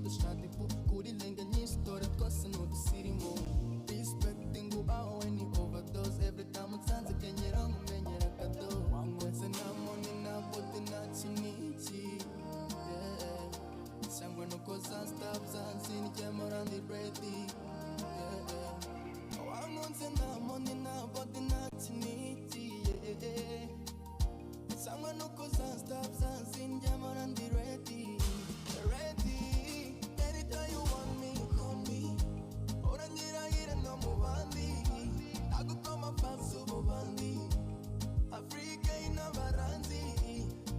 dushati pu kuri lenga nyinshi dore twose n'udusirimu respecting ubaho when you overdose every time unsanze kenyera nkumenyera kado wanyweze nta money nta body nta kiniki yeah sangwe nuko stop zanzini kemora ndi ready yeah wanyweze nta money nta body nta kiniki yeah sangwe nuko stop zanzini kemora ndi ready anytime you want me call me orangira gira no mubandi agukoma fansu mubandi Africa ina baranzi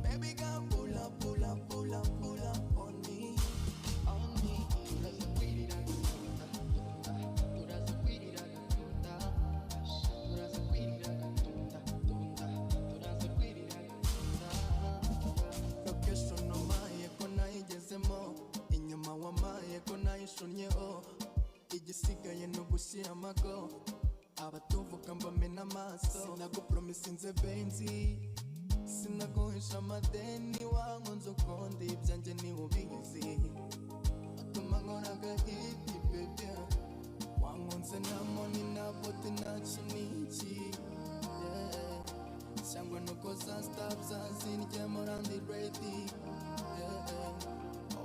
baby girl pull up on me location no maye kona igezemo inyuma wamaye kona ishunyeho igisigaye no gushyira amago abatuvuga mbamena amaso sinagupromisinze benzi sinaguhisha amadeni wankunze ukundi ibyanjye niwe ubizi atuma nkora agahiti baby wankunze nta money nta body nta kiniki yeah cyangwa nuko stop zanzini kemora ndi ready yeah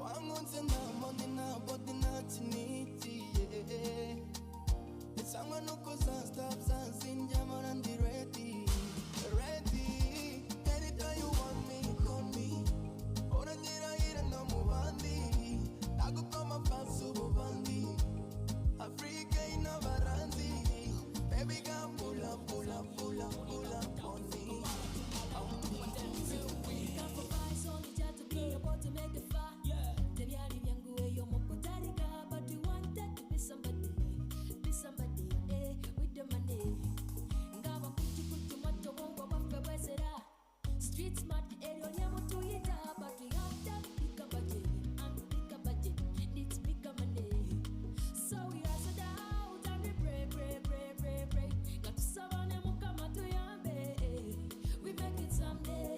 wankunze nta money nta body nta kiniki yeah cyangwa nuko stop zanzini kemora ndi ready anytime you want me call me orangira gira no mubandi agukoma fansu mubandi Africa ina baranzi baby girl pull up on me to make a fire, yeah. Tebyali byangu eyo mukutarika, but we wanted to be somebody, eh, with the money. Ngaba kutu mato wongo bafe wezera. Street smart area nyamo tuyita, but we have that big budget, and big budget needs big money. So we are down and we pray. Got to savane mukama tuyambe, we make it someday.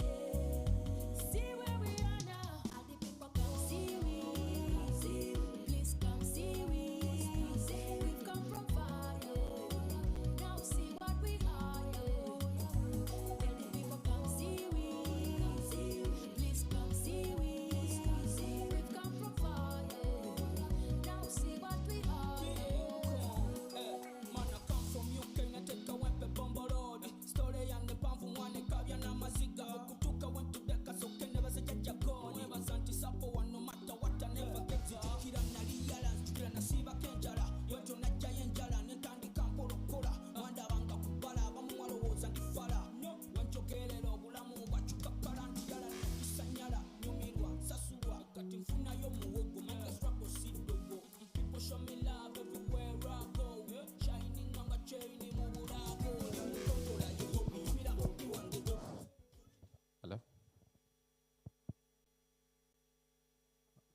Hello?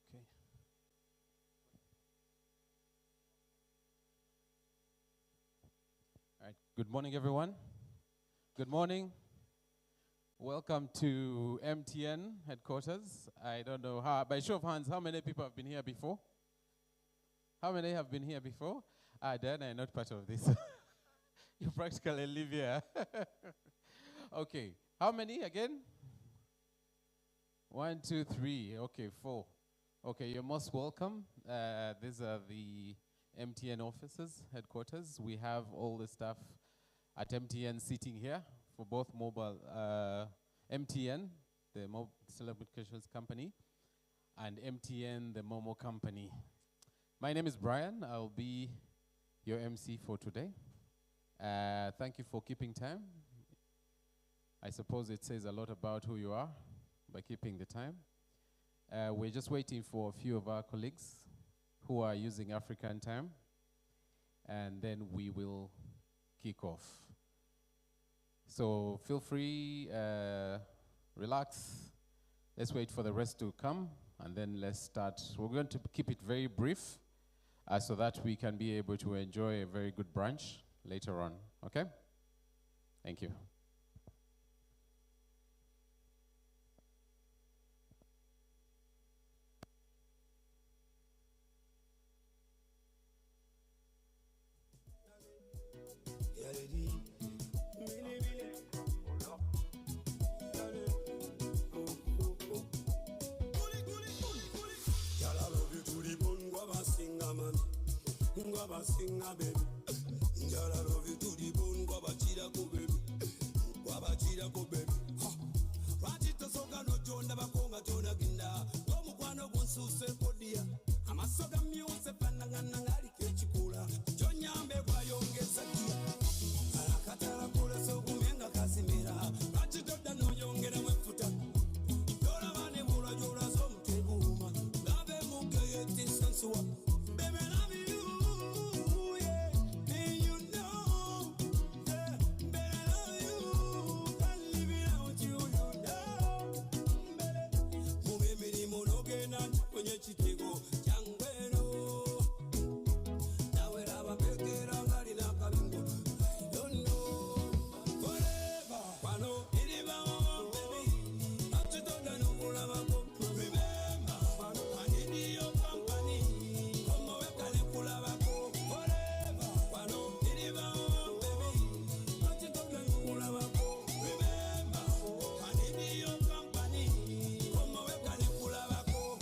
Okay. All right. Good morning, everyone. Good morning. Welcome to MTN headquarters. I don't know how, by show of hands, how many people have been here before? How many have been here before? Dan, I'm not part of this. You practically live here. Okay. How many again? 1, 2, 3. Okay, 4. Okay, you're most welcome. These are the MTN offices, headquarters. We have all the staff at MTN sitting here for both mobile, MTN, the mobile telecommunications company, and MTN, the Momo company. My name is Brian. I'll be your MC for today. Thank you for keeping time. I suppose it says a lot about who you are by keeping the time. We're just waiting for a few of our colleagues who are using African time, and then we will kick off. So feel free, relax. Let's wait for the rest to come, and then let's start. We're going to keep it very brief so that we can be able to enjoy a very good brunch later on, okay? Thank you. Singa baby, njala love you to the bone. Wabachira ko baby, wabachira ko baby. Rachita soga no jonda bakonga jona ginda. Gomu kwano gonsu podia. Amasoga myuse panangana ngari kechikula. Jonyambe kwa yongeza kia. Alakatala kula so kumenga kasimira. Rachita no yongera mwefuta. Yola mane mura yola so mtebuma. Lave muke yeti sensuwa. Baby love you. Chitego changwero nawe raba pekera ngari na kabingo I don't know forever kwano iliba baby achitoda no kulaba ko remember kwano I need your company como we kale kulaba ko forever kwano iliba baby achitoda no kulaba ko remember I need your company como we kale kulaba ko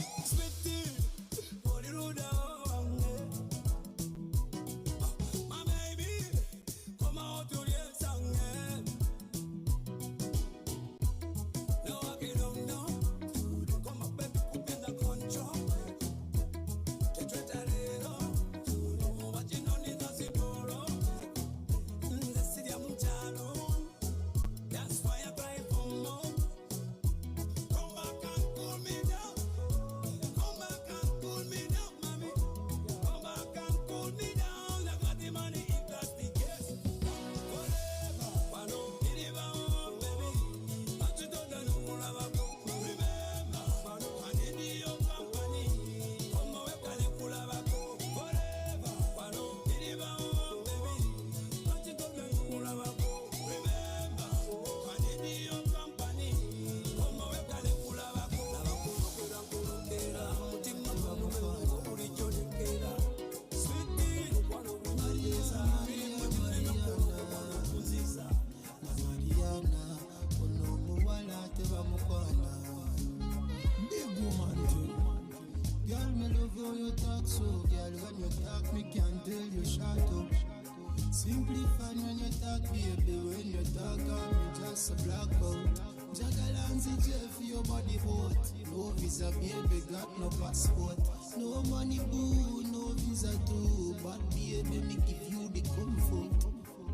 Simplify when you talk, baby. When you talk, I'm just a black boat. Jagalanzi jail for your body boat. No visa, baby, got no passport. No money, boo, no visa too. But baby, me give you the comfort.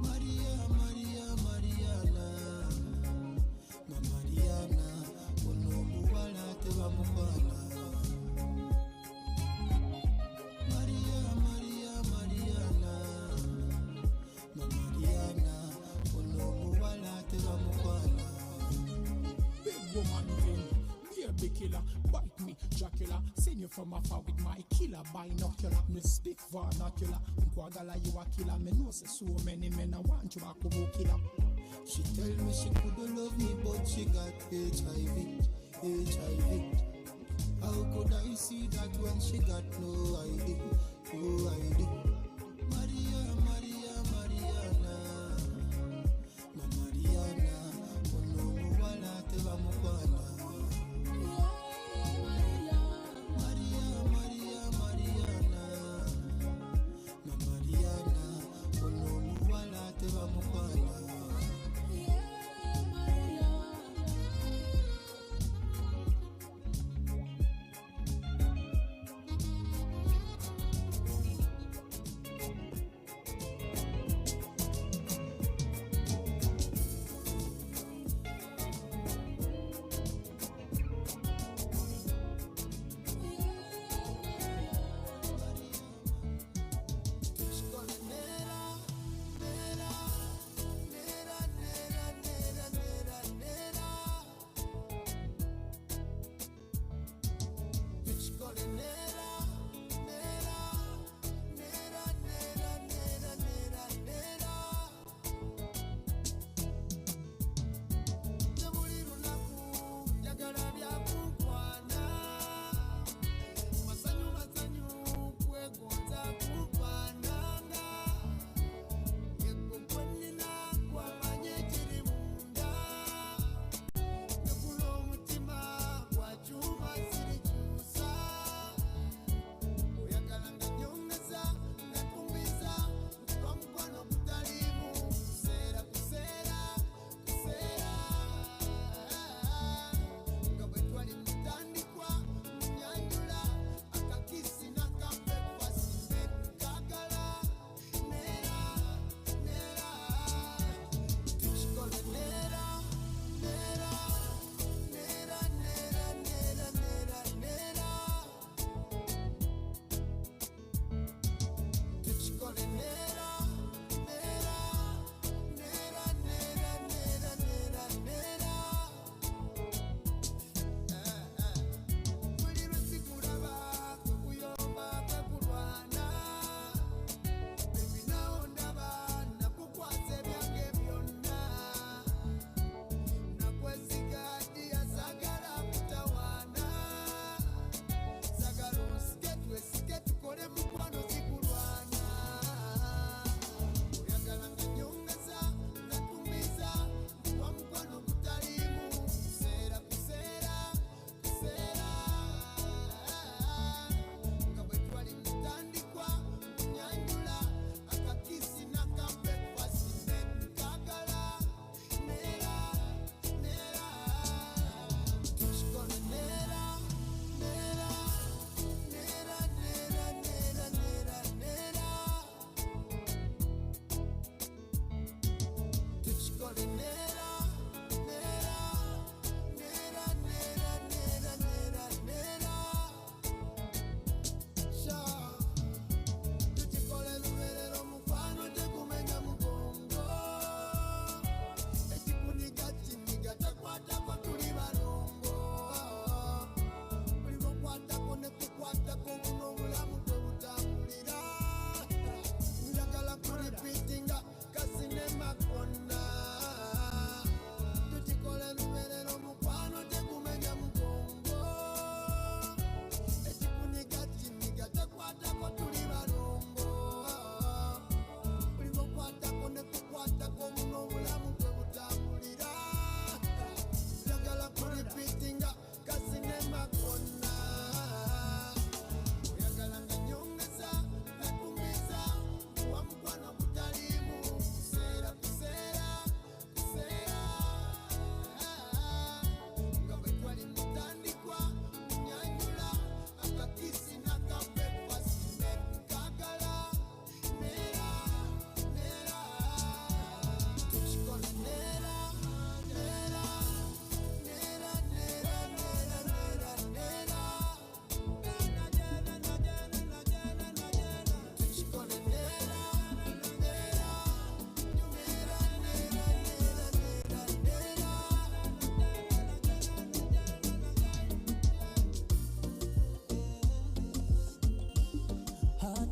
Maria, Maria, Mariana. Na Mariana. Ono muwala te wa mukwana. Maria, Maria, Mariana. Na Mariana. Ono muwala te wa mukwana. Big woman thing, baby killer, bite me, Dracula. Send you from afar with my killer binocular. Me speak vernacular. Kwagala you a killer. Me know say so many men I want you a kubo killer. She tell me she couldn't love me, but she got HIV. How could I see that when she got no ID? No ID. Maria, Maria, Mariana. Na Mariana. Ono muwala te wa mukwana. Maria, Maria, Mariana. Na Mariana. Ono muwala te wa mukwana.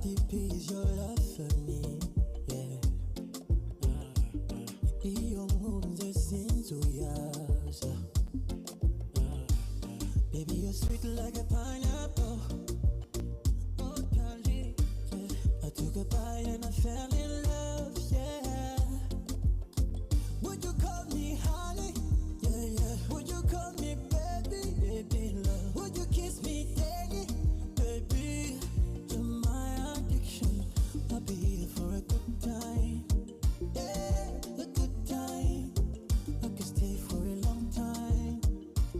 deep is your love for me? Yeah. Iyo nkunze sinzuyaza. Baby, you're sweet like a pineapple. Oh, darling, yeah. I took a bite and I fell in love, yeah. Would you call me honey? Yeah, yeah. Would you call me baby? Baby, love. Would you kiss me daily? Baby, you're my addiction. I'll be here for a good time. Yeah, a good time. I could stay for a long time.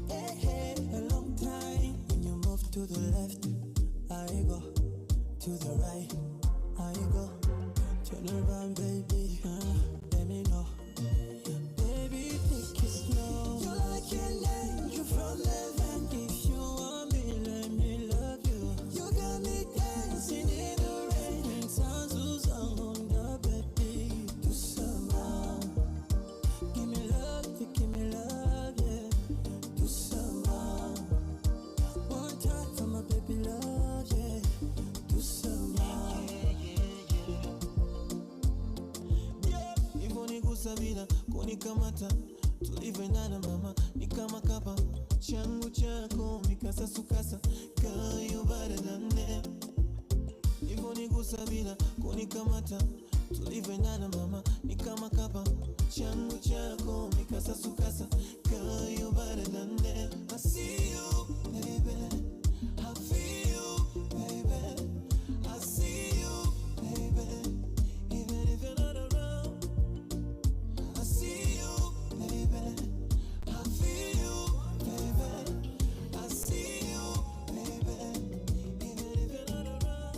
Yeah, a long time. When you move to the left, I go. To the right, I go. Turn around, baby. Let me know. Baby, take it slow. You're like an angel from heaven. If you want me, let me love you. You got me dancing in the rain. And sounds on the baby. Do some more. Give me love, yeah. Do some more. One time for my baby love, yeah. Do some more. Yeah, hivyo nikusabira kunikamata tulivyoendana mama ni kama kapa changu chako mikasasukasa kayo baradane. Hivyo nikusabira kunikamata tulivyoendana mama ni kama kapa changu chako mikasasukasa kayo baradane. I see you, baby. I feel you, baby. I see you, baby. Even if you're not around, I see you, baby. I feel you, baby. I see you, baby. Even if you're not around.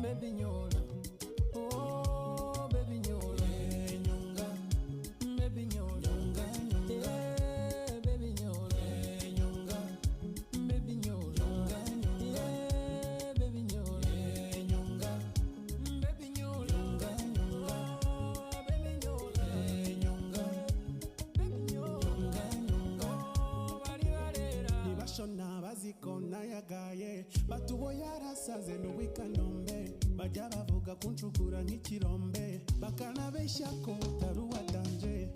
Baby nyola, oh baby nyola, nyonga, baby nyola, yeah, baby nyola, nyonga, baby nyola, yeah, baby nyola, nyonga, baby nyola, baby nyola, nyonga, baby nyola, bari barera nibashona bazikona yagaye batubo yarasaze n'ubikanombe bajya bavuga kunshukura nk'ikirombe bakanabeshya ko utari uwadanje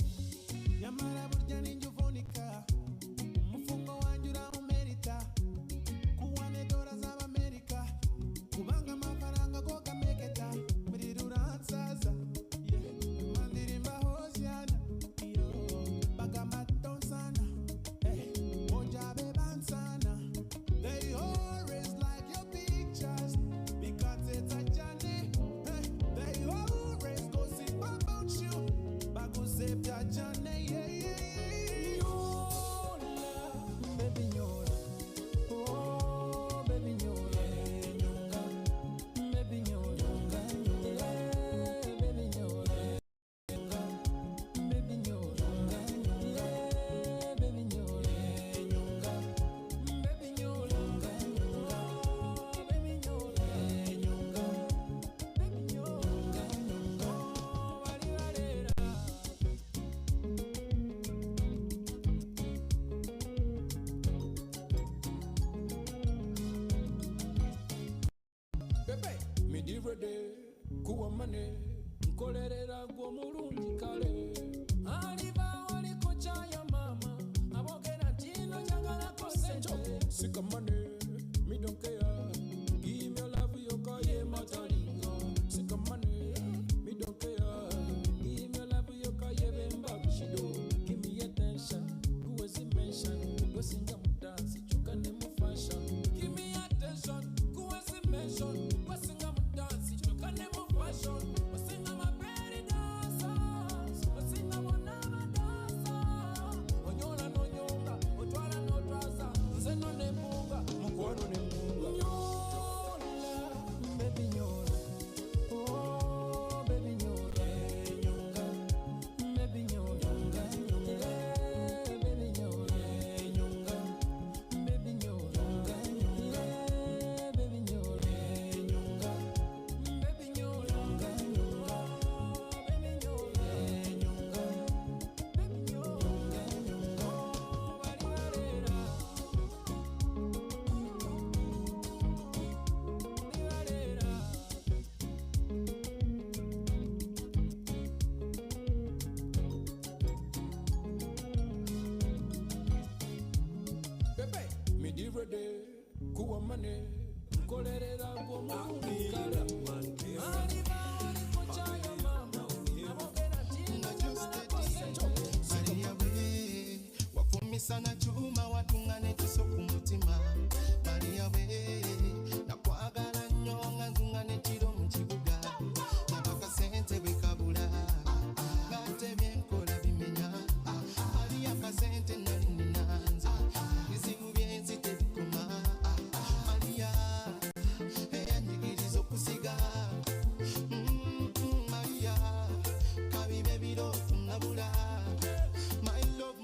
nyamara burya ninjye uvunika umufungo wanjye uramumerita kuwane dola z'Amerika kubanga amafaranga go gamegeta muri ruransaza mandirimba hosiana yo bagamaton sana onjabe bansana. They always like your pictures because it's a journey. They always gossip about you, but gossip that journey. baby nyola, oh baby nyola, nyonga, baby nyola, yeah, baby nyola, baby nyola, yeah, baby nyola, nyonga, baby nyola, baby nyola, nyonga, baby nyola, bari barera. Bebe, midirede, kuwa mane, nkolerera gwo mulungi kale. Aliba oli kuchaya mama, abogera tino jangala kosente. Sikamane, me don't care. Give me your love, you call ye matalinga. Sikamane, me don't care. Give me love, you call ye bemba bushido. Give me attention, who is it mention? Go sing a dance, you can name a fashion. Give me attention, who is it mention? Go sing a dance, you can name a fashion. Go sing a my pretty dancers, go sing a one dancer. Onyola no nyonga, otwala no traza, nze no nemunga. kuwa mane nkolerera gw'omulundi kale aliba oli mukyaya mama abogera Maria we wafumisa na chuma watungane kiso kumutima Maria we nakwagala nnyo nga ntungane kiro mu kibuga nabaka sente bekabula ngate byenkola bimenya Maria kasente nali ninanza bizibu byenzi tebikoma Maria eyanyigiriza okusiga Maria kabibe biro nabula My love,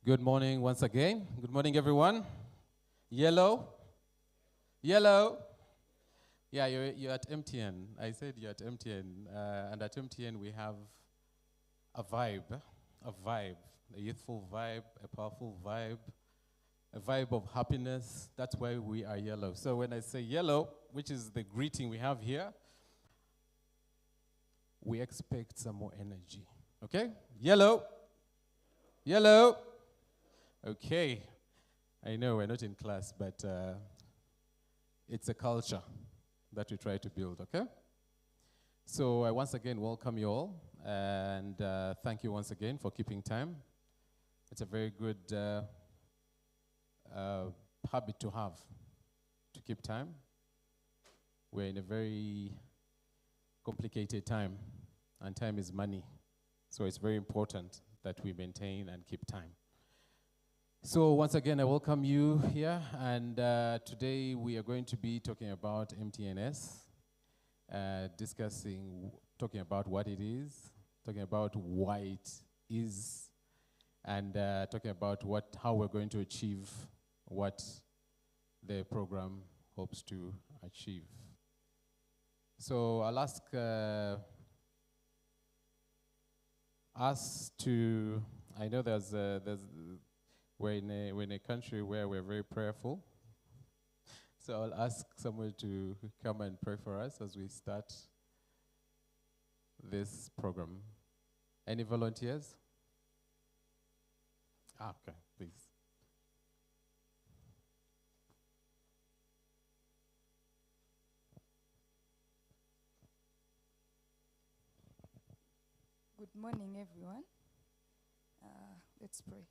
Good morning once again. Good morning, everyone. Yellow? Yellow? Yeah, you're at MTN. I said you're at MTN. And at MTN, we have a vibe, a youthful vibe, a powerful vibe, a vibe of happiness. That's why we are yellow. So when I say yellow, which is the greeting we have here, we expect some more energy. Okay? Yellow. Yellow. Okay. I know we're not in class, but it's a culture that we try to build, okay? So I once again welcome you all, and thank you once again for keeping time. It's a very good habit to have, to keep time. We're in a very complicated time, and time is money. So it's very important that we maintain and keep time. So once again, I welcome you here, and today we are going to be talking about Mtn Ace, talking about what it is, talking about why it is, and talking about how we're going to achieve what the program hopes to achieve. So I'll ask us to, I know we're in a country where we're very prayerful. So I'll ask someone to come and pray for us as we start this program. Any volunteers? Okay, please. Good morning, everyone. Let's pray.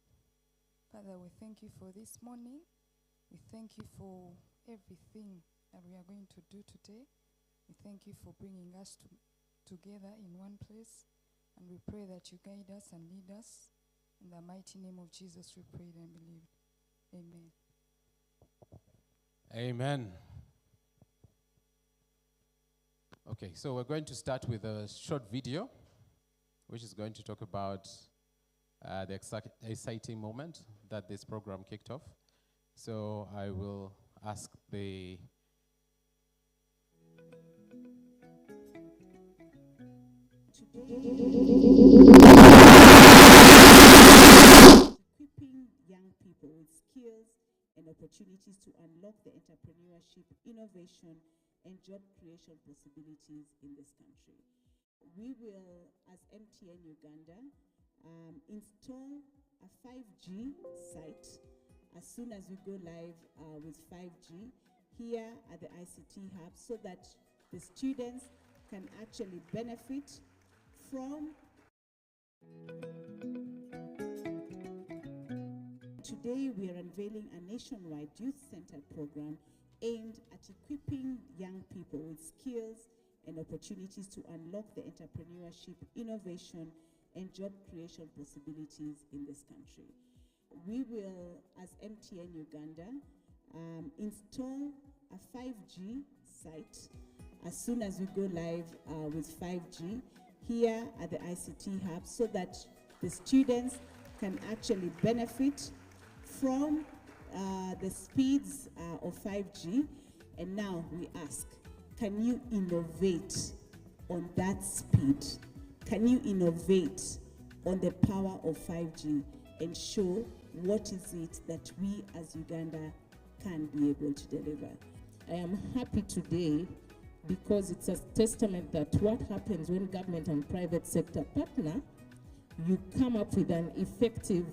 Father, we thank you for this morning. We thank you for everything that we are going to do today. We thank you for bringing us together in one place. And we pray that you guide us and lead us. In the mighty name of Jesus, we prayed and believed. Amen. Amen. Okay, so we're going to start with a short video, which is going to talk about the exciting moment that this program kicked off. So I will ask the equipping young people with skills and opportunities to unlock the entrepreneurship, innovation, and job creation possibilities in this country. We will, as MTN Uganda, install a 5G site as soon as we go live with 5G here at the ICT Hub, so that the students can actually benefit from. Today we are unveiling a nationwide youth-centered program aimed at equipping young people with skills and opportunities to unlock the entrepreneurship, innovation, and job creation possibilities in this country. We will, as MTN Uganda, install a 5G site as soon as we go live with 5G here at the ICT Hub, so that the students can actually benefit from the speeds of 5G. And now we ask, can you innovate on that speed? Can you innovate on the power of 5G and show what is it that we as Uganda can be able to deliver? I am happy today because it's a testament that what happens when government and private sector partner, you come up with an effective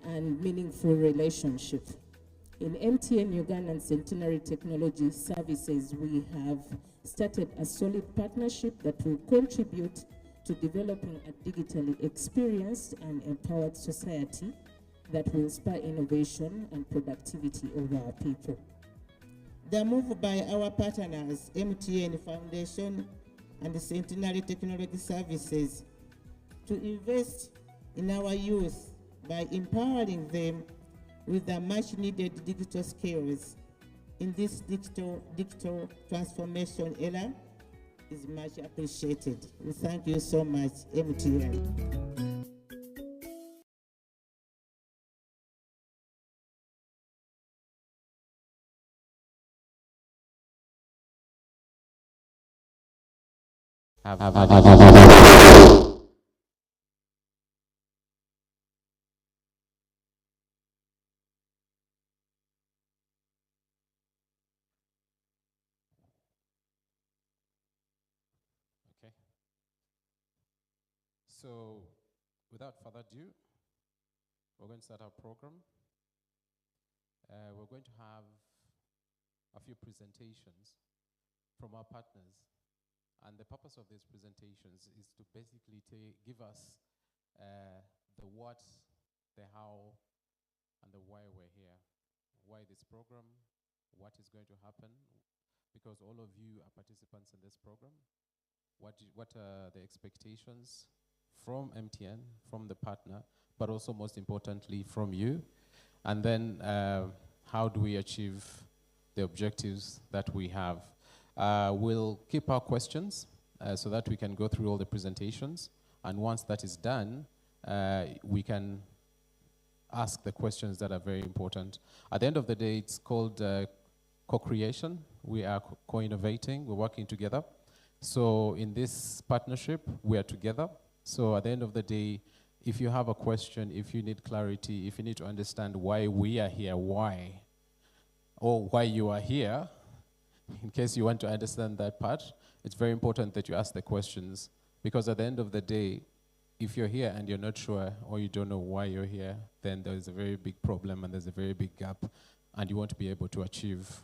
and meaningful relationship. In MTN Uganda and Centenary Technology Services, we have started a solid partnership that will contribute to developing a digitally experienced and empowered society that will inspire innovation and productivity of our people. The move by our partners, MTN Foundation and the Centenary Technology Services, to invest in our youth by empowering them with the much needed digital skills in this digital transformation era is much appreciated. We thank you so much, MTN. Okay. So, without further ado, we're going to start our program. We're going to have a few presentations from our partners. And the purpose of these presentations is to basically give us the what, the how, and the why we're here. Why this program, what is going to happen, because all of you are participants in this program. What are the expectations from MTN, from the partner, but also most importantly from you? And then how do we achieve the objectives that we have? We'll keep our questions so that we can go through all the presentations. And once that is done, we can ask the questions that are very important. At the end of the day, it's called co-creation. We are co-innovating, we're working together. So in this partnership, we are together. So at the end of the day, if you have a question, if you need clarity, if you need to understand why we are here, why, or why you are here, in case you want to understand that part, it's very important that you ask the questions, because at the end of the day, if you're here and you're not sure or you don't know why you're here, then there's a very big problem and there's a very big gap, and you won't be able to achieve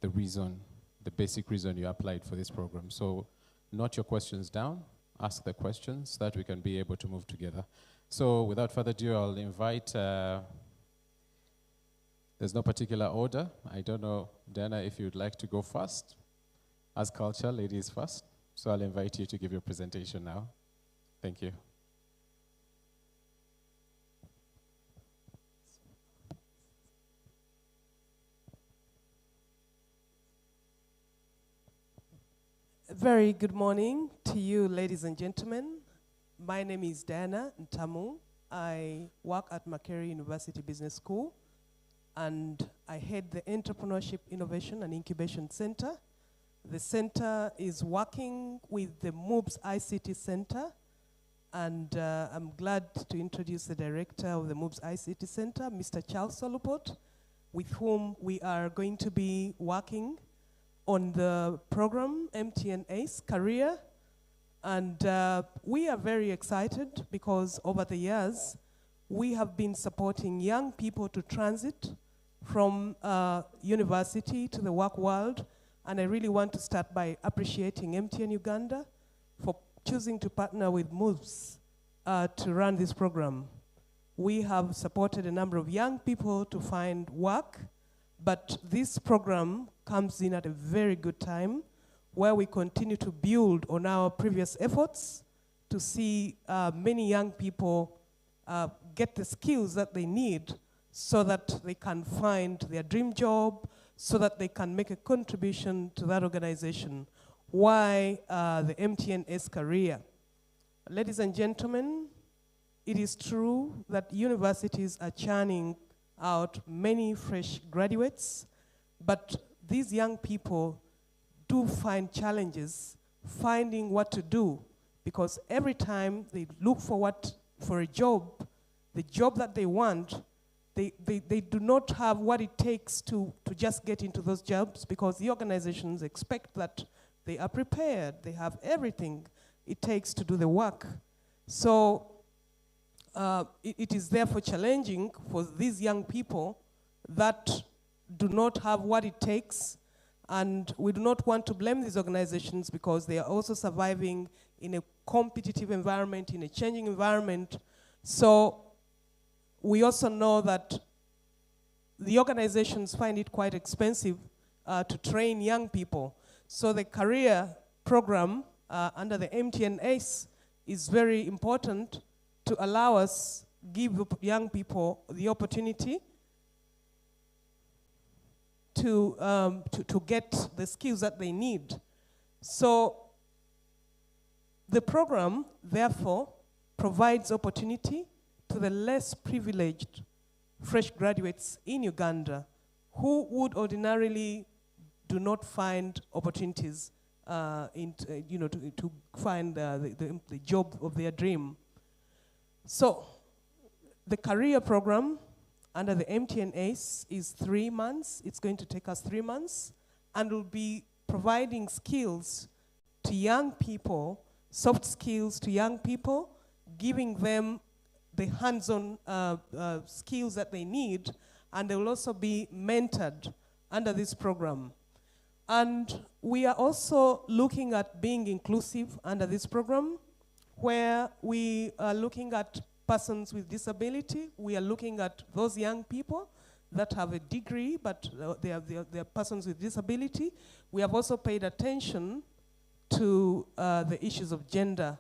the reason, the basic reason you applied for this program. So note your questions down, ask the questions so that we can be able to move together. So without further ado, I'll invite, there's no particular order. I don't know, Dana, if you'd like to go first. As culture, ladies first. So I'll invite you to give your presentation now. Thank you. Very good morning to you, ladies and gentlemen. My name is Diana Ntamu. I work at Makerere University Business School, and I head the Entrepreneurship Innovation and Incubation Center. The center is working with the MOOBS ICT Center, and I'm glad to introduce the director of the MOOBS ICT Center, Mr. Charles Solopot, with whom we are going to be working on the program Mtn Ace Career. And we are very excited because over the years, we have been supporting young people to transit from university to the work world. And I really want to start by appreciating MTN Uganda for choosing to partner with MOOBS to run this program. We have supported a number of young people to find work, but this program comes in at a very good time where we continue to build on our previous efforts to see many young people get the skills that they need so that they can find their dream job, so that they can make a contribution to that organization. Why the Mtn Ace Career? Ladies and gentlemen, it is true that universities are churning out many fresh graduates, but these young people do find challenges finding what to do, because every time they look for a job, the job that they want, they do not have what it takes to just get into those jobs, because the organizations expect that they are prepared, they have everything it takes to do the work. So it is therefore challenging for these young people that do not have what it takes, and we do not want to blame these organizations because they are also surviving in a competitive environment, in a changing environment. So we also know that the organizations find it quite expensive to train young people. So the career program under the Mtn Ace is very important to allow us, give young people the opportunity to get the skills that they need. So The program, therefore, provides opportunity to the less privileged fresh graduates in Uganda who would ordinarily do not find opportunities to find the job of their dream. So the career program under the Mtn Ace is 3 months. It's going to take us 3 months, and will be providing skills to young people, soft skills to young people, giving them the hands-on skills that they need, and they will also be mentored under this program. And we are also looking at being inclusive under this program, where we are looking at persons with disability. We are looking at those young people that have a degree, but they are persons with disability. We have also paid attention to the issues of gender.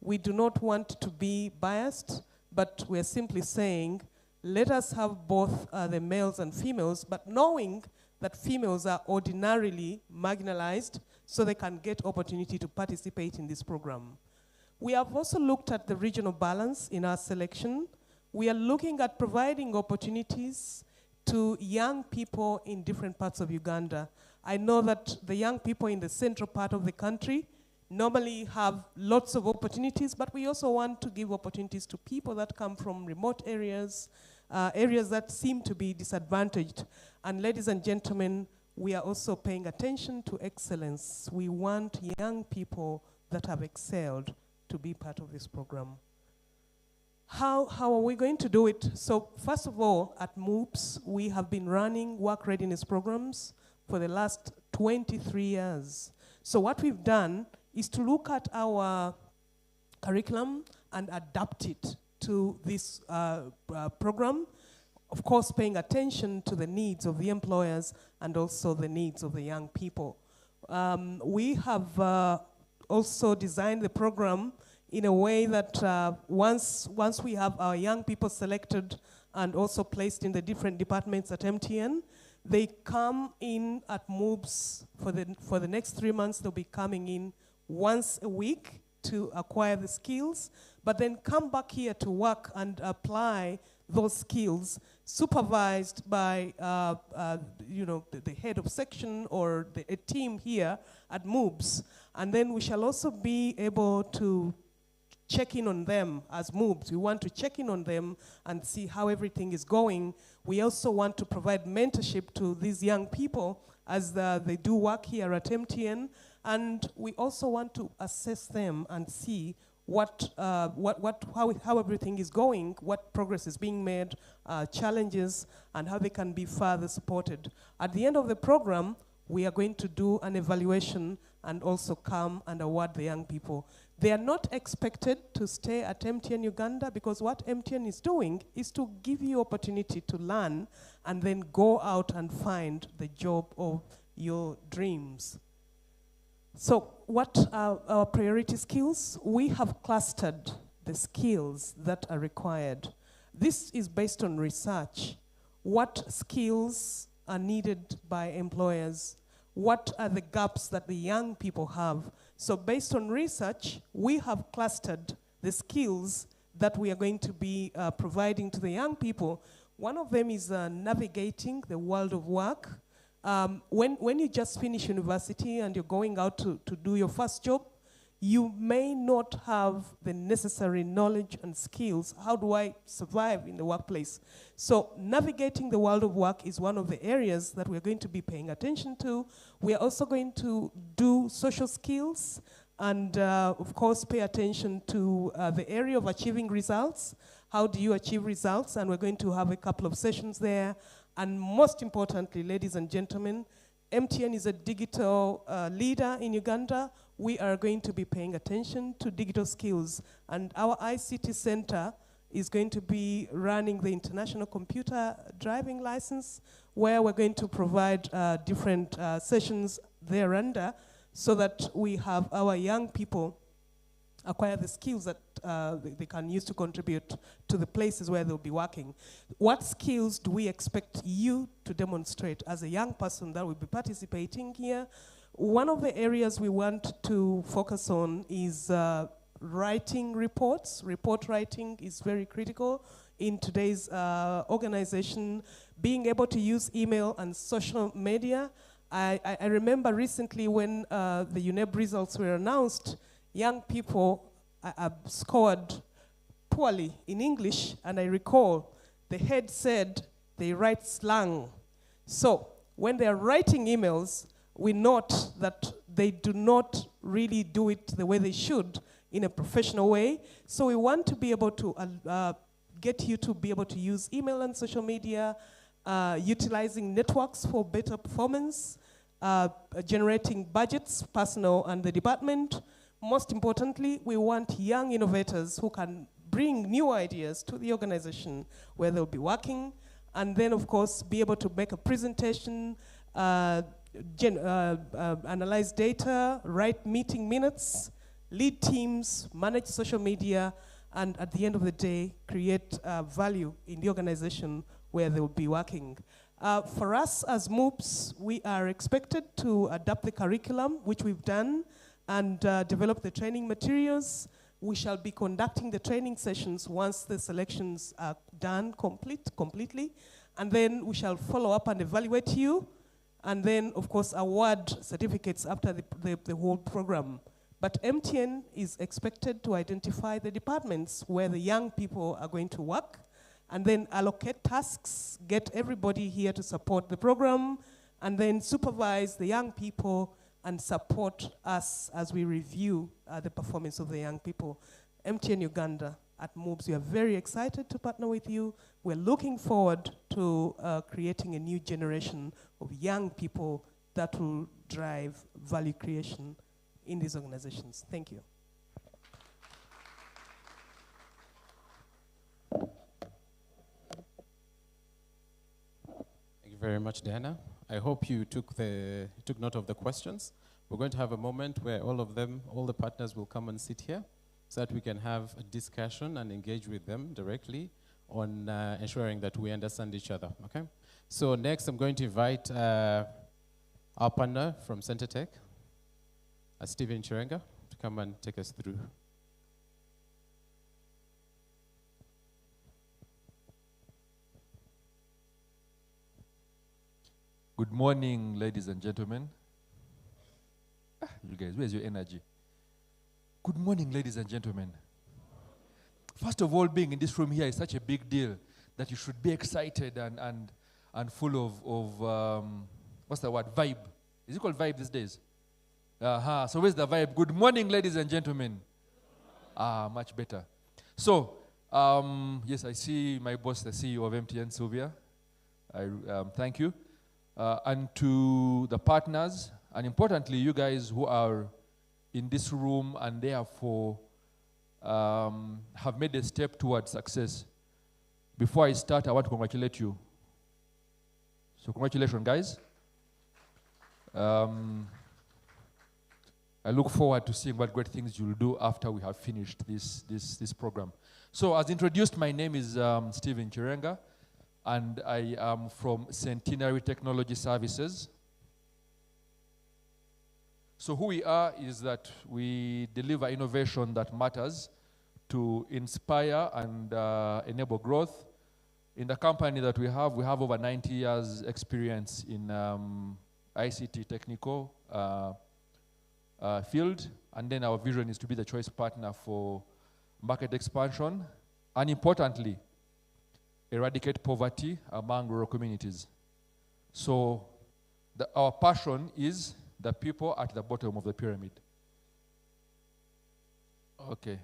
We do not want to be biased, but we're simply saying, let us have both the males and females, but knowing that females are ordinarily marginalized, so they can get opportunity to participate in this program. We have also looked at the regional balance in our selection. We are looking at providing opportunities to young people in different parts of Uganda. I know that the young people in the central part of the country normally have lots of opportunities, but we also want to give opportunities to people that come from remote areas, areas that seem to be disadvantaged. And ladies and gentlemen, we are also paying attention to excellence. We want young people that have excelled to be part of this program. How are we going to do it? So first of all, at MOOPS, we have been running work readiness programs for the last 23 years. So what we've done is to look at our curriculum and adapt it to this program, of course paying attention to the needs of the employers and also the needs of the young people. We have also designed the program in a way that once we have our young people selected and also placed in the different departments at MTN, they come in at MOOPS for the next 3 months. They'll be coming in once a week to acquire the skills, but then come back here to work and apply those skills, supervised by the head of section or a team here at MOOPS. And then we shall also be able to check in on them as MOOPS. We want to check in on them and see how everything is going. We also want to provide mentorship to these young people as they do work here at MTN. And we also want to assess them and see how everything is going, what progress is being made, challenges, and how they can be further supported. At the end of the program, we are going to do an evaluation and also come and award the young people. They are not expected to stay at MTN Uganda, because what MTN is doing is to give you opportunity to learn and then go out and find the job of your dreams. So what are our priority skills? We have clustered the skills that are required. This is based on research. What skills are needed by employers? What are the gaps that the young people have? So based on research, we have clustered the skills that we are going to be providing to the young people. One of them is navigating the world of work. When you just finish university and you're going out to do your first job, you may not have the necessary knowledge and skills. How do I survive in the workplace? So navigating the world of work is one of the areas that we're going to be paying attention to. We are also going to do social skills and, of course, pay attention to the area of achieving results. How do you achieve results? And we're going to have a couple of sessions there. And most importantly, ladies and gentlemen, MTN is a digital leader in Uganda. We are going to be paying attention to digital skills. And our ICT center is going to be running the international computer driving license, where we're going to provide different sessions thereunder, so that we have our young people acquire the skills that they can use to contribute to the places where they'll be working. What skills do we expect you to demonstrate as a young person that will be participating here? One of the areas we want to focus on is writing reports. Report writing is very critical in today's organization. Being able to use email and social media. I remember recently when the UNEB results were announced, young people scored poorly in English, and I recall the head said they write slang. So when they are writing emails, we note that they do not really do it the way they should in a professional way. So we want to be able to get you to be able to use email and social media, utilizing networks for better performance, generating budgets, personal and the department. Most importantly, we want young innovators who can bring new ideas to the organization where they'll be working, and then of course be able to make a presentation, analyze data, write meeting minutes, lead teams, manage social media, and at the end of the day, create value in the organization where they will be working. For us as MOOPs, we are expected to adapt the curriculum, which we've done, and develop the training materials. We shall be conducting the training sessions once the selections are done completely, and then we shall follow up and evaluate you, and then, of course, award certificates after the whole program. But MTN is expected to identify the departments where the young people are going to work, and then allocate tasks, get everybody here to support the program, and then supervise the young people and support us as we review the performance of the young people. MTN Uganda at MOOPs, we are very excited to partner with you. We're looking forward to creating a new generation of young people that will drive value creation in these organizations. Thank you. Thank you very much, Diana. I hope you took note of the questions. We're going to have a moment where all the partners will come and sit here so that we can have a discussion and engage with them directly on ensuring that we understand each other, okay? So next, I'm going to invite our partner from Centretech, Stephen Chirenga, to come and take us through. Good morning, ladies and gentlemen. You guys, where's your energy? Good morning, ladies and gentlemen. First of all, being in this room here is such a big deal that you should be excited and full of what's the word? Vibe. Is it called vibe these days? So where's the vibe? Good morning, ladies and gentlemen. Much better. So, yes, I see my boss, the CEO of MTN, Sylvia. Thank you. And to the partners, and importantly, you guys who are in this room and therefore have made a step towards success. Before I start, I want to congratulate you. So congratulations, guys. I look forward to seeing what great things you'll do after we have finished this program. So as introduced, my name is Stephen Chirenga, and I am from Centenary Technology Services. So who we are is that we deliver innovation that matters to inspire and enable growth. In the company that we have over 90 years experience in ICT technical field, and then our vision is to be the choice partner for market expansion, and importantly, eradicate poverty among rural communities. So our passion is the people at the bottom of the pyramid. Okay.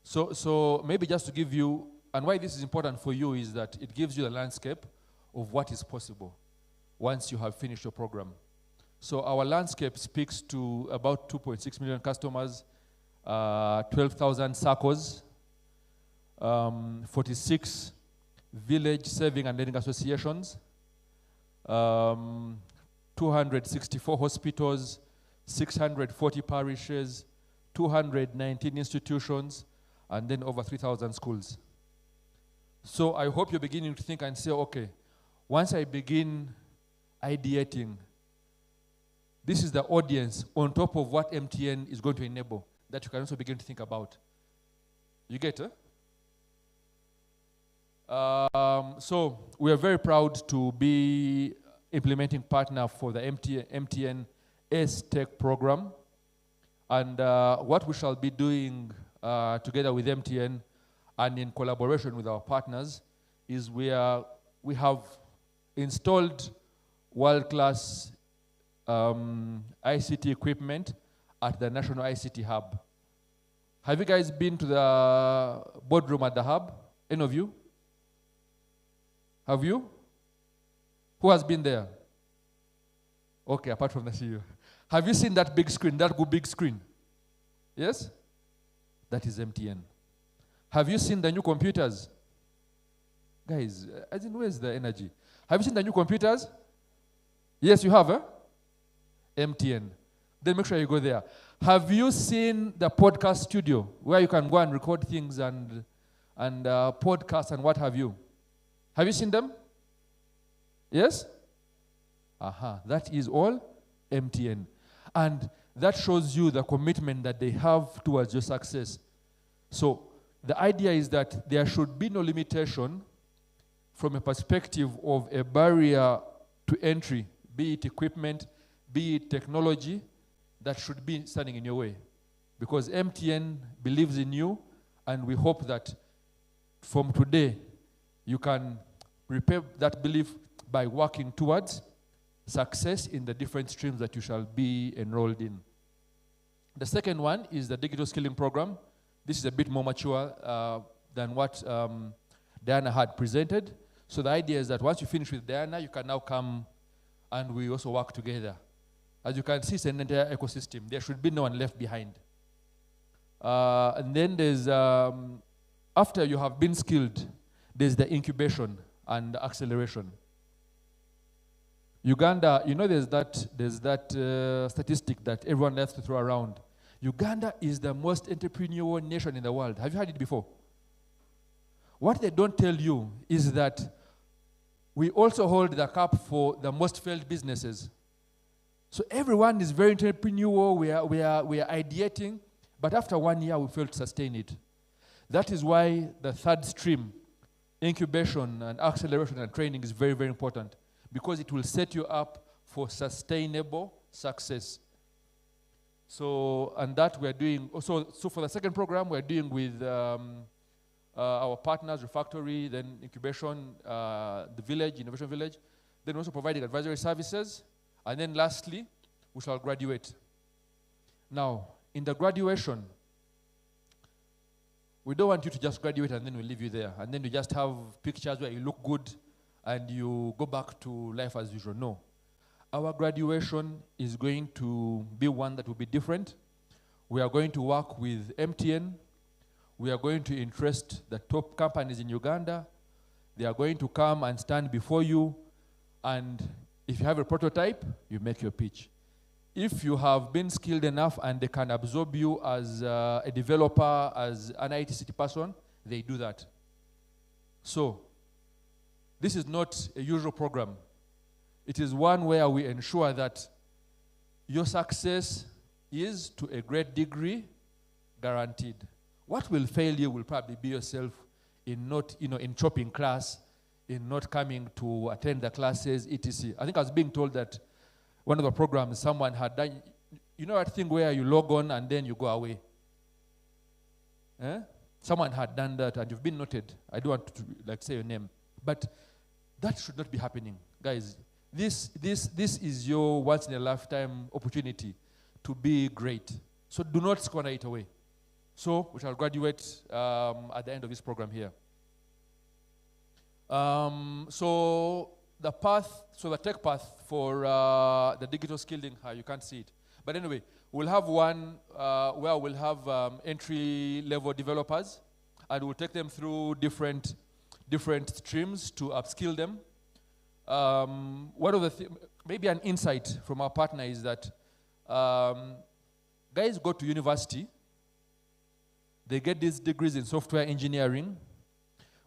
So maybe just to give you, and why this is important for you is that it gives you the landscape of what is possible once you have finished your program. So our landscape speaks to about 2.6 million customers, 12,000 SACCOs, 46 village saving and lending associations, 264 hospitals, 640 parishes, 219 institutions, and then over 3,000 schools. So I hope you're beginning to think and say, okay, once I begin ideating This is the audience on top of what MTN is going to enable that you can also begin to think about. You get it? So we are very proud to be implementing partner for the MTN Ace Tech program. And what we shall be doing together with MTN and in collaboration with our partners is we have installed world-class ICT equipment at the National ICT Hub. Have you guys been to the boardroom at the hub? Any of you? Have you? Who has been there? Okay, apart from the CEO. Have you seen that big screen, that good big screen? Yes? That is MTN. Have you seen the new computers? Guys, I didn't where's the energy? Have you seen the new computers? Yes, you have, MTN. Then make sure you go there. Have you seen the podcast studio where you can go and record things and podcasts and what have you? Have you seen them? Yes? That is all MTN. And that shows you the commitment that they have towards your success. So the idea is that there should be no limitation from a perspective of a barrier to entry, be it equipment, be it technology, that should be standing in your way. Because MTN believes in you, and we hope that from today you can repay that belief by working towards success in the different streams that you shall be enrolled in. The second one is the digital skilling program. This is a bit more mature than what Diana had presented. So the idea is that once you finish with Diana, you can now come and we also work together. As you can see, it's an entire ecosystem. There should be no one left behind. And then there's, after you have been skilled, there's the incubation and acceleration. Uganda, you know there's that statistic that everyone likes to throw around. Uganda is the most entrepreneurial nation in the world. Have you heard it before? What they don't tell you is that we also hold the cup for the most failed businesses. So everyone is very entrepreneurial, we are ideating, but after 1 year we fail to sustain it. That is why the third stream, incubation and acceleration and training, is very, very important, because it will set you up for sustainable success. So, and that we're doing, so for the second program, we're doing with our partners, Refactory, then incubation, the village, innovation village, then also providing advisory services, and then lastly, we shall graduate. Now, in the graduation, we don't want you to just graduate and then we leave you there, and then you just have pictures where you look good and you go back to life as usual. No. Our graduation is going to be one that will be different. We are going to work with MTN. We are going to interest the top companies in Uganda. They are going to come and stand before you, and if you have a prototype, you make your pitch. If you have been skilled enough and they can absorb you as a developer, as an ITCT person, they do that. So, this is not a usual program. It is one where we ensure that your success is, to a great degree, guaranteed. What will fail you will probably be yourself in not, in chopping class, in not coming to attend the classes, etc. I think I was being told that one of the programs someone had done, you know that thing where you log on and then you go away? Someone had done that and you've been noted. I don't want to say your name. But that should not be happening. Guys, this is your once in a lifetime opportunity to be great. So do not squander it away. So we shall graduate at the end of this program here. So the tech path for the digital skilling, you can't see it. But anyway, we'll have one where we'll have entry-level developers, and we'll take them through different streams to upskill them. One of the maybe an insight from our partner is that guys go to university, they get these degrees in software engineering.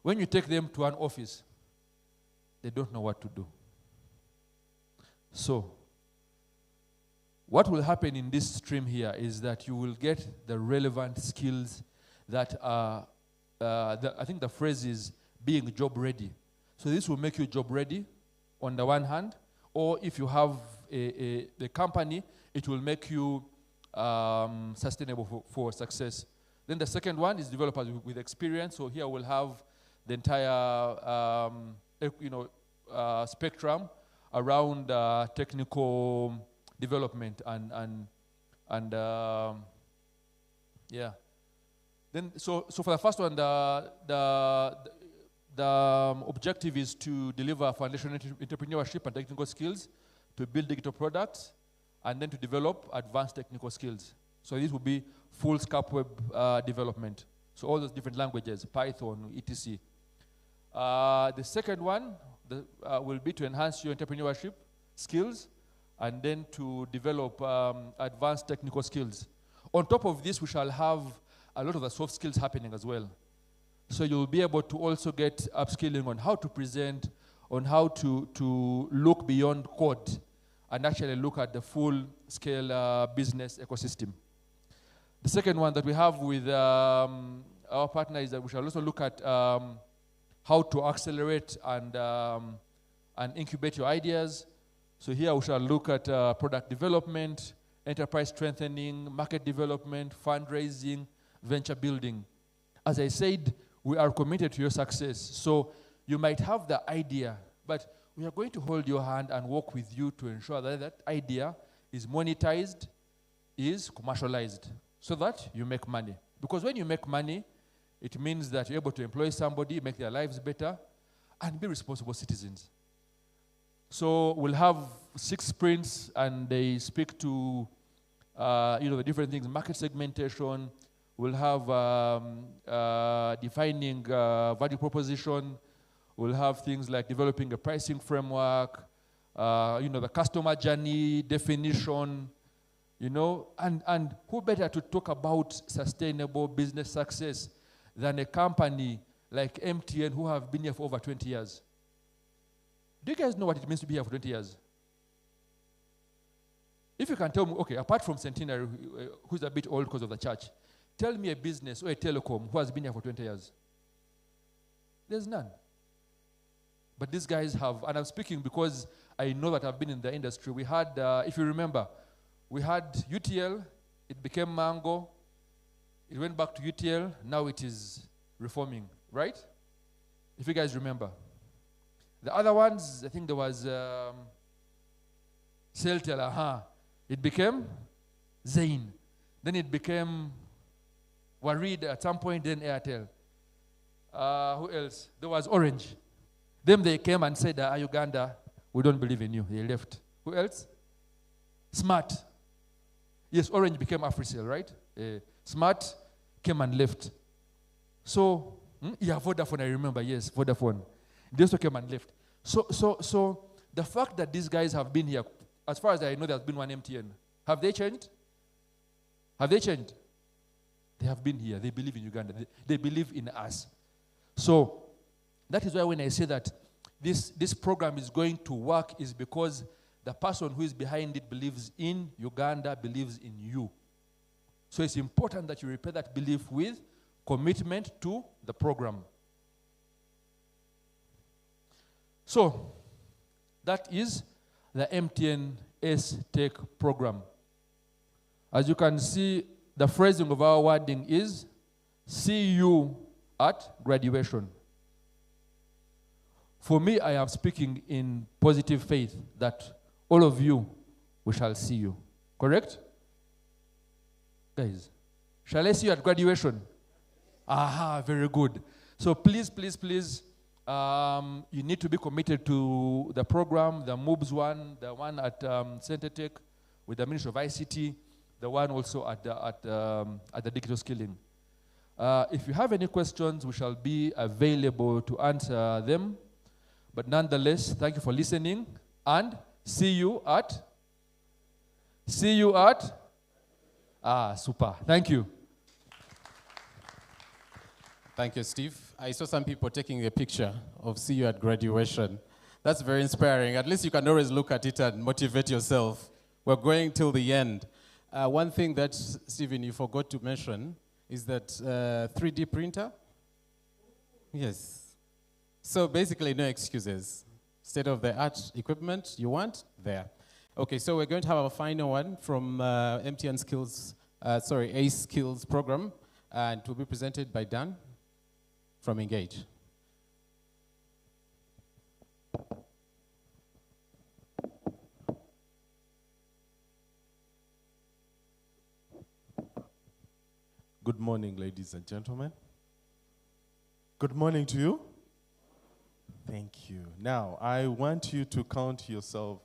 When you take them to an office, they don't know what to do. So, what will happen in this stream here is that you will get the relevant skills that are, I think the phrase is being job ready. So this will make you job ready on the one hand, or if you have a company, it will make you sustainable for success. Then the second one is developers with experience. So here we'll have the entire spectrum around technical development and yeah. Then so for the first one, the objective is to deliver foundational entrepreneurship and technical skills, to build digital products, and then to develop advanced technical skills. So this will be full scope web development. So all those different languages, Python, etc. The second one will be to enhance your entrepreneurship skills and then to develop advanced technical skills. On top of this, we shall have a lot of the soft skills happening as well. So you'll be able to also get upskilling on how to present, on how to look beyond code and actually look at the full-scale business ecosystem. The second one that we have with our partner is that we shall also look at how to accelerate and incubate your ideas. So here we shall look at product development, enterprise strengthening, market development, fundraising, venture building. As I said, we are committed to your success. So you might have the idea, but we are going to hold your hand and work with you to ensure that that idea is monetized, is commercialized, so that you make money. Because when you make money, it means that you're able to employ somebody, make their lives better, and be responsible citizens. So we'll have 6 sprints, and they speak to the different things, market segmentation. We'll have defining value proposition. We'll have things like developing a pricing framework, the customer journey definition, and who better to talk about sustainable business success than a company like MTN who have been here for over 20 years. Do you guys know what it means to be here for 20 years? If you can tell me, okay, apart from Centenary, who's a bit old because of the church, tell me a business or a telecom who has been here for 20 years. There's none. But these guys have, and I'm speaking because I know that I've been in the industry. We had, if you remember, we had UTL, it became Mango, it went back to UTL, now it is reforming, right? If you guys remember. The other ones, I think there was Celtel, it became Zain. Then it became Warid at some point, then Airtel. Who else? There was Orange. Then they came and said, Uganda, we don't believe in you. They left. Who else? Smart. Yes, Orange became AfriCell, right? Smart came and left. So, Vodafone, I remember, yes, Vodafone. They also came and left. So the fact that these guys have been here, as far as I know, there's been one MTN. Have they changed? Have they changed? They have been here. They believe in Uganda. They believe in us. So that is why when I say that this program is going to work is because the person who is behind it believes in Uganda, believes in you. So it's important that you repair that belief with commitment to the program. So that is the Mtn Ace Tech program. As you can see, the phrasing of our wording is, see you at graduation. For me, I am speaking in positive faith that all of you, we shall see you. Correct? Guys, shall I see you at graduation? Aha, very good. So please, you need to be committed to the program, the MOOBS one, the one at Center Tech with the Ministry of ICT, the one also at the digital skilling. If you have any questions, we shall be available to answer them. But nonetheless, thank you for listening, and see you at? Super. Thank you. Thank you, Steve. I saw some people taking a picture of see you at graduation. That's very inspiring. At least you can always look at it and motivate yourself. We're going till the end. One thing that, Stephen, you forgot to mention is that 3D printer. Yes. So basically, no excuses. State-of-the-art equipment you want, there. Okay, so we're going to have a final one from MTN Ace Skills program, and it will be presented by Dan from Engage. Good morning, ladies and gentlemen. Good morning to you. Thank you. Now, I want you to count yourself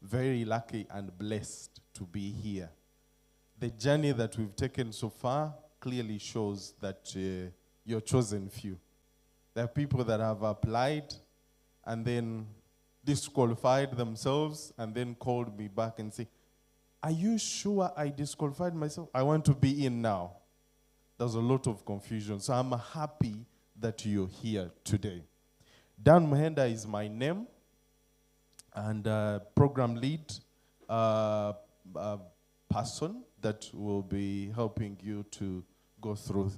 very lucky and blessed to be here. The journey that we've taken so far clearly shows that you're chosen few. There are people that have applied and then disqualified themselves and then called me back and say, are you sure I disqualified myself? I want to be in now. There's a lot of confusion. So I'm happy that you're here today. Dan Muhenda is my name, and program lead person that will be helping you to go through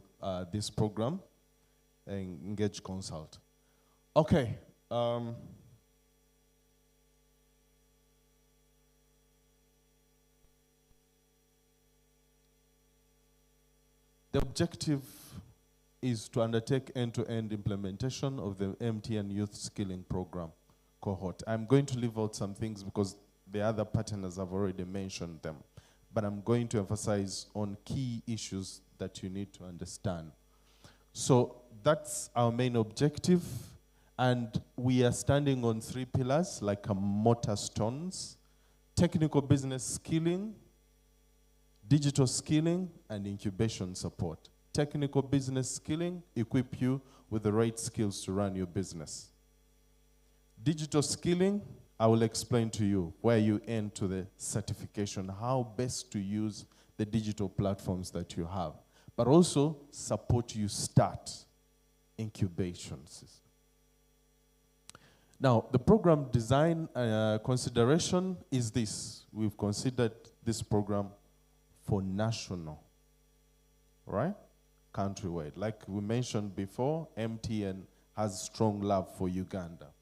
this program and Engage Consult. Okay. The objective is to undertake end-to-end implementation of the MTN Youth Skilling Program cohort. I'm going to leave out some things because the other partners have already mentioned them, but I'm going to emphasize on key issues that you need to understand. So that's our main objective, and we are standing on 3 pillars like a mortar stones: technical business skilling, digital skilling, and incubation support. Technical business skilling, equip you with the right skills to run your business. Digital skilling, I will explain to you where you end to the certification, how best to use the digital platforms that you have, but also support you start incubations. Now, the program design consideration is this. We've considered this program for national, right? Countrywide. Like we mentioned before, MTN has strong love for Uganda.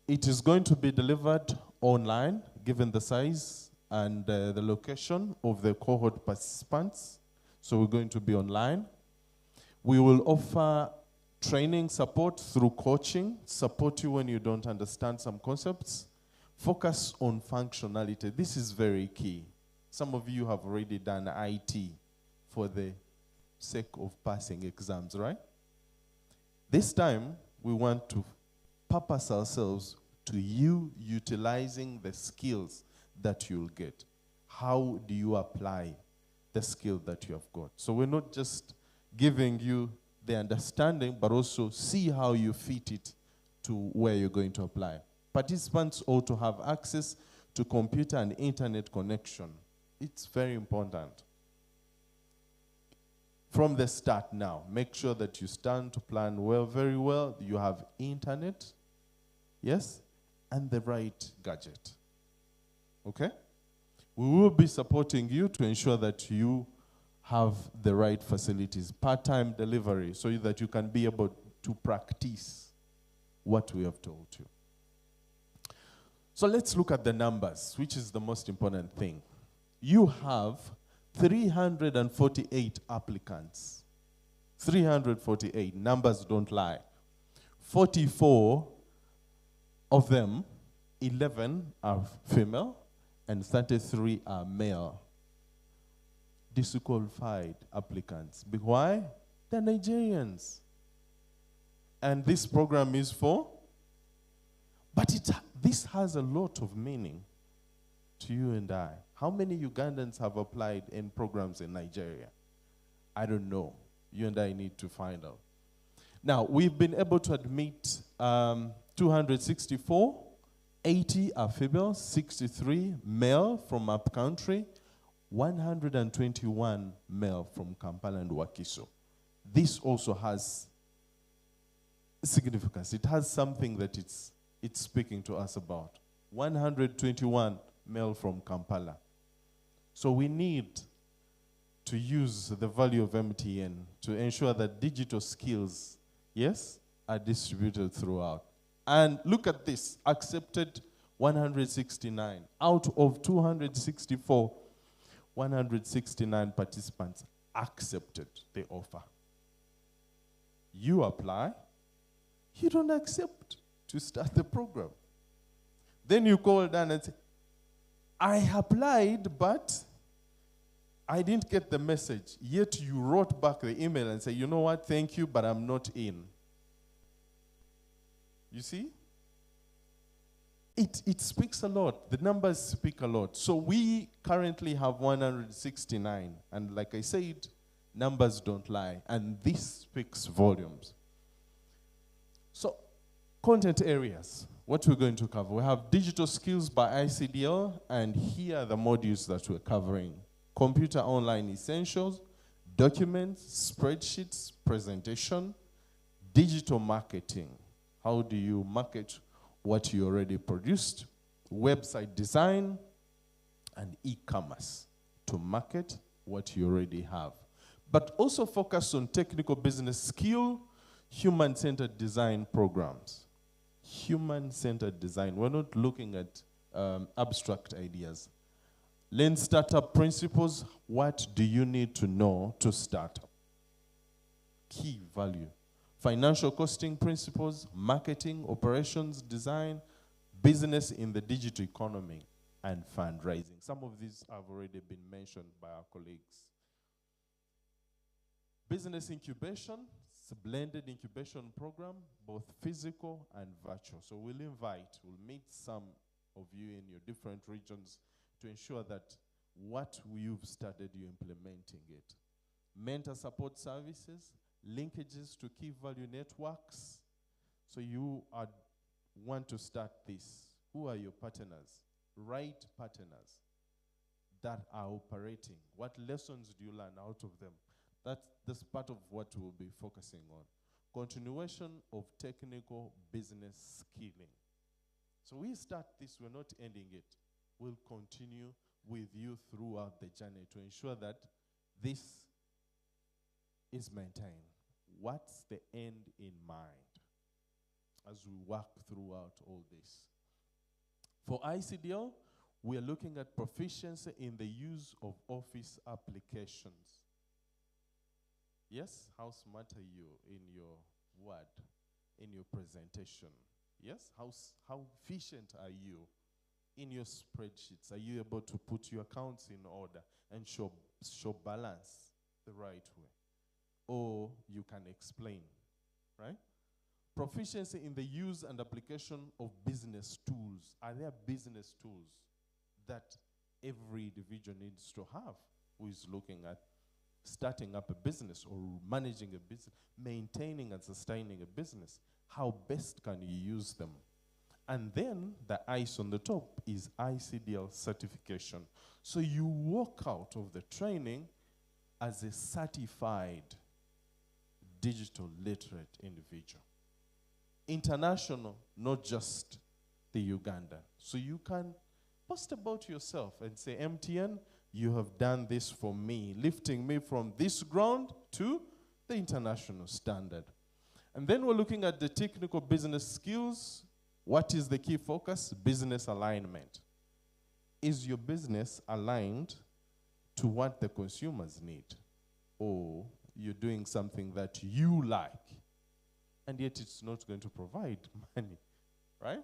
It is going to be delivered online, given the size and the location of the cohort participants. So we're going to be online. We will offer training support through coaching, support you when you don't understand some concepts. Focus on functionality. This is very key. Some of you have already done IT for the sake of passing exams, right? This time, we want to purpose ourselves to you utilizing the skills that you'll get. How do you apply the skill that you have got? So we're not just giving you the understanding, but also see how you fit it to where you're going to apply. Participants ought to have access to computer and internet connection. It's very important. From the start now, make sure that you stand to plan well, very well. You have internet, yes, and the right gadget. Okay? We will be supporting you to ensure that you have the right facilities, part-time delivery, so that you can be able to practice what we have told you. So let's look at the numbers, which is the most important thing. You have 348 applicants. 348. Numbers don't lie. 44 of them, 11 are female, and 33 are male. Disqualified applicants. Why? They're Nigerians. And this program is for? But this has a lot of meaning to you and I. How many Ugandans have applied in programs in Nigeria? I don't know. You and I need to find out. Now, we've been able to admit 264, 80 are female, 63 male from upcountry, 121 male from Kampala and Wakiso. This also has significance. It has something that it's speaking to us about. 121 mail from Kampala. So we need to use the value of MTN to ensure that digital skills, yes, are distributed throughout. And look at this, accepted 169. Out of 264, 169 participants accepted the offer. You apply, you don't accept to start the program. Then you call down and say, I applied, but I didn't get the message. Yet you wrote back the email and say, you know what, thank you, but I'm not in. You see? It speaks a lot. The numbers speak a lot. So we currently have 169. And like I said, numbers don't lie. And this speaks volumes. So content areas, what we're going to cover. We have digital skills by ICDL, and here are the modules that we're covering. Computer online essentials, documents, spreadsheets, presentation, digital marketing. How do you market what you already produced? Website design, and e-commerce to market what you already have. But also focus on technical business skill, human-centered design programs. Human-centered design. We're not looking at abstract ideas. Learn startup principles. What do you need to know to start up? Key value. Financial costing principles, marketing, operations, design, business in the digital economy, and fundraising. Some of these have already been mentioned by our colleagues. Business incubation, it's a blended incubation program, both physical and virtual. So we'll meet some of you in your different regions to ensure that what you've started, you're implementing it. Mentor support services, linkages to key value networks. So you want to start this. Who are your partners? Right partners that are operating. What lessons do you learn out of them? That's part of what we'll be focusing on. Continuation of technical business skilling. So we start this, we're not ending it. We'll continue with you throughout the journey to ensure that this is maintained. What's the end in mind as we work throughout all this? For ICDL, we are looking at proficiency in the use of office applications. Yes, how smart are you in your word, in your presentation? Yes, how efficient are you in your spreadsheets? Are you able to put your accounts in order and show balance the right way? Or you can explain, right? Proficiency in the use and application of business tools. Are there business tools that every individual needs to have who is looking at starting up a business or managing a business, maintaining and sustaining a business? How best can you use them? And then the ice on the top is ICDL certification. So you walk out of the training as a certified digital literate individual. International, not just the Ugandan. So you can post about yourself and say, MTN, you have done this for me, lifting me from this ground to the international standard. And then we're looking at the technical business skills. What is the key focus? Business alignment. Is your business aligned to what the consumers need? Or you're doing something that you like, and yet it's not going to provide money, right?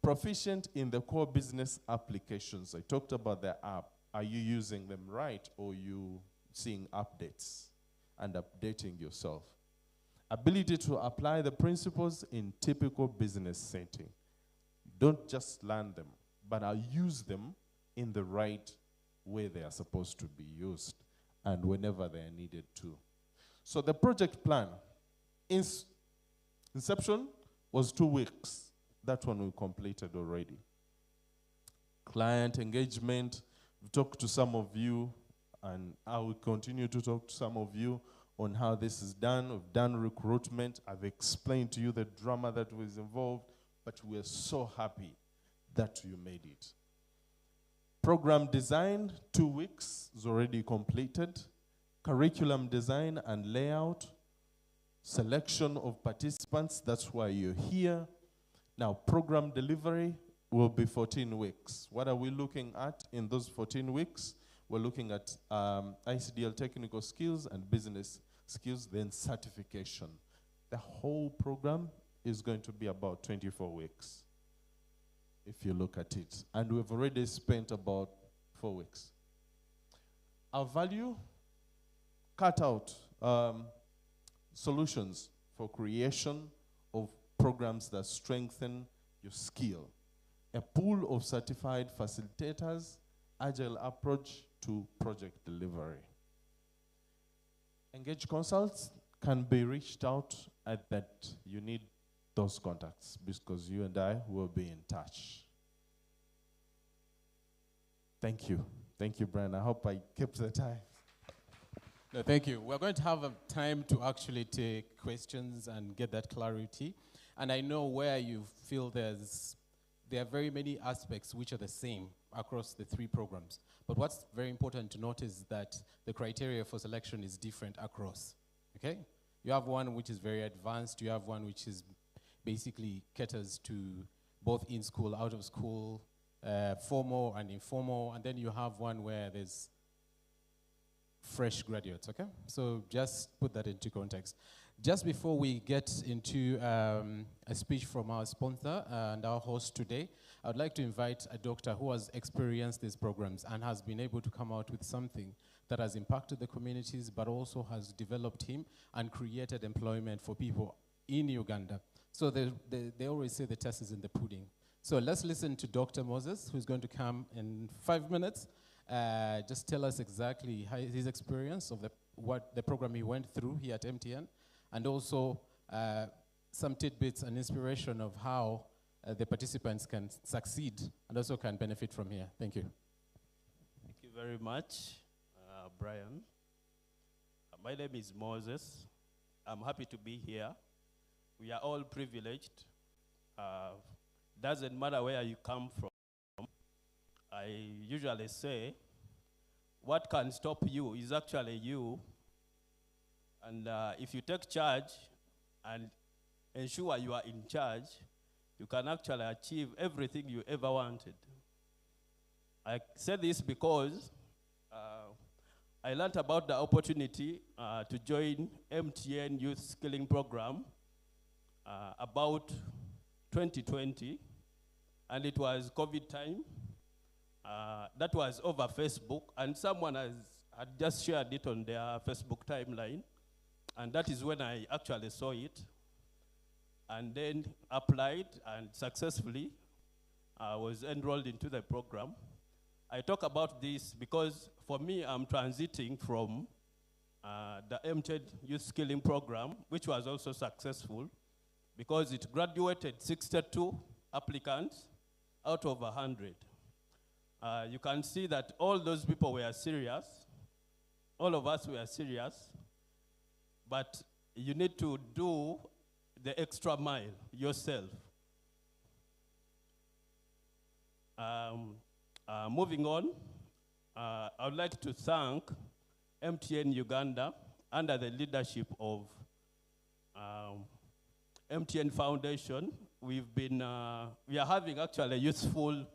Proficient in the core business applications. I talked about the app. Are you using them right, or you seeing updates and updating yourself? Ability to apply the principles in typical business setting. Don't just learn them, but I'll use them in the right way they are supposed to be used and whenever they are needed to. So the project plan, inception was 2 weeks. That one we completed already. Client engagement, we've talked to some of you, and I will continue to talk to some of you on how this is done. We've done recruitment. I've explained to you the drama that was involved, but we're so happy that you made it. Program design, 2 weeks is already completed. Curriculum design and layout. Selection of participants, that's why you're here. Now, program delivery will be 14 weeks. What are we looking at in those 14 weeks? We're looking at ICDL technical skills and business skills, then certification. The whole program is going to be about 24 weeks, if you look at it. And we've already spent about 4 weeks. Our value, cut out solutions for creation of programs that strengthen your skill. A pool of certified facilitators, agile approach to project delivery. Engage consults can be reached out at that. You need those contacts because you and I will be in touch. Thank you. Thank you, Brian. I hope I kept the time. No, thank you. We're going to have a time to actually take questions and get that clarity. And I know where you feel there are very many aspects which are the same across the 3 programs. But what's very important to note is that the criteria for selection is different across, okay? You have one which is very advanced, you have one which is basically caters to both in-school, out-of-school, formal and informal, and then you have one where there's fresh graduates, okay? So just put that into context. Just before we get into a speech from our sponsor and our host today, I would like to invite a doctor who has experienced these programs and has been able to come out with something that has impacted the communities, but also has developed him and created employment for people in Uganda. So they always say the test is in the pudding. So let's listen to Dr. Moses, who's going to come in 5 minutes. Just tell us exactly his experience of what the program he went through here at MTN, and also some tidbits and inspiration of how the participants can succeed and also can benefit from here. Thank you. Thank you very much, Brian. My name is Moses. I'm happy to be here. We are all privileged. Doesn't matter where you come from. I usually say, what can stop you is actually you. And if you take charge and ensure you are in charge, you can actually achieve everything you ever wanted. I say this because I learned about the opportunity to join MTN Youth Skilling Program about 2020, and it was COVID time. That was over Facebook, and someone had just shared it on their Facebook timeline, and that is when I actually saw it, and then applied, and successfully was enrolled into the program. I talk about this because for me, I'm transiting from the MTN Youth Skilling Program, which was also successful, because it graduated 62 applicants out of 100. You can see that all those people were serious. All of us were serious. But you need to do the extra mile yourself. Moving on, I would like to thank MTN Uganda under the leadership of MTN Foundation. We are having actually useful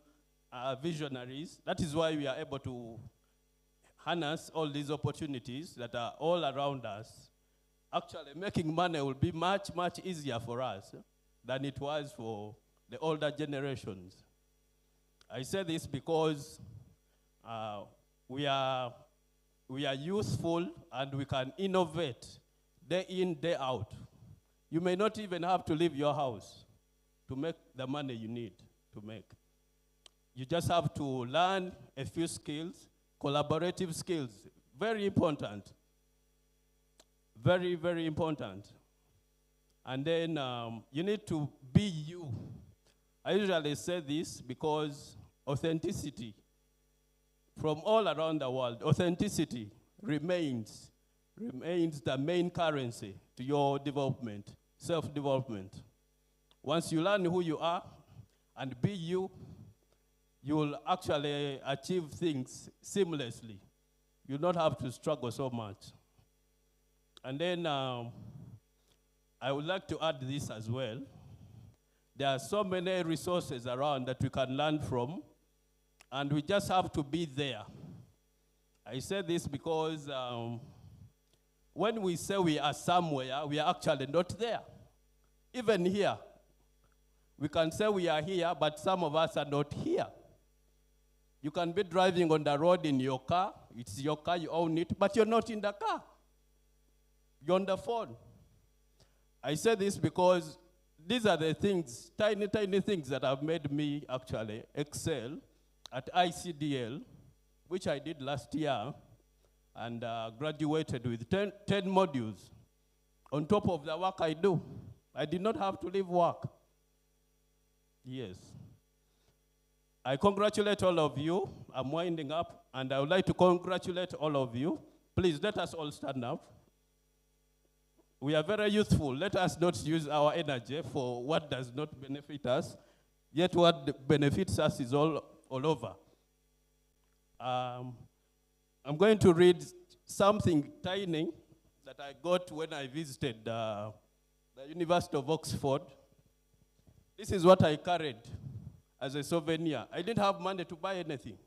visionaries. That is why we are able to harness all these opportunities that are all around us. Actually, making money will be much, much easier for us than it was for the older generations. I say this because we are useful and we can innovate day in, day out. You may not even have to leave your house to make the money you need to make. You just have to learn a few skills, collaborative skills, very important. Very, very important. And then you need to be you. I usually say this because authenticity, from all around the world, authenticity remains the main currency to your development, self-development. Once you learn who you are and be you, you will actually achieve things seamlessly. You'll not have to struggle so much. And then I would like to add this as well. There are so many resources around that we can learn from, and we just have to be there. I say this because when we say we are somewhere, we are actually not there. Even here, we can say we are here, but some of us are not here. You can be driving on the road in your car. It's your car, you own it, but you're not in the car. You're on the phone. I say this because these are the things, tiny, tiny things that have made me actually excel at ICDL, which I did last year, and graduated with 10 modules. On top of the work I do, I did not have to leave work. Yes. I congratulate all of you. I'm winding up, and I would like to congratulate all of you. Please, let us all stand up. We are very youthful. Let us not use our energy for what does not benefit us, yet what benefits us is all over. I'm going to read something tiny that I got when I visited the University of Oxford. This is what I carried as a souvenir. I didn't have money to buy anything.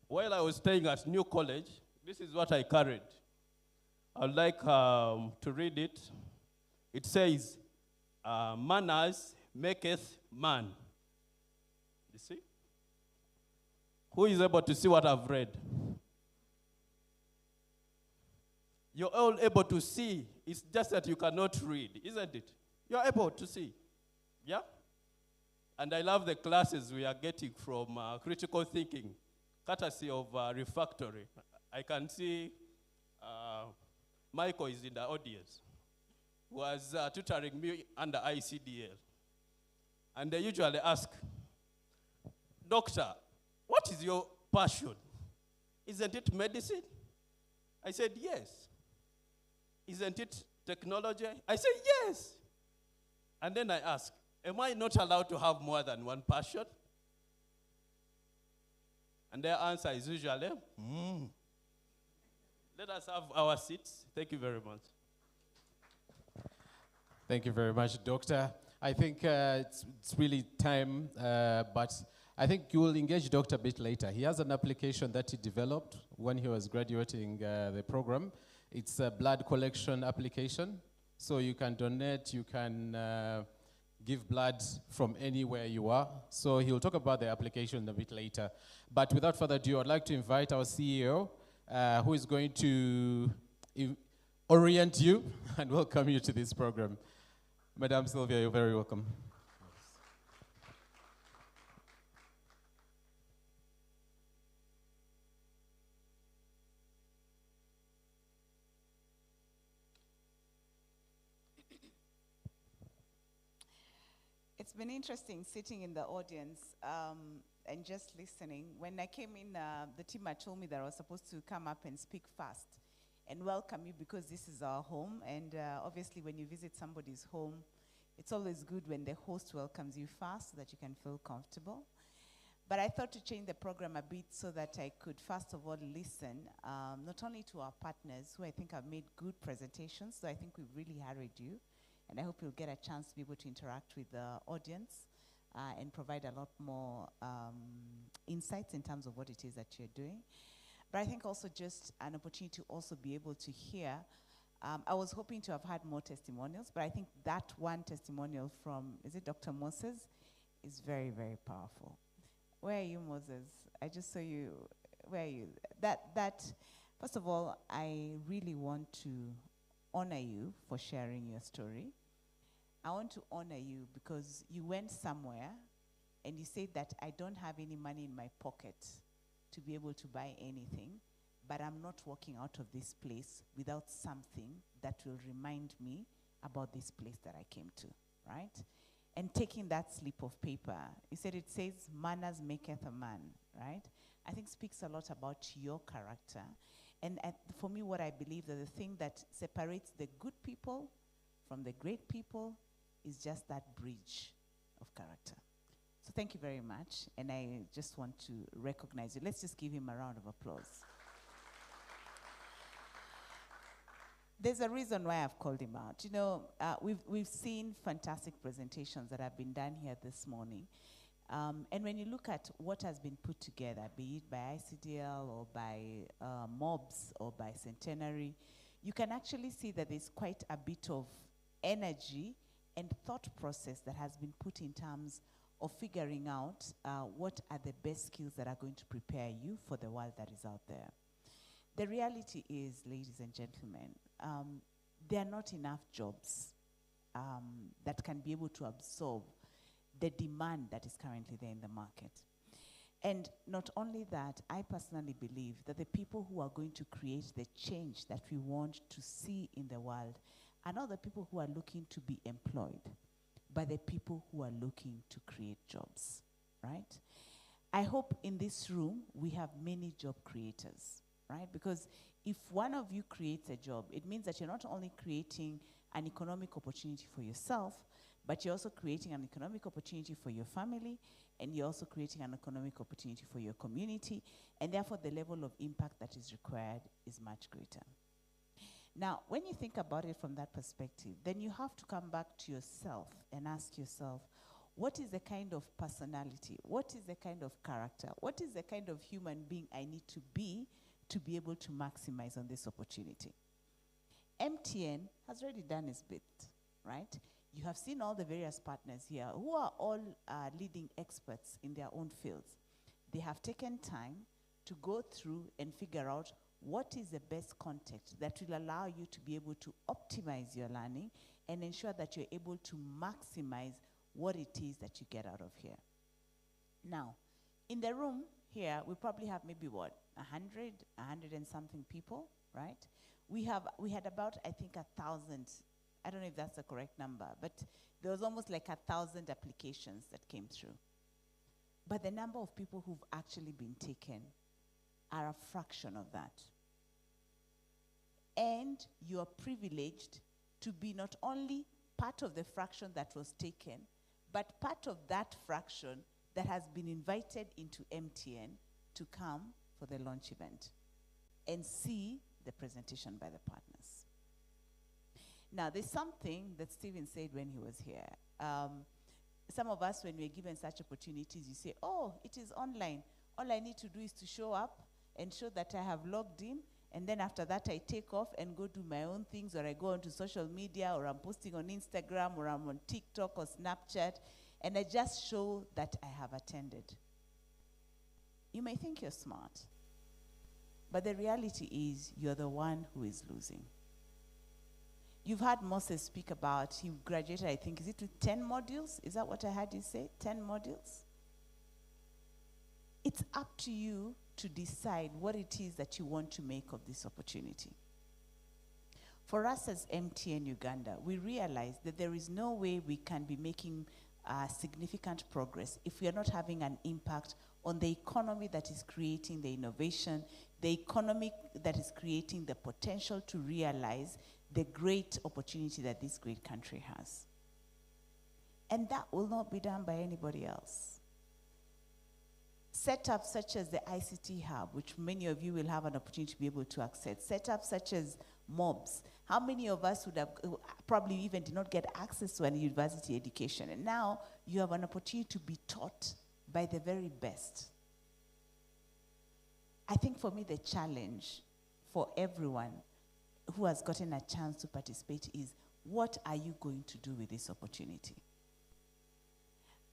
While I was staying at New College, this is what I carried. I'd like to read it. It says, manners maketh man. You see? Who is able to see what I've read? You're all able to see. It's just that you cannot read, isn't it? You're able to see. Yeah? And I love the classes we are getting from critical thinking, courtesy of Refactory. I can see Michael is in the audience, who was tutoring me under ICDL. And they usually ask, Doctor, what is your passion? Isn't it medicine? I said, yes. Isn't it technology? I said, yes. And then I ask, am I not allowed to have more than one passion? And their answer is usually, Let us have our seats. Thank you very much. Thank you very much, Doctor. I think it's really time, but I think you will engage Doctor a bit later. He has an application that he developed when he was graduating the program. It's a blood collection application. So you can donate, you can give blood from anywhere you are. So he'll talk about the application a bit later. But without further ado, I'd like to invite our CEO, who is going to orient you and welcome you to this program. Madam Sylvia, you're very welcome. It's been interesting sitting in the audience and just listening. When I came in, the team had told me that I was supposed to come up and speak fast and welcome you because this is our home. And obviously when you visit somebody's home, it's always good when the host welcomes you fast so that you can feel comfortable. But I thought to change the program a bit so that I could first of all listen, not only to our partners who I think have made good presentations, so I think we've really harried you. And I hope you'll get a chance to be able to interact with the audience and provide a lot more insights in terms of what it is that you're doing. But I think also just an opportunity to also be able to hear. I was hoping to have had more testimonials, but I think that one testimonial from, is it Dr. Moses, is very, very powerful. Where are you, Moses? I just saw you. Where are you? First of all, I really want to honor you for sharing your story. I want to honor you because you went somewhere and you said that I don't have any money in my pocket to be able to buy anything, but I'm not walking out of this place without something that will remind me about this place that I came to, right? And taking that slip of paper, you said it says, manners maketh a man, right? I think speaks a lot about your character. And for me, what I believe that the thing that separates the good people from the great people is just that bridge of character. So thank you very much, and I just want to recognize you. Let's just give him a round of applause. There's a reason why I've called him out. You know, we've seen fantastic presentations that have been done here this morning. And when you look at what has been put together, be it by ICDL or by MOBS or by Centenary, you can actually see that there's quite a bit of energy and thought process that has been put in terms of figuring out what are the best skills that are going to prepare you for the world that is out there. The reality is, ladies and gentlemen, there are not enough jobs that can be able to absorb the demand that is currently there in the market. And not only that, I personally believe that the people who are going to create the change that we want to see in the world are not the people who are looking to be employed, but the people who are looking to create jobs, right? I hope in this room we have many job creators, right? Because if one of you creates a job, it means that you're not only creating an economic opportunity for yourself, but you're also creating an economic opportunity for your family, and you're also creating an economic opportunity for your community, and therefore the level of impact that is required is much greater. Now, when you think about it from that perspective, then you have to come back to yourself and ask yourself, what is the kind of personality? What is the kind of character? What is the kind of human being I need to be able to maximize on this opportunity? MTN has already done its bit, right? You have seen all the various partners here who are all leading experts in their own fields. They have taken time to go through and figure out what is the best context that will allow you to be able to optimize your learning and ensure that you're able to maximize what it is that you get out of here. Now, in the room here, we probably have maybe what, 100 and something people, right? We had about, I think, 1,000. I don't know if that's the correct number, but there was almost like 1,000 applications that came through. But the number of people who've actually been taken are a fraction of that. And you are privileged to be not only part of the fraction that was taken, but part of that fraction that has been invited into MTN to come for the launch event and see the presentation by the partners. Now, there's something that Stephen said when he was here. Some of us, when we're given such opportunities, you say, oh, it is online. All I need to do is to show up and show that I have logged in, and then after that I take off and go do my own things, or I go onto social media, or I'm posting on Instagram, or I'm on TikTok or Snapchat, and I just show that I have attended. You may think you're smart, but the reality is you're the one who is losing. You've heard Moses speak about, he graduated, I think, is it with 10 modules? Is that what I heard you say? 10 modules? It's up to you to decide what it is that you want to make of this opportunity. For us as MTN Uganda, we realize that there is no way we can be making significant progress if we are not having an impact on the economy that is creating the innovation, the economy that is creating the potential to realize the great opportunity that this great country has. And that will not be done by anybody else. Setups such as the ICT Hub, which many of you will have an opportunity to be able to access. Setups such as MOBS. How many of us would have probably even did not get access to an university education? And now you have an opportunity to be taught by the very best. I think for me the challenge for everyone who has gotten a chance to participate is, what are you going to do with this opportunity?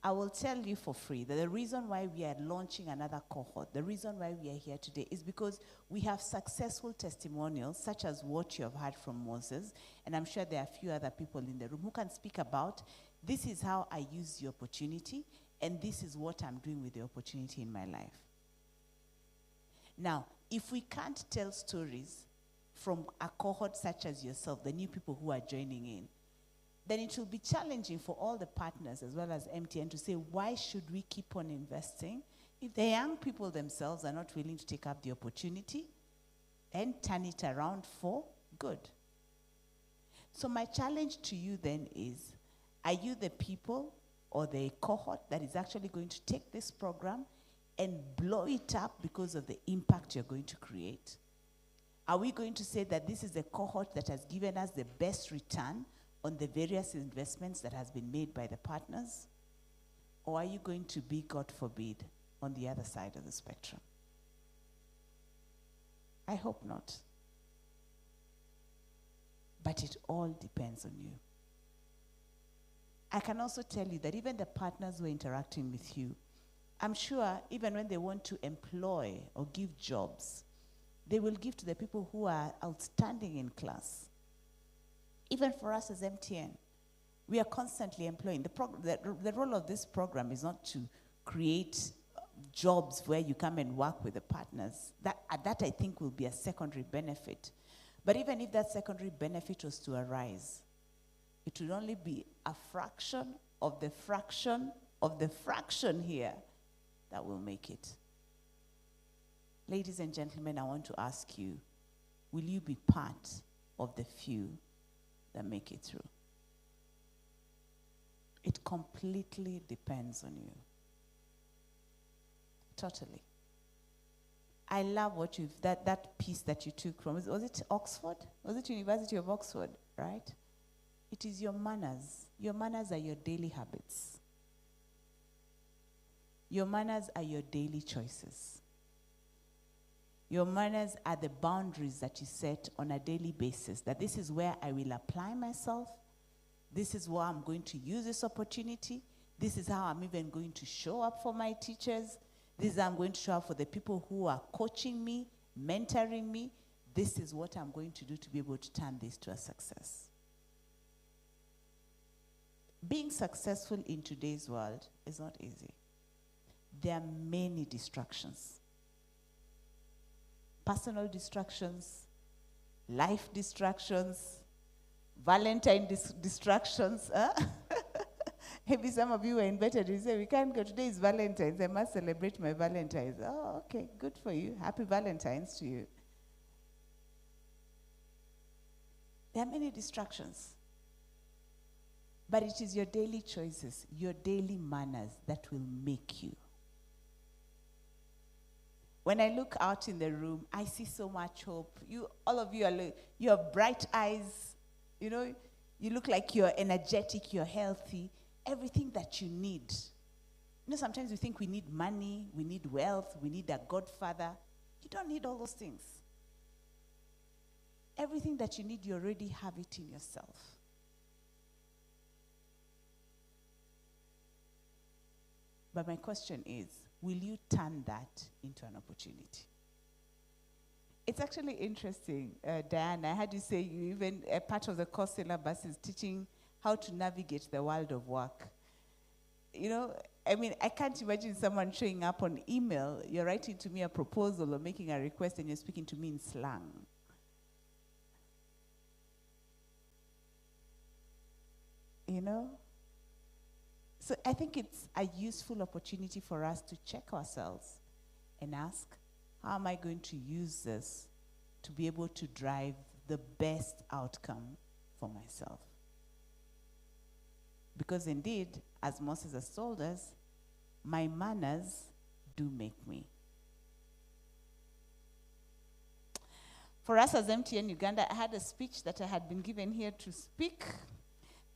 I will tell you for free that the reason why we are launching another cohort, the reason why we are here today is because we have successful testimonials such as what you have heard from Moses, and I'm sure there are a few other people in the room who can speak about, this is how I use the opportunity, and this is what I'm doing with the opportunity in my life. Now, if we can't tell stories from a cohort such as yourself, the new people who are joining in, then it will be challenging for all the partners as well as MTN to say, why should we keep on investing if the young people themselves are not willing to take up the opportunity and turn it around for good? So my challenge to you then is, are you the people or the cohort that is actually going to take this program and blow it up because of the impact you're going to create? Are we going to say that this is the cohort that has given us the best return on the various investments that has been made by the partners? Or are you going to be, God forbid, on the other side of the spectrum? I hope not. But it all depends on you. I can also tell you that even the partners who are interacting with you, I'm sure even when they want to employ or give jobs, they will give to the people who are outstanding in class. Even for us as MTN, we are constantly employing. The role of this program is not to create jobs where you come and work with the partners. That I think will be a secondary benefit. But even if that secondary benefit was to arise, it will only be a fraction of the fraction of the fraction here that will make it. Ladies and gentlemen, I want to ask you, will you be part of the few that make it through? It completely depends on you. Totally. I love what that piece that you took from, was it Oxford? Was it University of Oxford, right? It is your manners. Your manners are your daily habits. Your manners are your daily choices. Your manners are the boundaries that you set on a daily basis, that this is where I will apply myself. This is where I'm going to use this opportunity. This is how I'm even going to show up for my teachers. This is how I'm going to show up for the people who are coaching me, mentoring me. This is what I'm going to do to be able to turn this to a success. Being successful in today's world is not easy. There are many distractions. Personal distractions, life distractions, Valentine distractions. Huh? Maybe some of you were invited, you say, we can't go, today is Valentine's, I must celebrate my Valentine's. Oh, okay, good for you. Happy Valentine's to you. There are many distractions. But it is your daily choices, your daily manners that will make you. When I look out in the room, I see so much hope. All of you you have bright eyes. You know, you look like you're energetic, you're healthy. Everything that you need. You know, sometimes we think we need money, we need wealth, we need a godfather. You don't need all those things. Everything that you need, you already have it in yourself. But my question is, will you turn that into an opportunity? It's actually interesting, Diana, I had you say you even, a part of the course syllabus is teaching how to navigate the world of work. You know, I mean, I can't imagine someone showing up on email, you're writing to me a proposal or making a request and you're speaking to me in slang. You know? So I think it's a useful opportunity for us to check ourselves and ask, how am I going to use this to be able to drive the best outcome for myself? Because indeed, as Moses has told us, my manners do make me. For us as MTN Uganda, I had a speech that I had been given here to speak.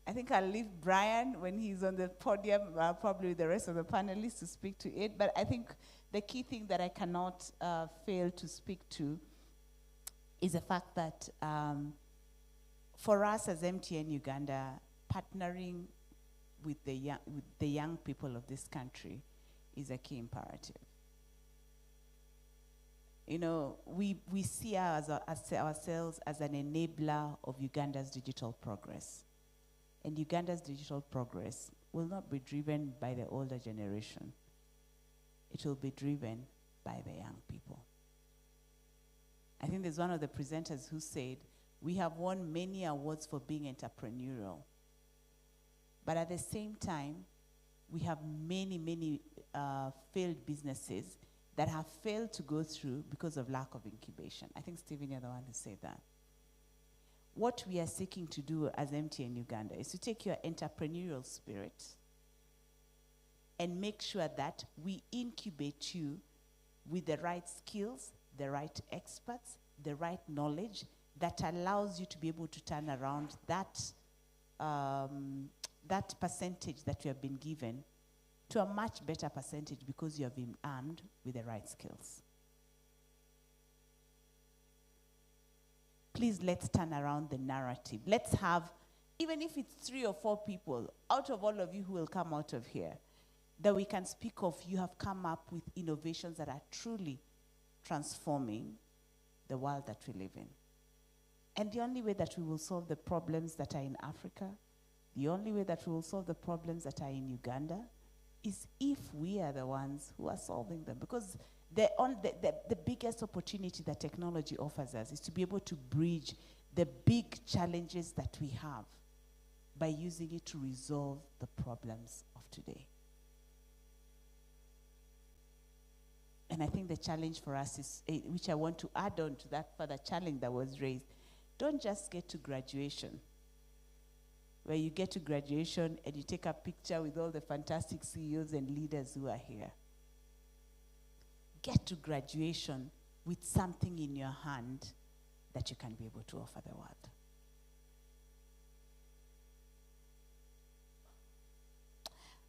I think I'll leave Brian when he's on the podium, probably with the rest of the panelists, to speak to it. But I think the key thing that I cannot fail to speak to is the fact that for us as MTN Uganda, partnering with the young people of this country is a key imperative. You know, we see ourselves as an enabler of Uganda's digital progress. And Uganda's digital progress will not be driven by the older generation. It will be driven by the young people. I think there's one of the presenters who said, we have won many awards for being entrepreneurial. But at the same time, we have many failed businesses that have failed to go through because of lack of incubation. I think, Stephen, you're the one who said that. What we are seeking to do as MTN Uganda is to take your entrepreneurial spirit and make sure that we incubate you with the right skills, the right experts, the right knowledge that allows you to be able to turn around that, that percentage that you have been given to a much better percentage because you have been armed with the right skills. Please, let's turn around the narrative. Let's have, even if it's 3 or 4 people, out of all of you who will come out of here, that we can speak of, you have come up with innovations that are truly transforming the world that we live in. And the only way that we will solve the problems that are in Africa, the only way that we will solve the problems that are in Uganda, is if we are the ones who are solving them. Because the biggest opportunity that technology offers us is to be able to bridge the big challenges that we have by using it to resolve the problems of today. And I think the challenge for us is, which I want to add on to that further challenge that was raised, don't just get to graduation, where you get to graduation and you take a picture with all the fantastic CEOs and leaders who are here. Get to graduation with something in your hand that you can be able to offer the world.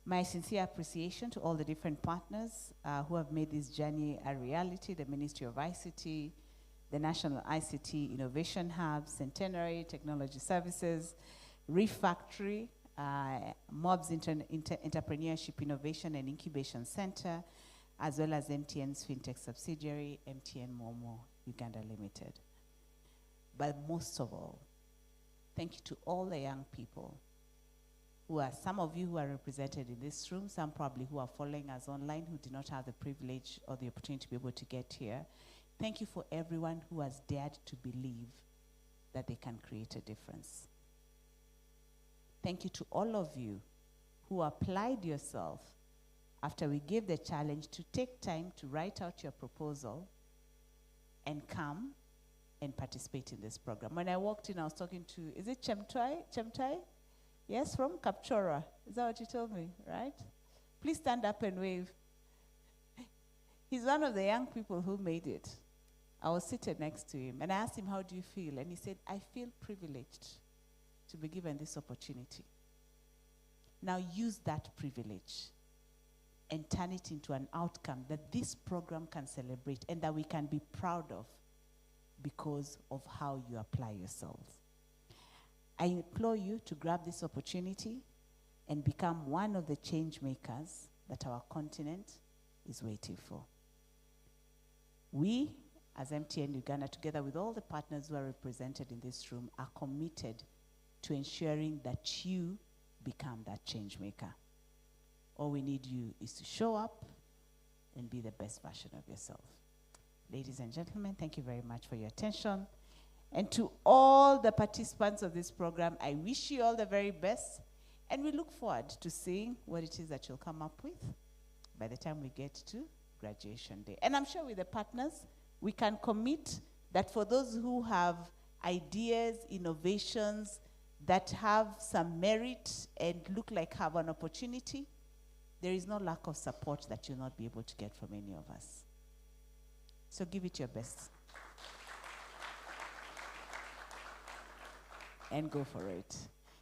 My sincere appreciation to all the different partners who have made this journey a reality: the Ministry of ICT, the National ICT Innovation Hub, Centenary Technology Services, Refactory, MOB's Entrepreneurship Innovation and Incubation Center, as well as MTN's fintech subsidiary, MTN Momo Uganda Limited. But most of all, thank you to all the young people who are, some of you who are represented in this room, some probably who are following us online who did not have the privilege or the opportunity to be able to get here. Thank you for everyone who has dared to believe that they can create a difference. Thank you to all of you who applied yourself after we gave the challenge to take time to write out your proposal and come and participate in this program. When I walked in, I was talking to, is it Chemtai? Yes, from Kapchora. Is that what you told me, right? Please stand up and wave. He's one of the young people who made it. I was seated next to him, and I asked him, how do you feel? And he said, I feel privileged to be given this opportunity. Now use that privilege and turn it into an outcome that this program can celebrate and that we can be proud of because of how you apply yourselves. I implore you to grab this opportunity and become one of the change makers that our continent is waiting for. We, as MTN Uganda, together with all the partners who are represented in this room, are committed to ensuring that you become that change maker. All we need you is to show up and be the best version of yourself. Ladies and gentlemen, thank you very much for your attention. And to all the participants of this program, I wish you all the very best. And we look forward to seeing what it is that you'll come up with by the time we get to graduation day. And I'm sure with the partners, we can commit that for those who have ideas, innovations that have some merit and look like have an opportunity, there is no lack of support that you'll not be able to get from any of us. So give it your best. And go for it.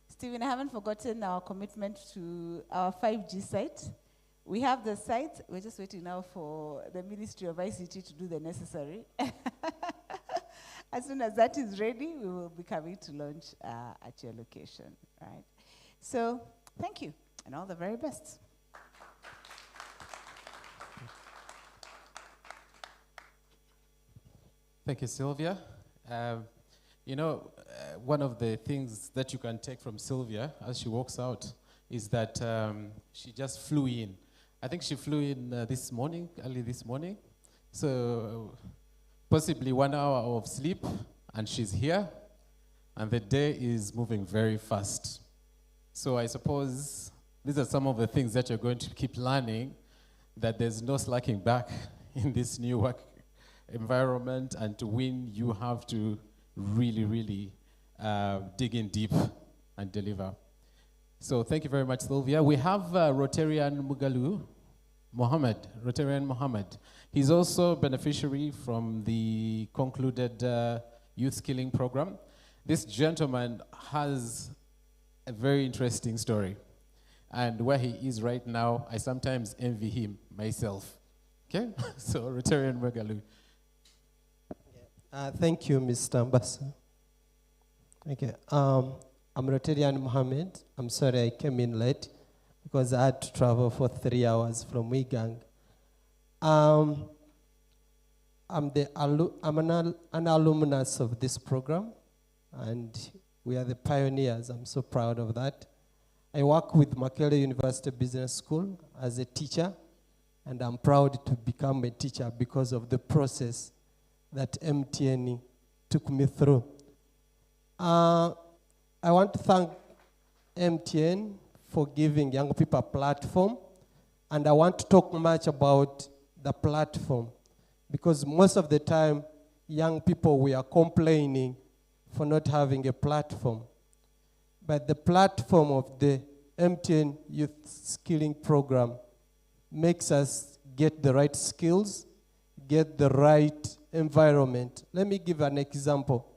Stephen, I haven't forgotten our commitment to our 5G site. We have the site. We're just waiting now for the Ministry of ICT to do the necessary. As soon as that is ready, we will be coming to launch at your location, right? So thank you, and all the very best. Thank you, Sylvia. You know, one of the things that you can take from Sylvia as she walks out is that she just flew in. I think she flew in this morning, early this morning. So possibly 1 hour of sleep, and she's here, and the day is moving very fast. So I suppose these are some of the things that you're going to keep learning, that there's no slacking back in this new work environment, and to win, you have to really, really dig in deep and deliver. So thank you very much, Sylvia. We have Rotarian Rotarian Mohammed. He's also a beneficiary from the concluded youth skilling program. This gentleman has a very interesting story. And where he is right now, I sometimes envy him myself. Okay? So Rotarian Mugalu. Thank you, Mr. Ambassador. Okay. I'm Rotarian Mohammed. I'm sorry I came in late because I had to travel for 3 hours from Wigang. I'm an alumnus of this program, and we are the pioneers. I'm so proud of that. I work with Makerere University Business School as a teacher, and I'm proud to become a teacher because of the process that MTN took me through. I want to thank MTN for giving young people a platform, and I want to talk much about the platform because most of the time, young people, we are complaining for not having a platform. But the platform of the MTN Youth Skilling Program makes us get the right skills, get the right environment. Let me give an example.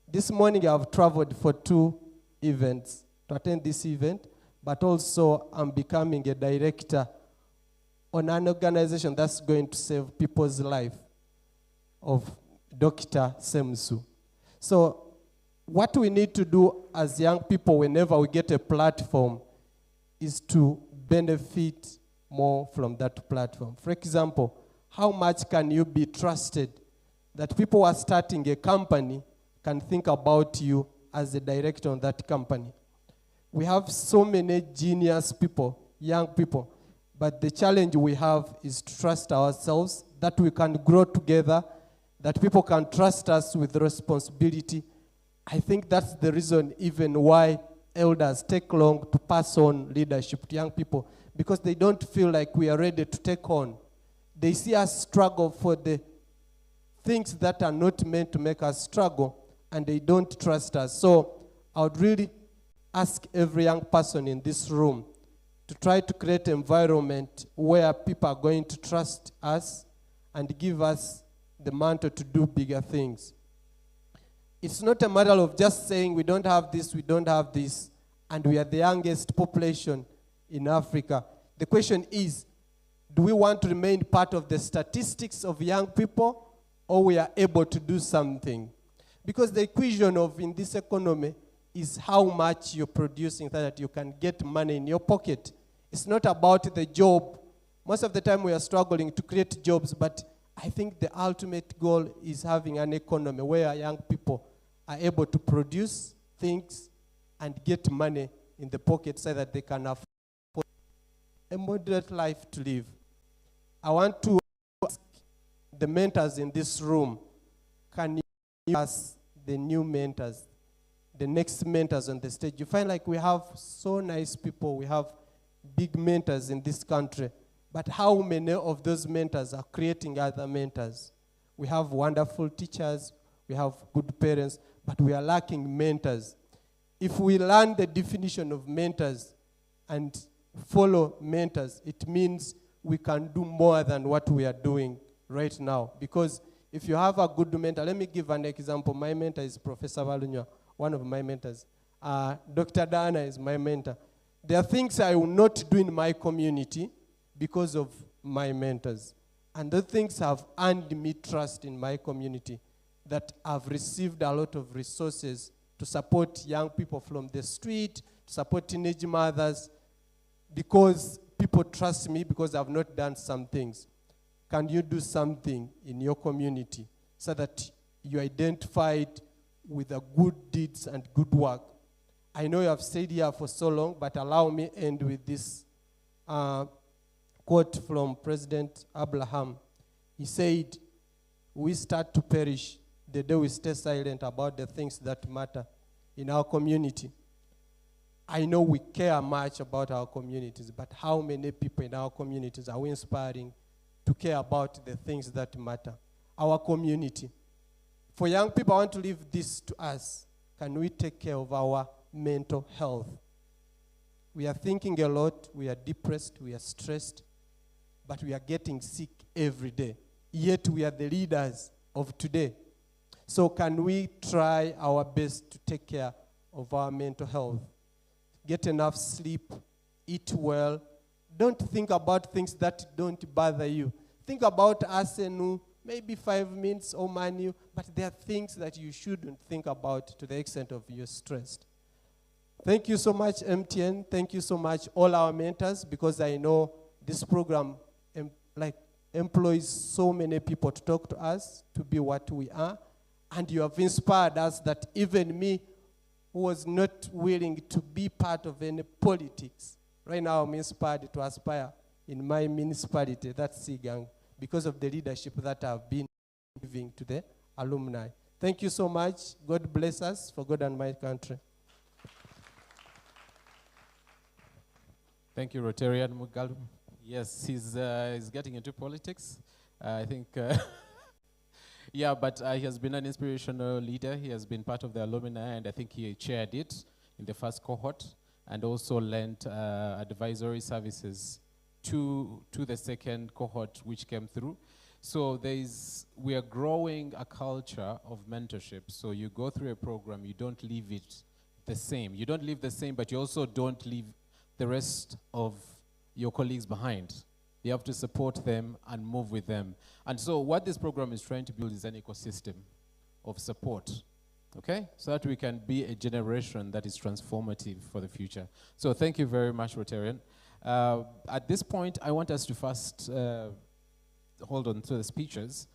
This morning I've traveled for 2 events to attend this event, but also I'm becoming a director on an organization that's going to save people's life of Dr. Semsu. So what we need to do as young people whenever we get a platform is to benefit more from that platform. For example, how much can you be trusted that people who are starting a company can think about you as a director on that company? We have so many genius people, young people, but the challenge we have is to trust ourselves, that we can grow together, that people can trust us with responsibility. I think that's the reason even why elders take long to pass on leadership to young people, because they don't feel like we are ready to take on. They see us struggle for the things that are not meant to make us struggle, and they don't trust us. So I would really ask every young person in this room to try to create an environment where people are going to trust us and give us the mantle to do bigger things. It's not a matter of just saying we don't have this, and we are the youngest population in Africa. The question is, do we want to remain part of the statistics of young people, or we are able to do something? Because the equation of in this economy is how much you're producing so that you can get money in your pocket. It's not about the job. Most of the time we are struggling to create jobs, but I think the ultimate goal is having an economy where young people are able to produce things and get money in the pocket so that they can afford a moderate life to live. I want to ask the mentors in this room, can you give us the new mentors, the next mentors on the stage? You find like we have so nice people, we have big mentors in this country, but how many of those mentors are creating other mentors? We have wonderful teachers, we have good parents, but we are lacking mentors. If we learn the definition of mentors and follow mentors, it means we can do more than what we are doing right now. Because if you have a good mentor, let me give an example. My mentor is Professor Valunya, one of my mentors. Dr. Dana is my mentor. There are things I will not do in my community because of my mentors. And those things have earned me trust in my community, that I've received a lot of resources to support young people from the street, to support teenage mothers, because people trust me because I've not done some things. Can you do something in your community so that you identified with the good deeds and good work? I know you have stayed here for so long, but allow me end with this quote from President Abraham. He said, "We start to perish the day we stay silent about the things that matter in our community." I know we care much about our communities, but how many people in our communities are we inspiring to care about the things that matter? Our community. For young people, I want to leave this to us. Can we take care of our mental health? We are thinking a lot, we are depressed, we are stressed, but we are getting sick every day. Yet we are the leaders of today. So can we try our best to take care of our mental health? Get enough sleep, eat well. Don't think about things that don't bother you. Think about Arsenal, maybe 5 minutes or Manu, but there are things that you shouldn't think about to the extent of you're stressed. Thank you so much, MTN. Thank you so much, all our mentors, because I know this program employs so many people to talk to us, to be what we are. And you have inspired us that even me, who was not willing to be part of any politics, right now I'm inspired to aspire in my municipality, that's Sigang, because of the leadership that I've been giving to the alumni. Thank you so much. God bless us for God and my country. Thank you, Rotarian Mugalu. Yes, he's getting into politics. I think, yeah, but he has been an inspirational leader. He has been part of the alumni, and I think he chaired it in the first cohort, and also lent advisory services to the second cohort, which came through. So we are growing a culture of mentorship. So you go through a program, you don't leave it the same. You don't leave the same, but you also don't leave the rest of your colleagues behind. You have to support them and move with them. And so what this program is trying to build is an ecosystem of support, okay? So that we can be a generation that is transformative for the future. So thank you very much, Rotarian. At this point, I want us to first hold on to the speeches.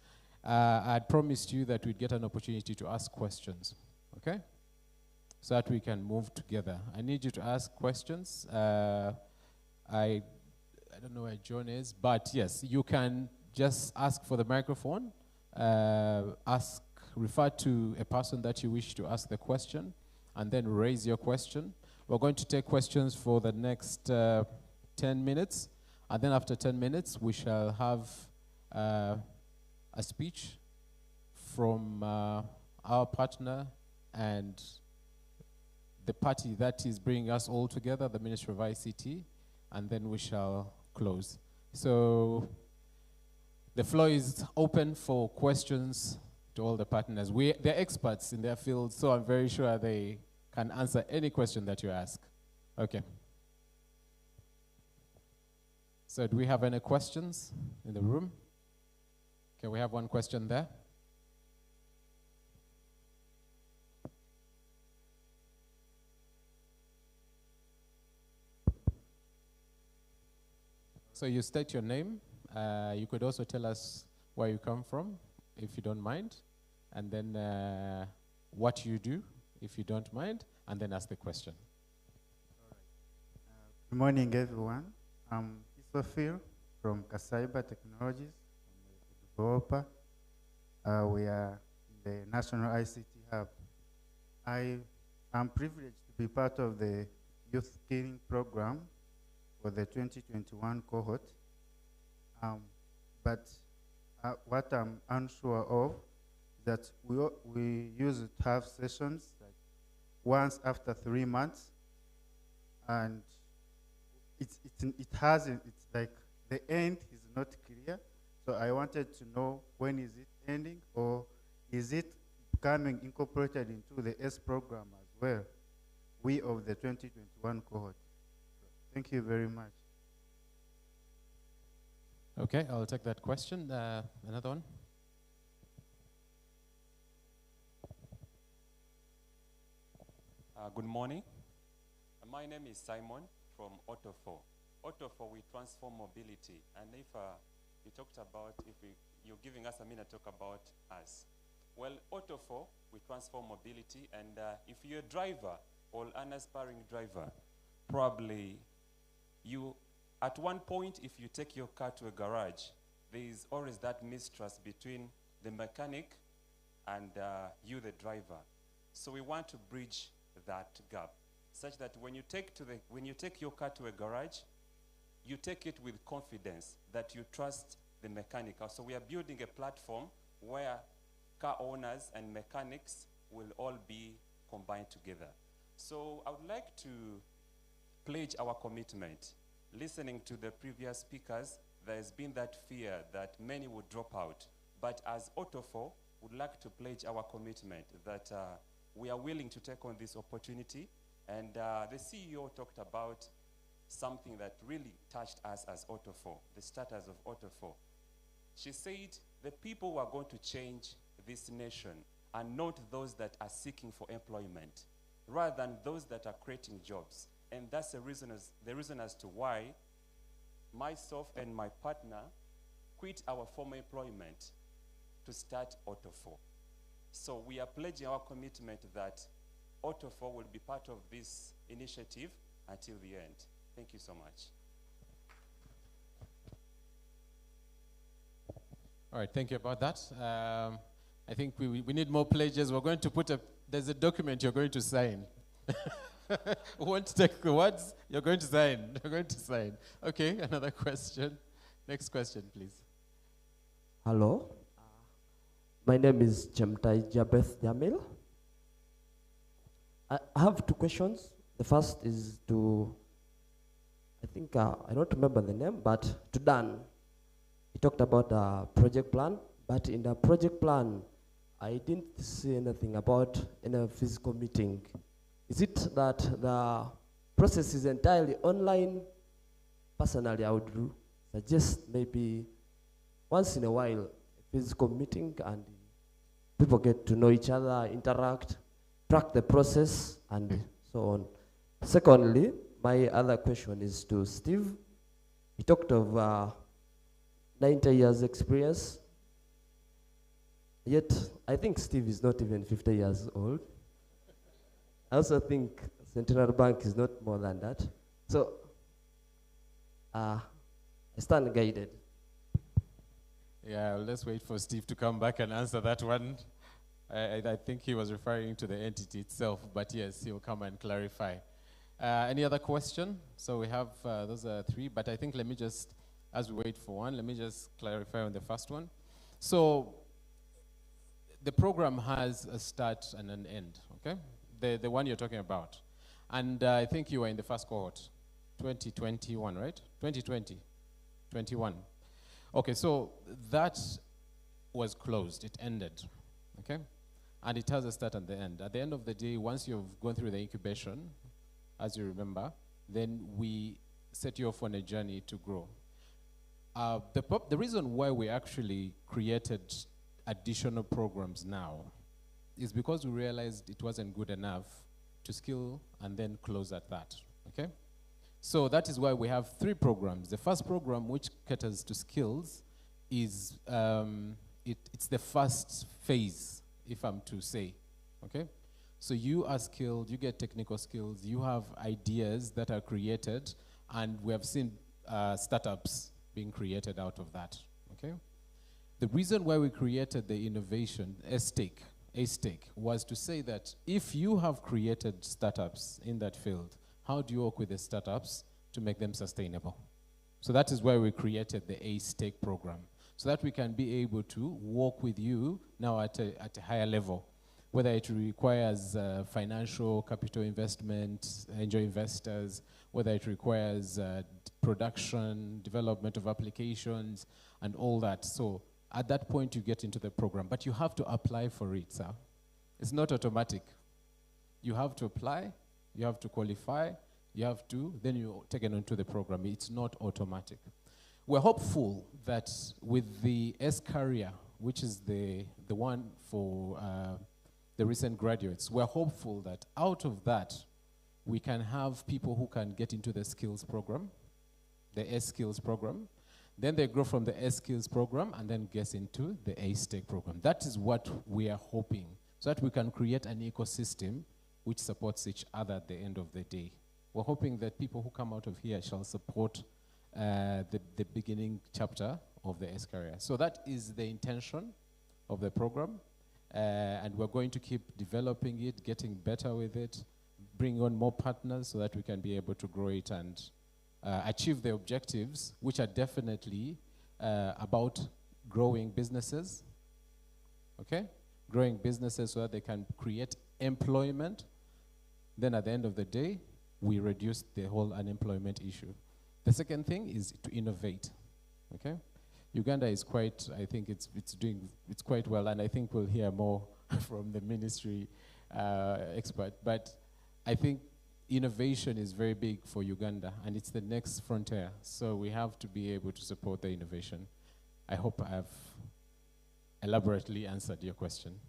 I had promised you that we'd get an opportunity to ask questions, okay? So that we can move together. I need you to ask questions. I don't know where John is, but yes, you can just ask for the microphone, refer to a person that you wish to ask the question, and then raise your question. We're going to take questions for the next 10 minutes, and then after 10 minutes, we shall have a speech from our partner and the party that is bringing us all together, the Ministry of ICT, and then we shall close. So the floor is open for questions to all the partners. They're experts in their field, so I'm very sure they can answer any question that you ask. Okay. So do we have any questions in the room? Okay, we have one question there. So you state your name. You could also tell us where you come from, if you don't mind, and then what you do, if you don't mind, and then ask the question. Good morning, everyone. I'm Isofil from Kasaiba Technologies. I'm a developer. We are the National ICT Hub. I am privileged to be part of the Youth Skilling Program for the 2021 cohort. But what I'm unsure of is that we used to have sessions like once after 3 months, and it hasn't, it's like the end is not clear. So I wanted to know, when is it ending, or is it becoming incorporated into the S program as well, we of the 2021 cohort? Thank you very much. Okay, I'll take that question. Another one? Good morning. My name is Simon from Auto4. Auto4, we transform mobility. And if you talked about, you're giving us a minute to talk about us. Well, Auto4, we transform mobility. And if you're a driver or an aspiring driver, probably at one point, if you take your car to a garage, there is always that mistrust between the mechanic and you, the driver. So we want to bridge that gap, such that when you take your car to a garage, you take it with confidence that you trust the mechanic. So we are building a platform where car owners and mechanics will all be combined together. So I would like to pledge our commitment. Listening to the previous speakers, there has been that fear that many would drop out. But as Otofo, would like to pledge our commitment that we are willing to take on this opportunity. And the CEO talked about something that really touched us as Otofo, the starters of Otofo. She said, the people who are going to change this nation are not those that are seeking for employment, rather than those that are creating jobs. And that's the reason as to why myself and my partner quit our former employment to start Otofo. So we are pledging our commitment that Otofo will be part of this initiative until the end. Thank you so much. All right, thank you about that. I think we need more pledges. We're going to put there's a document you're going to sign. Won't take the words, you're going to sign. You're going to sign. Okay, another question. Next question, please. Hello. My name is Chemtai Jabeth Jamil. I have two questions. The first is to, I think, I don't remember the name, but to Dan. He talked about the project plan, but in the project plan, I didn't see anything about any physical meeting. Is it that the process is entirely online? Personally, I would suggest maybe once in a while, a physical meeting and people get to know each other, interact, track the process, and so on. Secondly, my other question is to Steve. He talked of 90 years experience, yet I think Steve is not even 50 years old. I also think Centennial Bank is not more than that. So, I stand guided. Yeah, let's wait for Steve to come back and answer that one. I think he was referring to the entity itself, but yes, he'll come and clarify. Any other question? So we have, those are three, but I think let me just, as we wait for one, let me just clarify on the first one. So the program has a start and an end, okay? The one you're talking about. And I think you were in the first cohort, 2021, right? 2020, 21. Okay, so that was closed, it ended, okay? And it has a start and the end. At the end of the day, once you've gone through the incubation, as you remember, then we set you off on a journey to grow. The reason why we actually created additional programs now is because we realized it wasn't good enough to skill and then close at that, okay? So that is why we have three programs. The first program, which caters to skills, is it's the first phase, if I'm to say, okay? So you are skilled, you get technical skills, you have ideas that are created, and we have seen startups being created out of that, okay? The reason why we created the innovation, A-Stake, was to say that if you have created startups in that field, how do you work with the startups to make them sustainable? So that is why we created the A-Stake program, so that we can be able to work with you now at a higher level, whether it requires financial capital investment, angel investors, whether it requires production, development of applications, and all that. So at that point, you get into the program, but you have to apply for it, sir. It's not automatic. You have to apply, you have to qualify, then you're taken onto the program. It's not automatic. We're hopeful that with the S-Career, which is the one for the recent graduates, we're hopeful that out of that, we can have people who can get into the skills program, the S-Skills program. Then they grow from the S-Skills program and then get into the A-Stake program. That is what we are hoping, so that we can create an ecosystem which supports each other at the end of the day. We're hoping that people who come out of here shall support the beginning chapter of the S-Career. So that is the intention of the program. And we're going to keep developing it, getting better with it, bring on more partners so that we can be able to grow it and achieve the objectives, which are definitely about growing businesses, okay? Growing businesses so that they can create employment. Then at the end of the day, we reduce the whole unemployment issue. The second thing is to innovate, okay? Uganda is quite, I think it's quite well, and I think we'll hear more from the ministry expert, but I think innovation is very big for Uganda, and it's the next frontier, so we have to be able to support the innovation. I hope I've elaborately answered your question.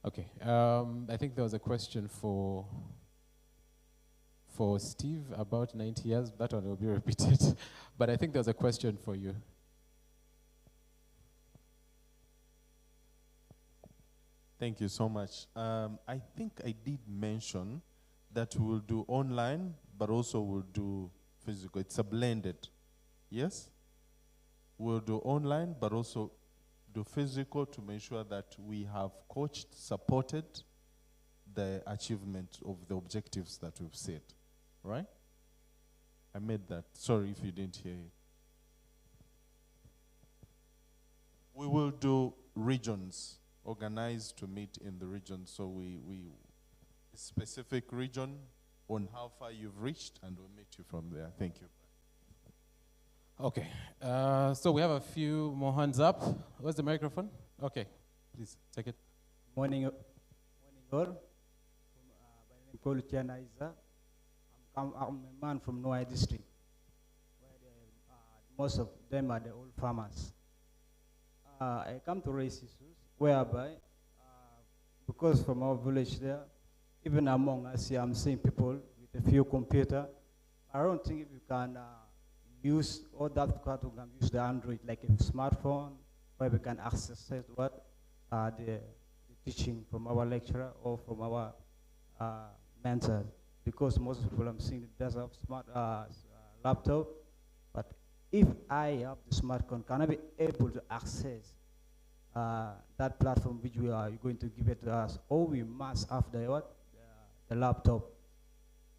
Okay, I think there was a question for Steve about 90 years. That one will be repeated, but I think there's a question for you. Thank you so much. I think I did mention that we'll do online, but also we'll do physical. It's a blended, yes? We'll do online, but also do physical to make sure that we have coached, supported the achievement of the objectives that we've set, right? I made that. Sorry if you didn't hear it. We will do regions, organized to meet in the region, so we specific region on how far you've reached, and we'll meet you from there. Thank you. Okay, so we have a few more hands up. Where's the microphone? Okay, please take it. Morning all. My name is Paul Tianaiza. I'm a man from Noai district, where most of them are the old farmers. I come to raise issues whereby, because from our village there, even among us here, I'm seeing people with a few computer. I don't think if you can use all that part, we can use the Android like a smartphone, where we can access what the teaching from our lecturer or from our mentor. Because most people I'm seeing does have smart laptop, but if I have the smartphone, can I be able to access that platform which we are going to give it to us, or we must have the laptop?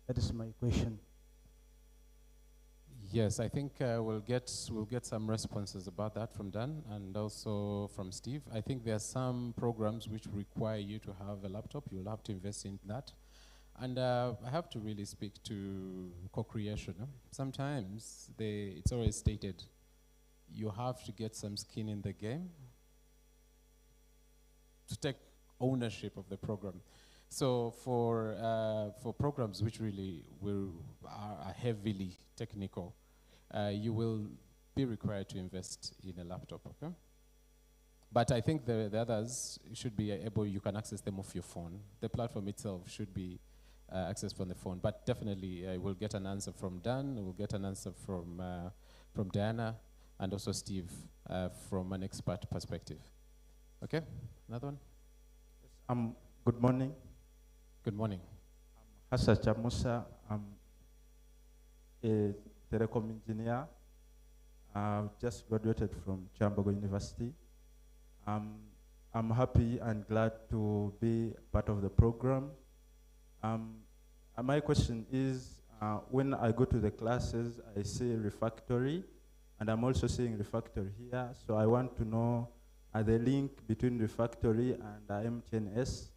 That is my question. Yes, I think we'll get some responses about that from Dan and also from Steve. I think there are some programs which require you to have a laptop. You'll have to invest in that. And I have to really speak to co-creation. Sometimes it's always stated, you have to get some skin in the game to take ownership of the program. So for programs which really are heavily technical, you will be required to invest in a laptop, okay? But I think the others should be able, you can access them off your phone. The platform itself should be accessed from the phone, but definitely we'll get an answer from Dan, we'll get an answer from Diana, and also Steve from an expert perspective. Okay, another one? Good morning. Good morning. I'm Hassa Chamusa. I'm a telecom engineer. I've just graduated from Chambago University. I'm happy and glad to be part of the program. My question is, when I go to the classes, I see refactory, and I'm also seeing refactory here, so I want to know the link between refactory and Mtn Ace.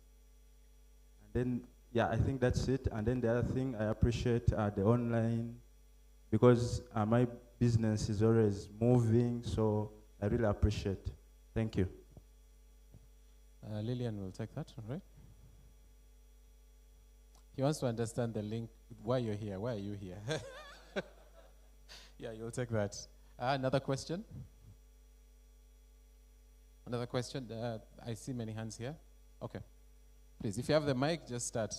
And then, yeah, I think that's it. And then the other thing, I appreciate the online, because my business is always moving, so I really appreciate. Thank you. Lillian will take that, all right? He wants to understand the link, why you're here, why are you here? Yeah, you'll take that. Another question? Another question? I see many hands here. Okay. Please, if you have the mic, just start.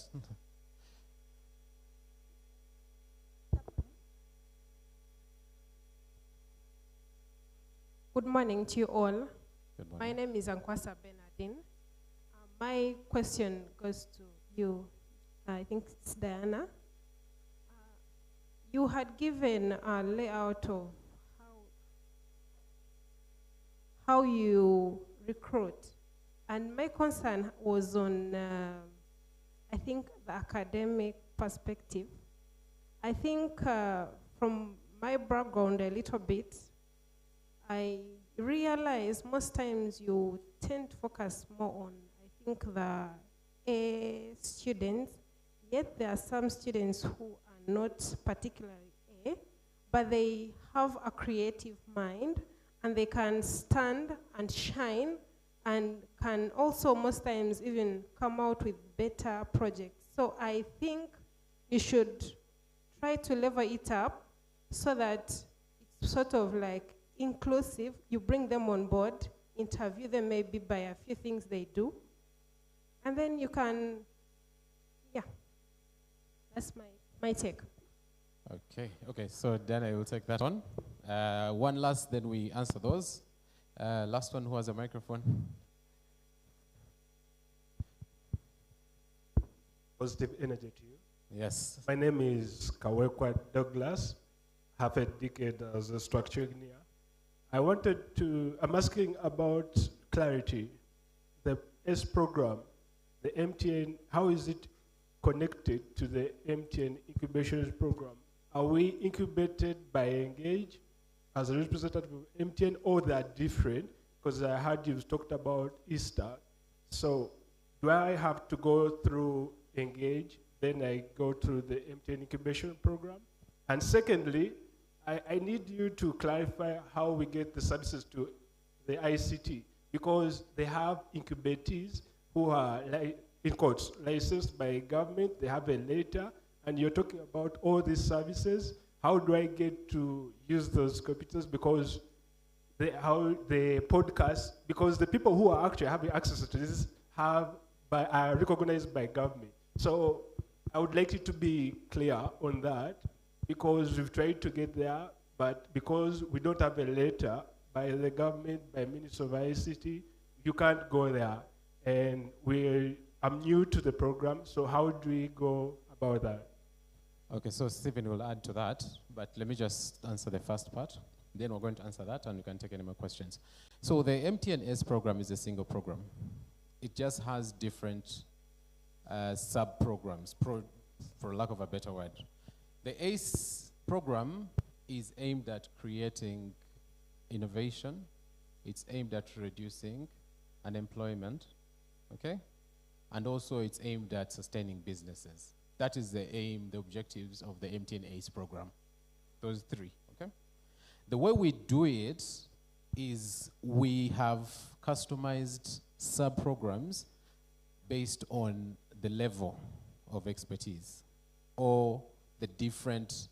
Good morning to you all. Good morning. My name is Ankwasa Bernardine. My question goes to you. I think it's Diana. You had given a layout of how you recruit, and my concern was on, I think, the academic perspective. I think from my background a little bit, I realize most times you tend to focus more on, I think, the A students, yet there are some students who are not particularly A, but they have a creative mind and they can stand and shine and can also most times even come out with better projects. So I think you should try to level it up so that it's sort of like inclusive. You bring them on board, interview them maybe by a few things they do, and then you can, yeah, that's my take. Okay, so then I will take that one. One last, then we answer those. Last one who has a microphone. Positive energy to you. Yes. My name is Kawekwa Douglas, half a decade as a structural engineer. I'm asking about clarity. The S program, the MTN, how is it connected to the MTN incubation program? Are we incubated by Engage as a representative of MTN, or they are different? Because I heard you've talked about Easter. So do I have to go through Engage, then I go through the MTN incubation program? And secondly, I need you to clarify how we get the services to the ICT, because they have incubators who are, in quotes, licensed by government, they have a letter, and you're talking about all these services. How do I get to use those computers? Because how the podcast, because the people who are actually having access to this are recognized by government. So I would like you to be clear on that, because we've tried to get there, but because we don't have a letter by the government, by Minister of ICT, you can't go there. And I'm new to the program, so how do we go about that? Okay, so Stephen will add to that, but let me just answer the first part. Then we're going to answer that, and you can take any more questions. So the MTN Ace program is a single program. It just has different sub-programs, for lack of a better word. The ACE program is aimed at creating innovation. It's aimed at reducing unemployment, okay? And also it's aimed at sustaining businesses. That is the aim, the objectives of the MTN Ace program. Those three, okay? The way we do it is we have customized sub-programs based on the level of expertise or the different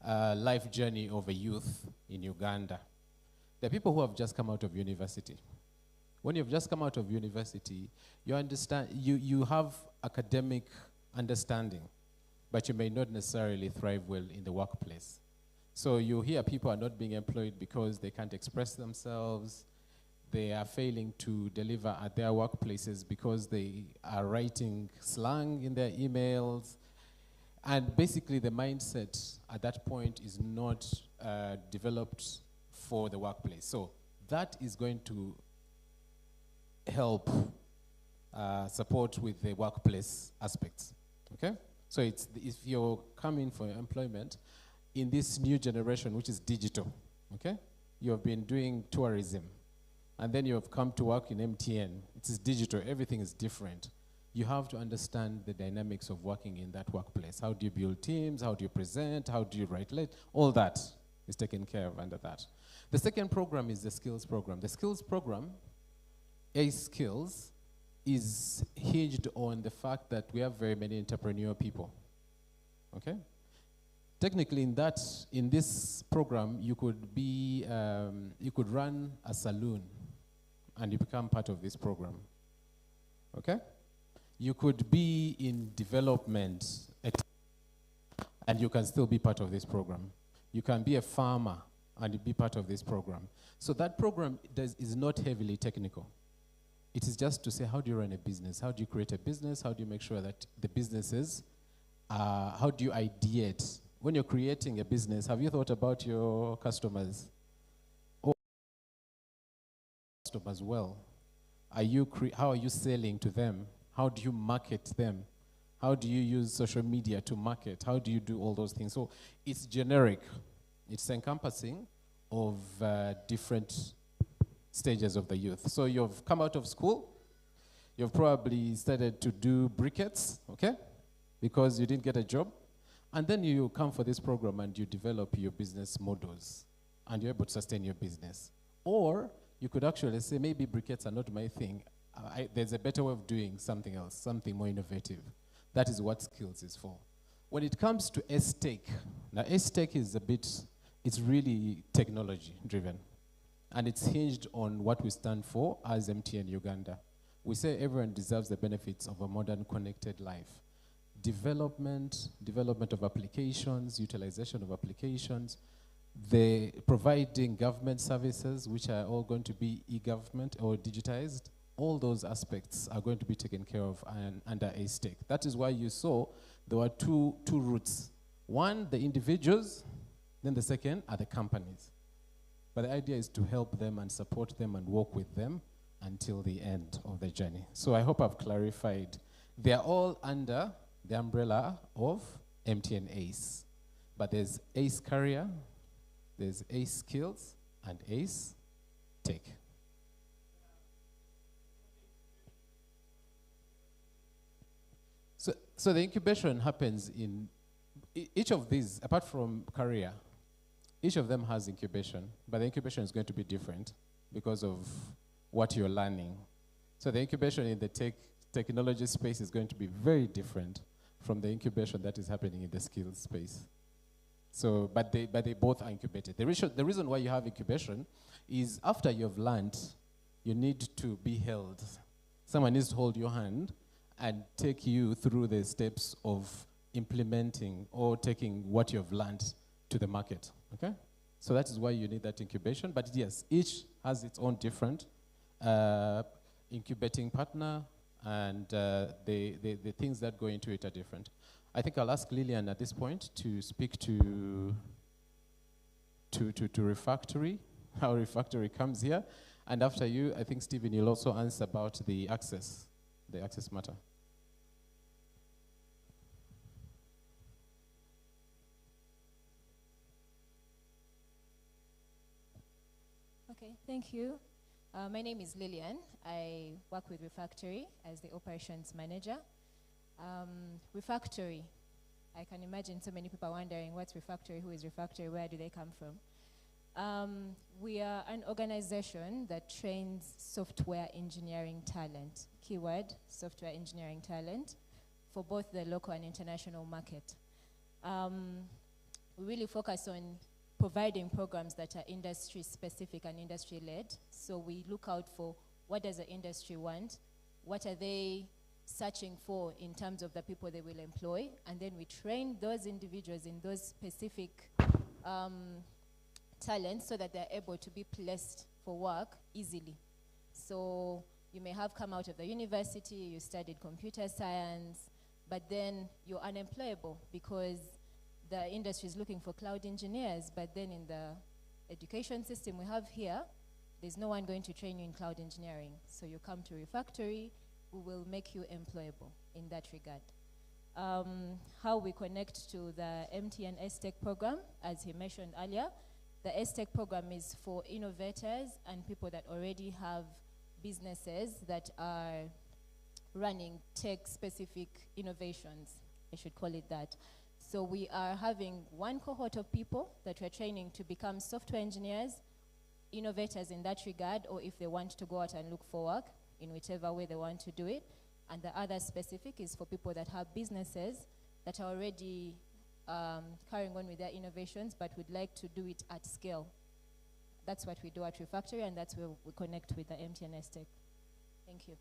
life journey of a youth in Uganda. There are people who have just come out of university. When you've just come out of university, you understand, you have academic understanding, but you may not necessarily thrive well in the workplace. So you hear people are not being employed because they can't express themselves, they are failing to deliver at their workplaces because they are writing slang in their emails. And basically the mindset at that point is not developed for the workplace. So that is going to help support with the workplace aspects, okay? So if you're coming for employment in this new generation, which is digital, okay? You have been doing tourism, and then you have come to work in MTN. It is digital, everything is different. You have to understand the dynamics of working in that workplace. How do you build teams? How do you present? How do you write late? All that is taken care of under that. The second program is the skills program. The skills program, ACE Skills, is hinged on the fact that we have very many entrepreneurial people, okay? Technically in this program, you could run a saloon and you become part of this program, okay? You could be in development and you can still be part of this program. You can be a farmer and be part of this program. So that program is not heavily technical. It is just to say, how do you run a business? How do you create a business? How do you make sure that the businesses, how do you ideate? When you're creating a business, have you thought about your customers? Or customers well? How are you selling to them? How do you market them? How do you use social media to market? How do you do all those things? So it's generic. It's encompassing of different stages of the youth. So you've come out of school, you've probably started to do briquettes, okay? because you didn't get a job. And then you come for this program and you develop your business models and you're able to sustain your business. Or you could actually say, maybe briquettes are not my thing. There's a better way of doing something else, something more innovative. That is what skills is for. When it comes to S-Tech, now S-Tech is it's really technology driven. And it's hinged on what we stand for as MTN Uganda. We say everyone deserves the benefits of a modern connected life. Development of applications, utilization of applications, the providing government services, which are all going to be e-government or digitized. All those aspects are going to be taken care of under A-Stake. That is why you saw there were two routes. One, the individuals, then the second are the companies. But the idea is to help them and support them and work with them until the end of the journey. So I hope I've clarified. They are all under the umbrella of MTN Ace. But there's Ace Career, there's Ace Skills, and Ace Tech. So the incubation happens in each of these, apart from career, each of them has incubation, but the incubation is going to be different because of what you're learning. So the incubation in the technology space is going to be very different from the incubation that is happening in the skills space. So, but they both are incubated. The reason why you have incubation is after you've learned, you need to be held. Someone needs to hold your hand and take you through the steps of implementing or taking what you've learned to the market, okay? So that is why you need that incubation. But yes, each has its own different incubating partner, and the things that go into it are different. I think I'll ask Lillian at this point to speak to refactory, how refactory comes here. And after you, I think, Stephen, you'll also answer about the access matter. Okay, thank you. My name is Lillian. I work with Refactory as the operations manager. Refactory, I can imagine so many people wondering what's Refactory, who is Refactory, where do they come from? We are an organization that trains software engineering talent, keyword, software engineering talent, for both the local and international market. We really focus on providing programs that are industry specific and industry led. So we look out for what does the industry want, what are they searching for in terms of the people they will employ, and then we train those individuals in those specific talents so that they're able to be placed for work easily. So you may have come out of the university, you studied computer science, but then you're unemployable because the industry is looking for cloud engineers, but then in the education system we have here, there's no one going to train you in cloud engineering. So you come to Refactory, we will make you employable in that regard. How we connect to the MTN Ace Tech program, as he mentioned earlier, the Ace Tech program is for innovators and people that already have businesses that are running tech-specific innovations, I should call it that. So we are having one cohort of people that we're training to become software engineers, innovators in that regard, or if they want to go out and look for work, in whichever way they want to do it. And the other specific is for people that have businesses that are already carrying on with their innovations, but would like to do it at scale. That's what we do at Refactory, and that's where we connect with the MTN Ace Tech. Thank you.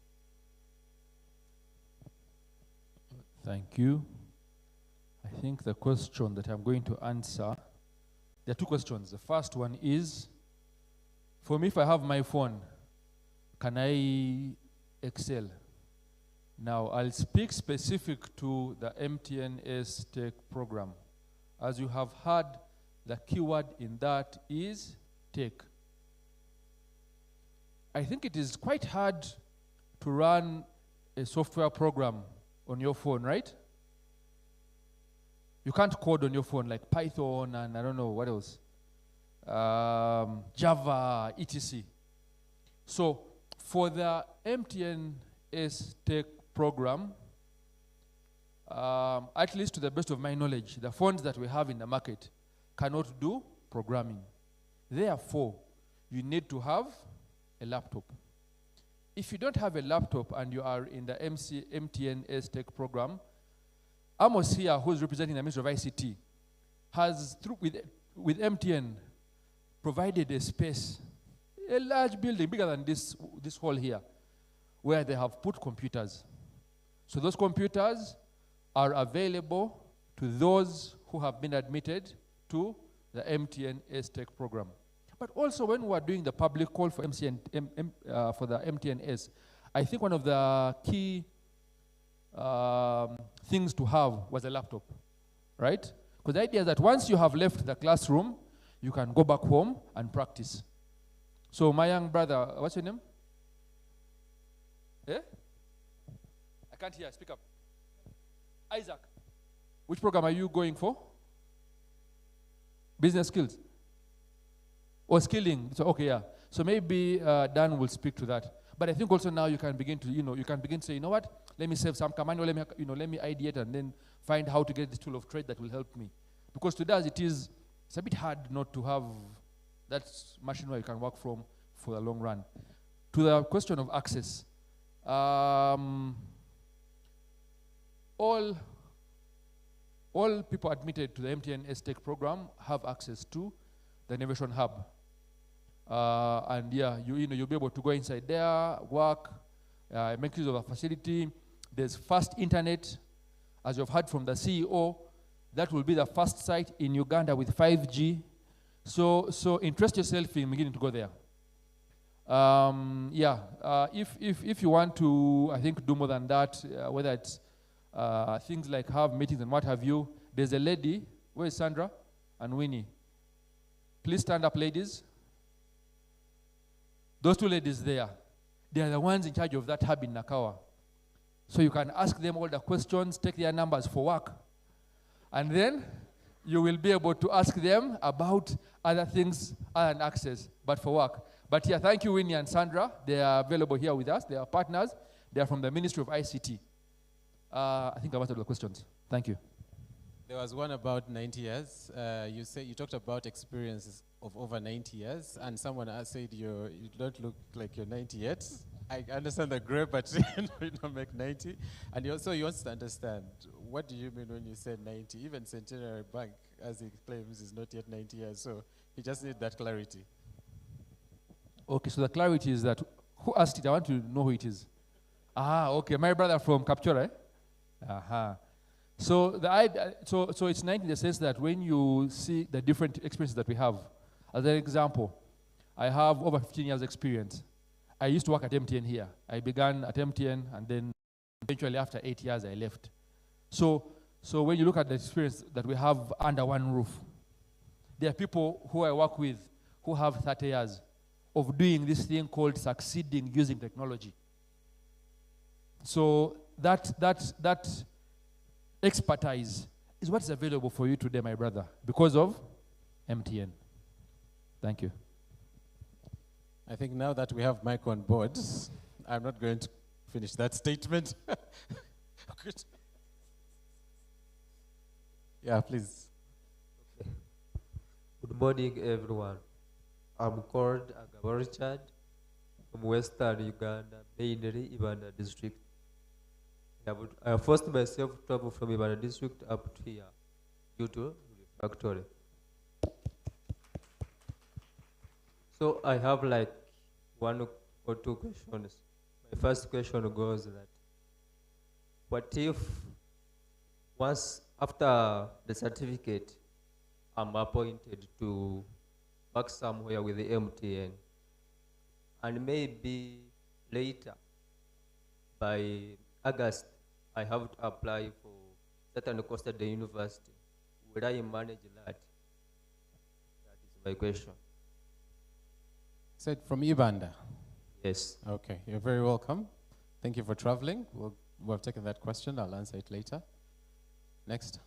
Thank you. I think the question that I'm going to answer, there are two questions. The first one is, for me, if I have my phone, can I excel? Now, I'll speak specific to the MTN Ace Tech program. As you have heard, the keyword in that is tech. I think it is quite hard to run a software program on your phone, right? You can't code on your phone like Python and I don't know what else. Java, etc. So for the MTN Ace Tech program, at least to the best of my knowledge, the phones that we have in the market cannot do programming. Therefore, you need to have a laptop. If you don't have a laptop and you are in the Mtn Ace Tech program, Amos here, who's representing the Ministry of ICT, has, with MTN, provided a space, a large building, bigger than this hall here, where they have put computers. So those computers are available to those who have been admitted to the Mtn Ace Tech program. But also when we are doing the public call for, for the Mtn Ace, I think one of the key things to have was a laptop, right? Because the idea is that once you have left the classroom, you can go back home and practice. So my young brother, what's your name? Eh? I can't hear, speak up. Isaac, which program are you going for? Business skills? Or skilling? So, okay, yeah. So maybe Dan will speak to that. But I think also now you can begin to, you can begin to say, you know what? Let me save some command, or let me ideate and then find how to get this tool of trade that will help me. Because today as it's a bit hard not to have that machine where you can work from for the long run. To the question of access, all people admitted to the MTN Ace Tech program have access to the Innovation Hub. And yeah, you'll be able to go inside there, work, make use of the facility. There's fast internet. As you've heard from the CEO, that will be the first site in Uganda with 5G. So interest yourself in beginning to go there. If you want to, I think, do more than that, whether it's things like have meetings and what have you, there's a lady, where is Sandra and Winnie? Please stand up, ladies. Those two ladies there, they are the ones in charge of that hub in Nakawa. So you can ask them all the questions, take their numbers for work. And then you will be able to ask them about other things and access, but for work. But yeah, thank you, Winnie and Sandra. They are available here with us. They are partners. They are from the Ministry of ICT. I think I've answered the questions. Thank you. There was one about 90 years. You talked about experiences of over 90 years, and someone said you don't look like you're 90 yet. I understand the gray, but you don't make 90. And he wants to understand, what do you mean when you say 90? Even Centenary Bank, as he claims, is not yet 90 years, so he just needs that clarity. Okay, so the clarity is that, who asked it? I want to know who it is. Okay, my brother from Capture, eh? So so it's 90 in the sense that when you see the different experiences that we have, as an example, I have over 15 years experience. I used to work at MTN here. I began at MTN, and then eventually after 8 years I left. So when you look at the experience that we have under one roof, there are people who I work with who have 30 years of doing this thing called succeeding using technology. So that expertise is what's available for you today, my brother, because of MTN. Thank you. I think now that we have Mike on board, I'm not going to finish that statement. Good. Yeah, please. Okay. Good morning, everyone. I'm called Agaba Richard from Western Uganda, mainly Ibanda district. I forced myself to travel from Ibanda district up to here due to factory. So I have like one or two questions. My first question goes that, what if once after the certificate I'm appointed to work somewhere with the MTN, and maybe later by August I have to apply for certain course at the university? Will I manage that? That is my question. Said from Ibanda? Yes. Okay, you're very welcome. Thank you for traveling. We've taken that question. I'll answer it later. Next.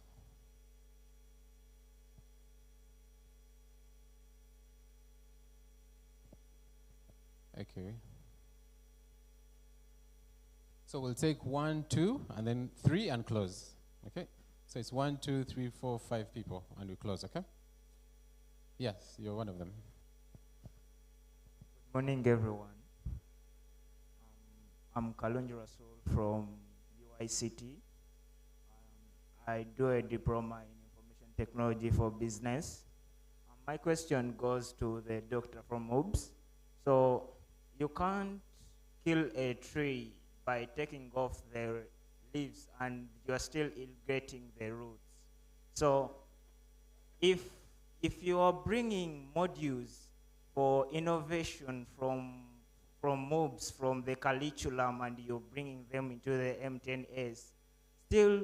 Okay. So we'll take 1, 2, and then 3 and close. Okay, so it's 1, 2, 3, 4, 5 people, and we close, okay? Yes, you're one of them. Good morning, everyone. I'm Kalonji Rasul from UICT. I do a diploma in information technology for business. My question goes to the doctor from OBS. So you can't kill a tree by taking off the leaves and you are still irrigating the roots. So if you are bringing modules for innovation from MOOCs, from the curriculum, and you're bringing them into the Mtn Ace, still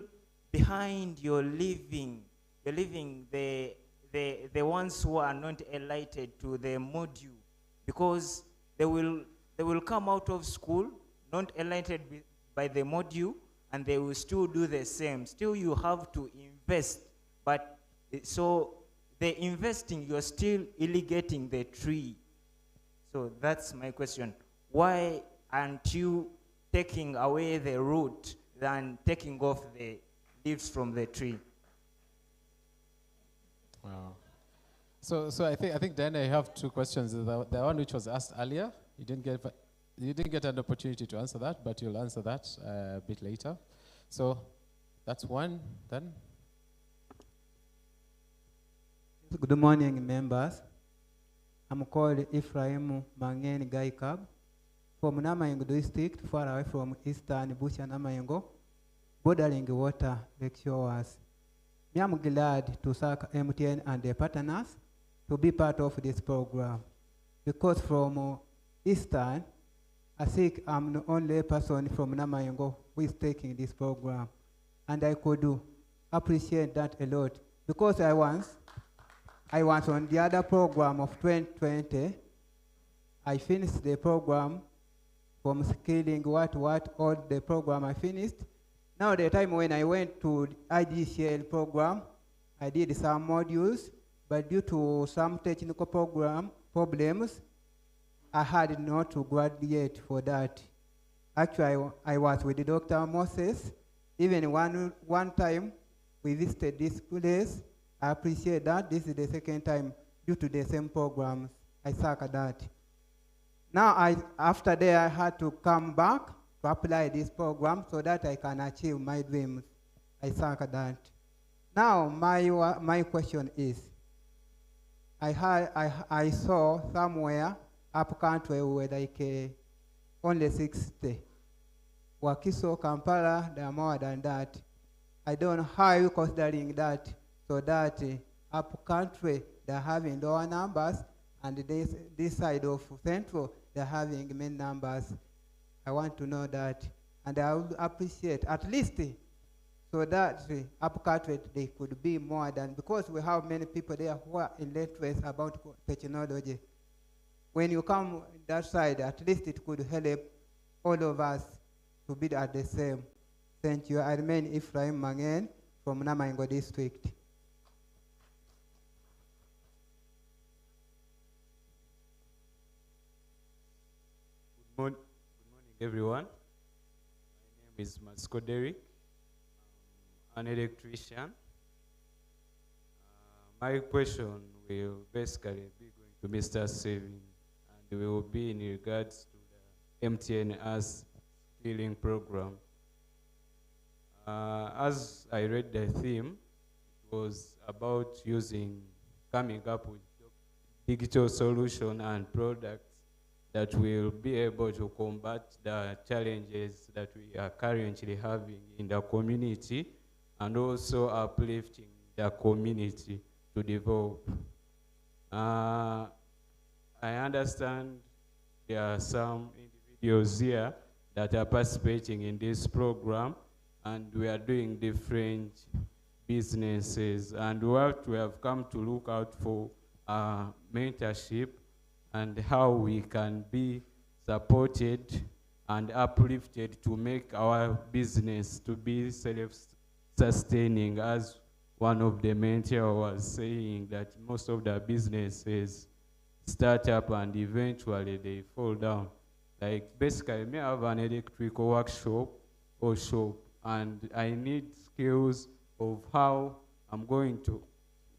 behind you're leaving the ones who are not enlightened to the module, because they will come out of school not enlightened by the module, and they will still do the same. Still you have to invest, but so the investing, you're still irrigating the tree. So that's my question. Why aren't you taking away the root than taking off the leaves from the tree? Wow. So I think Diana, I have two questions. The one which was asked earlier, you didn't get an opportunity to answer that, but you'll answer that a bit later. So that's one. Then. Good morning, members. I'm called Ephraim Mangen Gaikab from Namayengo district, far away from eastern Bush and Namayengo, bordering water lake shores. I am glad to thank MTN and their partners to be part of this program, because from eastern, I think I'm the only person from Namayengo who is taking this program, and I could appreciate that a lot, because I was on the other program of 2020. I finished the program from skilling what all the program I finished. Now the time when I went to IGCL program, I did some modules, but due to some technical problems, I had not to graduate for that. Actually, I was with Dr. Moses. Even one time we visited this place. I appreciate that. This is the second time due to the same programs. I suck at that. Now, after that, I had to come back to apply this program so that I can achieve my dreams. I suck at that. Now, my question is, I saw somewhere up country where like only 60. Wakiso, Kampala, they are more than that. I don't know how you considering that, so that up country they're having lower numbers, and this side of central they're having many numbers. I want to know that, and I would appreciate at least so that up country they could be more than, because we have many people there who are illiterate about technology. When you come that side, at least it could help all of us to be at the same. Thank you. I remain Ephraim Mangen from Namayengo district. Good morning, everyone. My name is Masco Derek. I'm an electrician. My question will basically be going to Mr. Saving, and will be in regards to the MTN Ace skilling program. As I read the theme, it was about coming up with digital solution and products that will be able to combat the challenges that we are currently having in the community, and also uplifting the community to develop. I understand there are some individuals here that are participating in this program, and we are doing different businesses, and what we have come to look out for mentorship and how we can be supported and uplifted to make our business to be self-sustaining, as one of the mentors was saying that most of the businesses start up and eventually they fall down. Like basically, me have an electrical workshop or shop, and I need skills of how I'm going to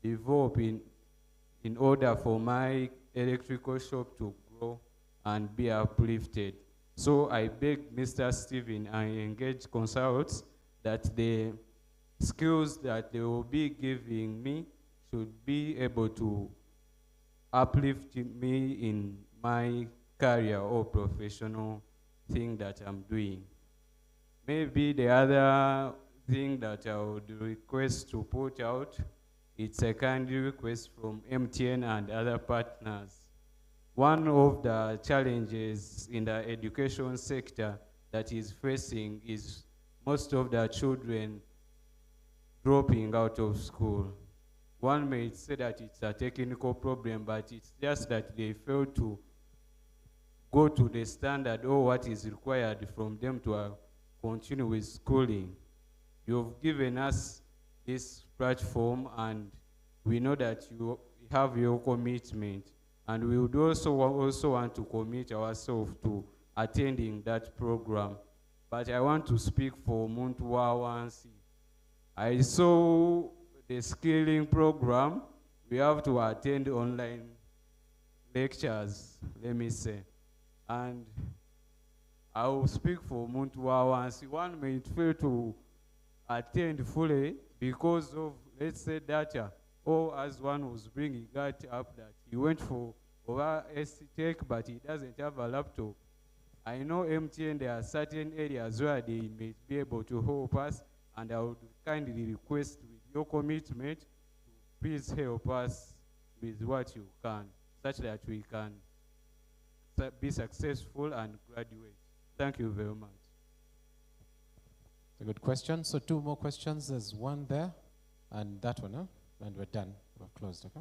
develop in order for my electrical shop to grow and be uplifted. So I beg Mr. Stephen and Engage Consults that the skills that they will be giving me should be able to uplift me in my career or professional thing that I'm doing. Maybe the other thing that I would request to put out, it's a kind request from MTN and other partners. One of the challenges in the education sector that is facing is most of the children dropping out of school. One may say that it's a technical problem, but it's just that they fail to go to the standard or what is required from them to continue with schooling. You've given us this platform, and we know that you have your commitment, and we would also want to commit ourselves to attending that program. But I want to speak for Muntwa Wansi. I saw the skilling program. We have to attend online lectures, let me say. And I will speak for Muntwa Wansi. One may fail to attend fully because of, let's say, data, or as one was bringing that up, that he went for Tech, but he doesn't have a laptop. I know MTN, there are certain areas where they may be able to help us, and I would kindly request with your commitment to please help us with what you can, such that we can be successful and graduate. Thank you very much. It's a good question. So 2 more questions. There's one there, and that one, huh? And we're done. We're closed, okay?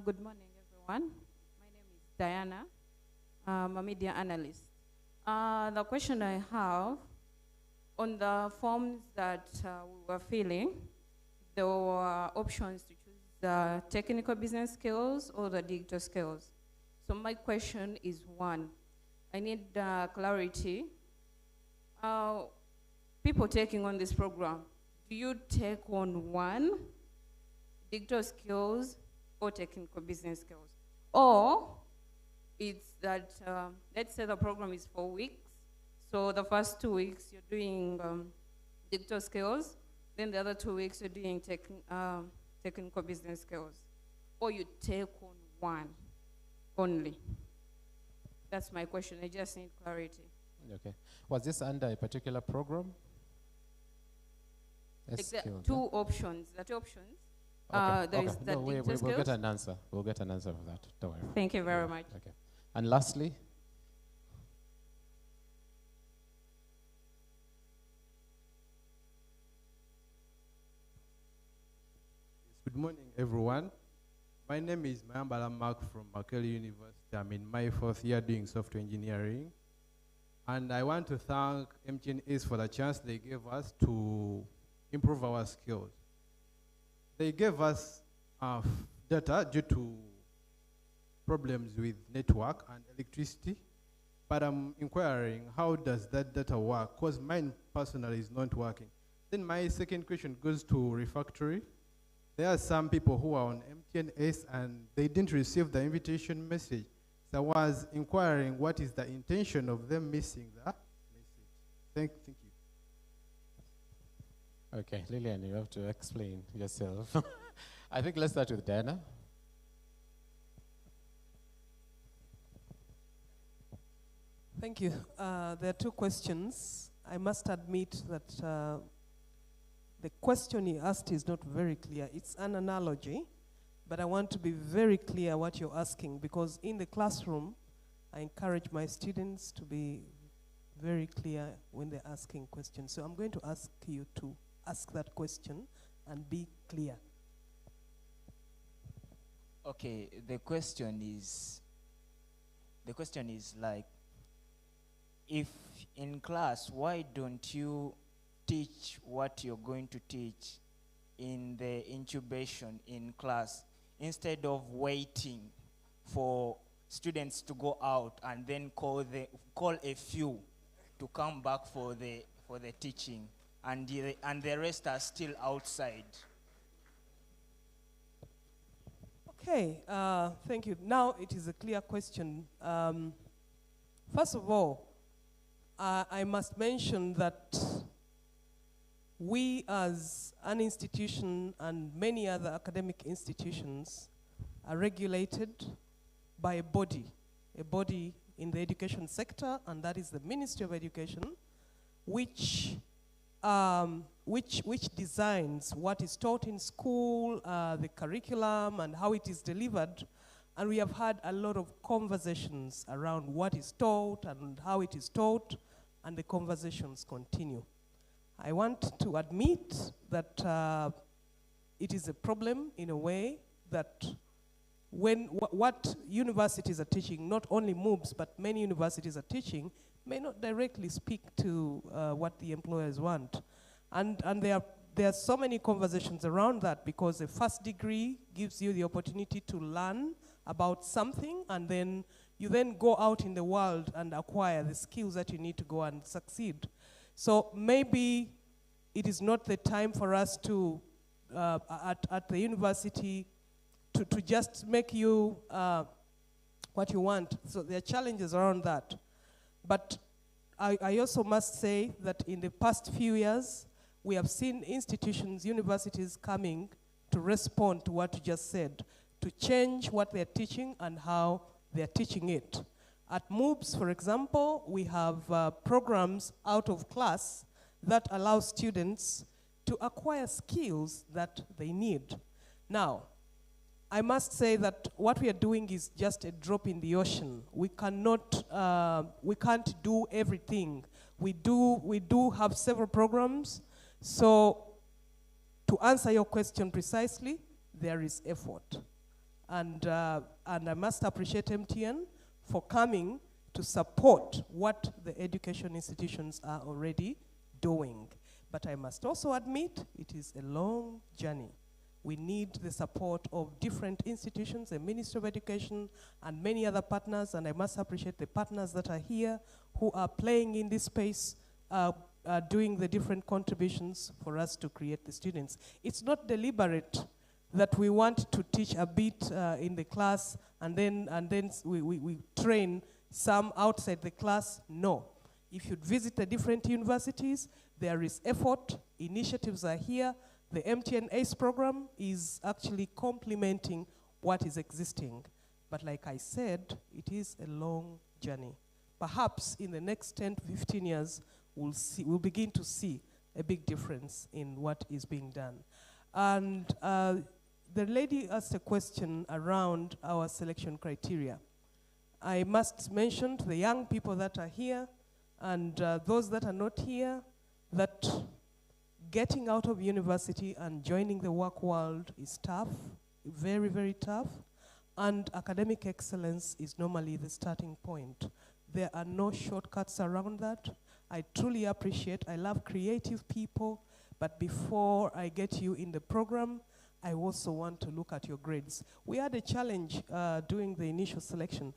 Good morning, everyone. My name is Diana. I'm a media analyst. The question I have, on the forms that we were filling, there were options to choose the technical business skills or the digital skills. So my question is one. I need clarity. People taking on this program, do you take on one, digital skills or technical business skills? Or it's that, let's say the program is 4 weeks, so the first 2 weeks you're doing digital skills, then the other 2 weeks you're doing technical business skills. Or you take on one only. That's my question. I just need clarity. Okay. Was this under a particular program? Like the two options. The two options. Okay. There is the we'll skills. get an answer. We'll get an answer for that. Don't worry. Thank you very much. Okay. And lastly, good morning, everyone. My name is Mayambala Mark from Makerere University. I'm in my 4th year doing software engineering. And I want to thank Mtn Ace for the chance they gave us to improve our skills. They gave us data due to problems with network and electricity, but I'm inquiring, how does that data work? Because mine personally is not working. Then my second question goes to refactory. There are some people who are on Mtn Ace and they didn't receive the invitation message. So I was inquiring, what is the intention of them missing that message? Thank you. okay, Lillian, you have to explain yourself. I think let's start with Diana. Thank you. There are 2 questions. I must admit that the question you asked is not very clear. It's an analogy, but I want to be very clear what you're asking, because in the classroom, I encourage my students to be very clear when they're asking questions. So I'm going to ask you to ask that question and be clear. Okay, the question is like, if in class, why don't you teach what you're going to teach in the incubation in class instead of waiting for students to go out and then call a few to come back for the teaching, and the rest are still outside. Okay, thank you. Now it is a clear question. First of all, I must mention that we as an institution and many other academic institutions are regulated by a body in the education sector, and that is the Ministry of Education, which designs what is taught in school, the curriculum, and how it is delivered. And we have had a lot of conversations around what is taught and how it is taught, and the conversations continue. I want to admit that it is a problem in a way that when what universities are teaching, not only MOOCs, but many universities are teaching, may not directly speak to what the employers want. And there are so many conversations around that, because a first degree gives you the opportunity to learn about something, and then you then go out in the world and acquire the skills that you need to go and succeed. So maybe it is not the time for us to, at the university, to just make you what you want. So there are challenges around that. But I also must say that in the past few years, we have seen institutions, universities coming to respond to what you just said, to change what they're teaching and how they're teaching it. At MOOCs, for example, we have programs out of class that allow students to acquire skills that they need. Now, I must say that what we are doing is just a drop in the ocean. We cannot, we can't do everything. We do have several programs. So to answer your question precisely, there is effort. And I must appreciate MTN for coming to support what the education institutions are already doing. But I must also admit it is a long journey. We need the support of different institutions, the Ministry of Education, and many other partners, and I must appreciate the partners that are here who are playing in this space, doing the different contributions for us to create the students. It's not deliberate that we want to teach a bit in the class and then we train some outside the class. No. If you visit the different universities, there is effort, initiatives are here. The Mtn Ace program is actually complementing what is existing. But like I said, it is a long journey. Perhaps in the next 10 to 15 years, we'll begin to see a big difference in what is being done. And the lady asked a question around our selection criteria. I must mention to the young people that are here and those that are not here that getting out of university and joining the work world is tough, very, very tough, and academic excellence is normally the starting point. There are no shortcuts around that. I truly appreciate, I love creative people, but before I get you in the program, I also want to look at your grades. We had a challenge during the initial selection.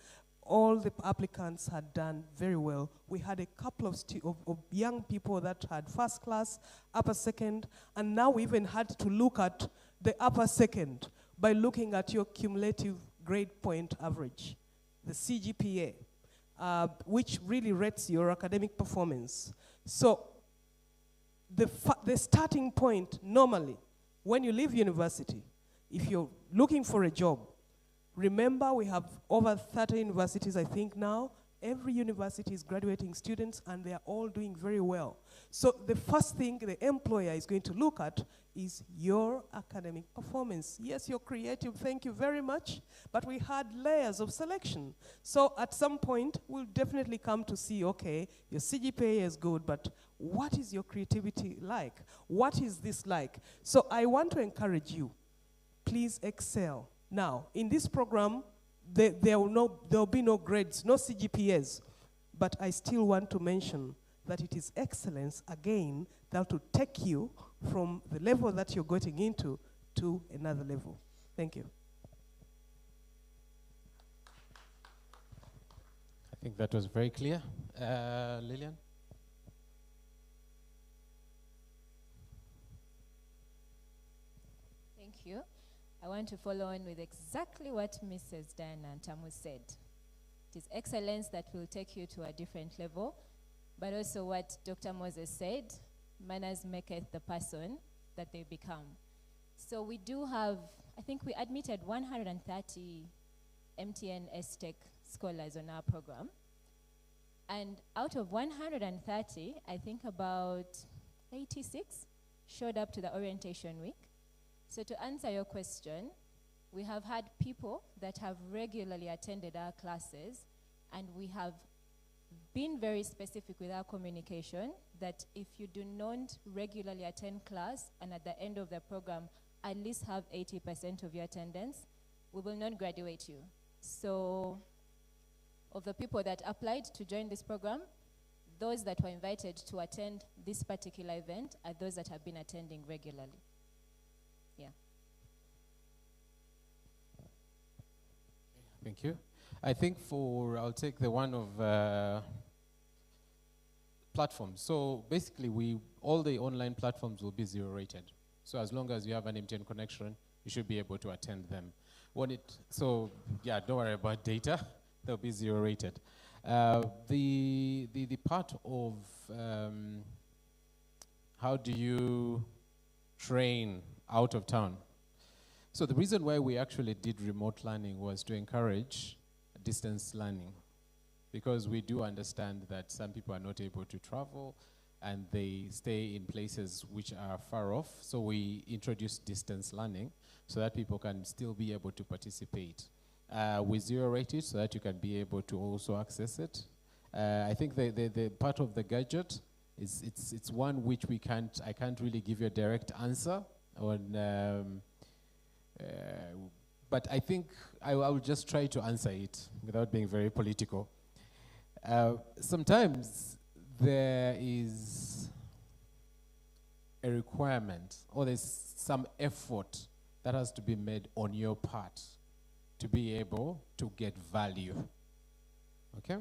All the applicants had done very well. We had a couple of young people that had first class, upper second, and now we even had to look at the upper second by looking at your cumulative grade point average, the CGPA, which really rates your academic performance. So the starting point normally, when you leave university, if you're looking for a job, remember, we have over 30 universities, I think, now. Every university is graduating students, and they are all doing very well. So the first thing the employer is going to look at is your academic performance. Yes, you're creative, thank you very much, but we had layers of selection. So at some point, we'll definitely come to see, okay, your CGPA is good, but what is your creativity like? What is this like? So I want to encourage you, please excel. Now, in this program, there will be no grades, no CGPAs, but I still want to mention that it is excellence, again, that will take you from the level that you're getting into to another level. Thank you. I think that was very clear. Lillian? Thank you. I want to follow on with exactly what Mrs. Diana Ntamu said. It is excellence that will take you to a different level, but also what Dr. Moses said, manners maketh the person that they become. So we do have, I think we admitted 130 Mtn Ace Tech scholars on our program. And out of 130, I think about 86 showed up to the orientation week. So to answer your question, we have had people that have regularly attended our classes, and we have been very specific with our communication that if you do not regularly attend class and at the end of the program at least have 80% of your attendance, we will not graduate you. So of the people that applied to join this program, those that were invited to attend this particular event are those that have been attending regularly. Yeah. Thank you. I think I'll take the one of platforms. So basically, all the online platforms will be 0 rated. So as long as you have an MTN connection, you should be able to attend them. So yeah, don't worry about data. They'll be 0 rated. The part of how do you train out of town? So the reason why we actually did remote learning was to encourage distance learning, because we do understand that some people are not able to travel and they stay in places which are far off. So we introduced distance learning so that people can still be able to participate. We 0 rate it so that you can be able to also access it. I think the part of the gadget it's one which I can't really give you a direct answer on. But I think I will just try to answer it without being very political. Sometimes there is a requirement or there's some effort that has to be made on your part to be able to get value. Okay?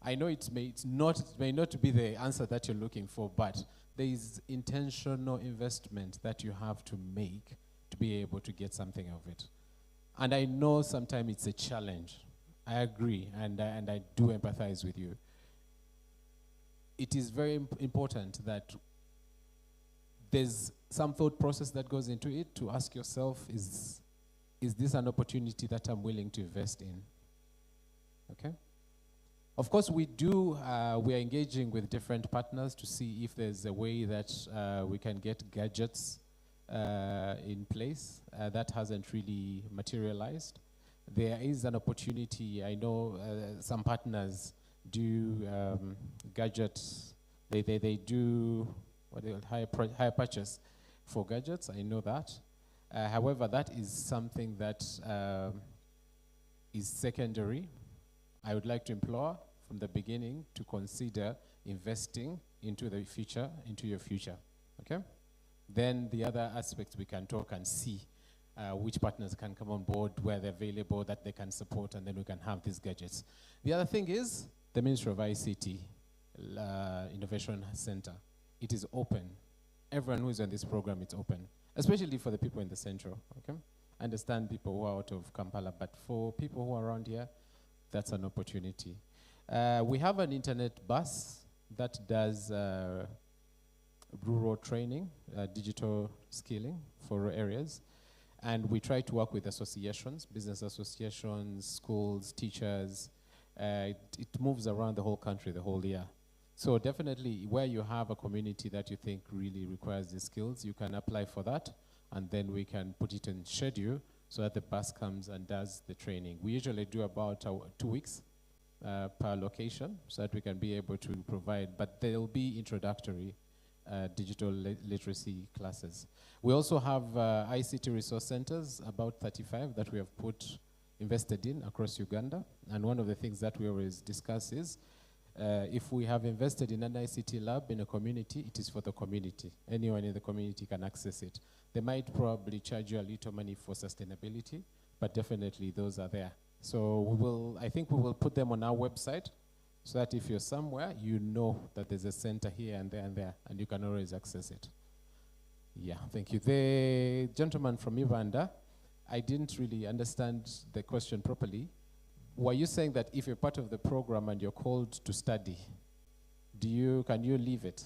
I know it may not be the answer that you're looking for, but there is intentional investment that you have to make to be able to get something of it. And I know sometimes it's a challenge. I agree, and I do empathize with you. It is very important that there's some thought process that goes into it to ask yourself, is this an opportunity that I'm willing to invest in? Okay? Of course, we are engaging with different partners to see if there's a way that we can get gadgets in place. That hasn't really materialized. There is an opportunity. I know some partners do gadgets. They do higher purchase for gadgets. I know that. However, that is something that is secondary. I would like to implore from the beginning to consider investing into your future. Okay? Then the other aspects we can talk and see which partners can come on board, where they're available, that they can support, and then we can have these gadgets. The other thing is the Ministry of ICT Innovation Center. It is open. Everyone who is on this program, it's open, especially for the people in the central. Okay? I understand people who are out of Kampala, but for people who are around here, that's an opportunity. We have an internet bus that does rural training, digital skilling for areas. And we try to work with associations, business associations, schools, teachers. It moves around the whole country the whole year. So definitely where you have a community that you think really requires these skills, you can apply for that, and then we can put it in schedule so that the bus comes and does the training. We usually do about 2 weeks per location so that we can be able to provide, but there will be introductory digital literacy classes. We also have ICT resource centers, about 35 that we have invested in across Uganda. And one of the things that we always discuss is If we have invested in an ICT lab in a community, it is for the community. Anyone in the community can access it. They might probably charge you a little money for sustainability, but definitely those are there. So I think we will put them on our website so that if you're somewhere, you know that there's a center here and there, and you can always access it. Yeah, thank you. The gentleman from Uganda, I didn't really understand the question properly. Were you saying that if you're part of the program and you're called to study, can you leave it?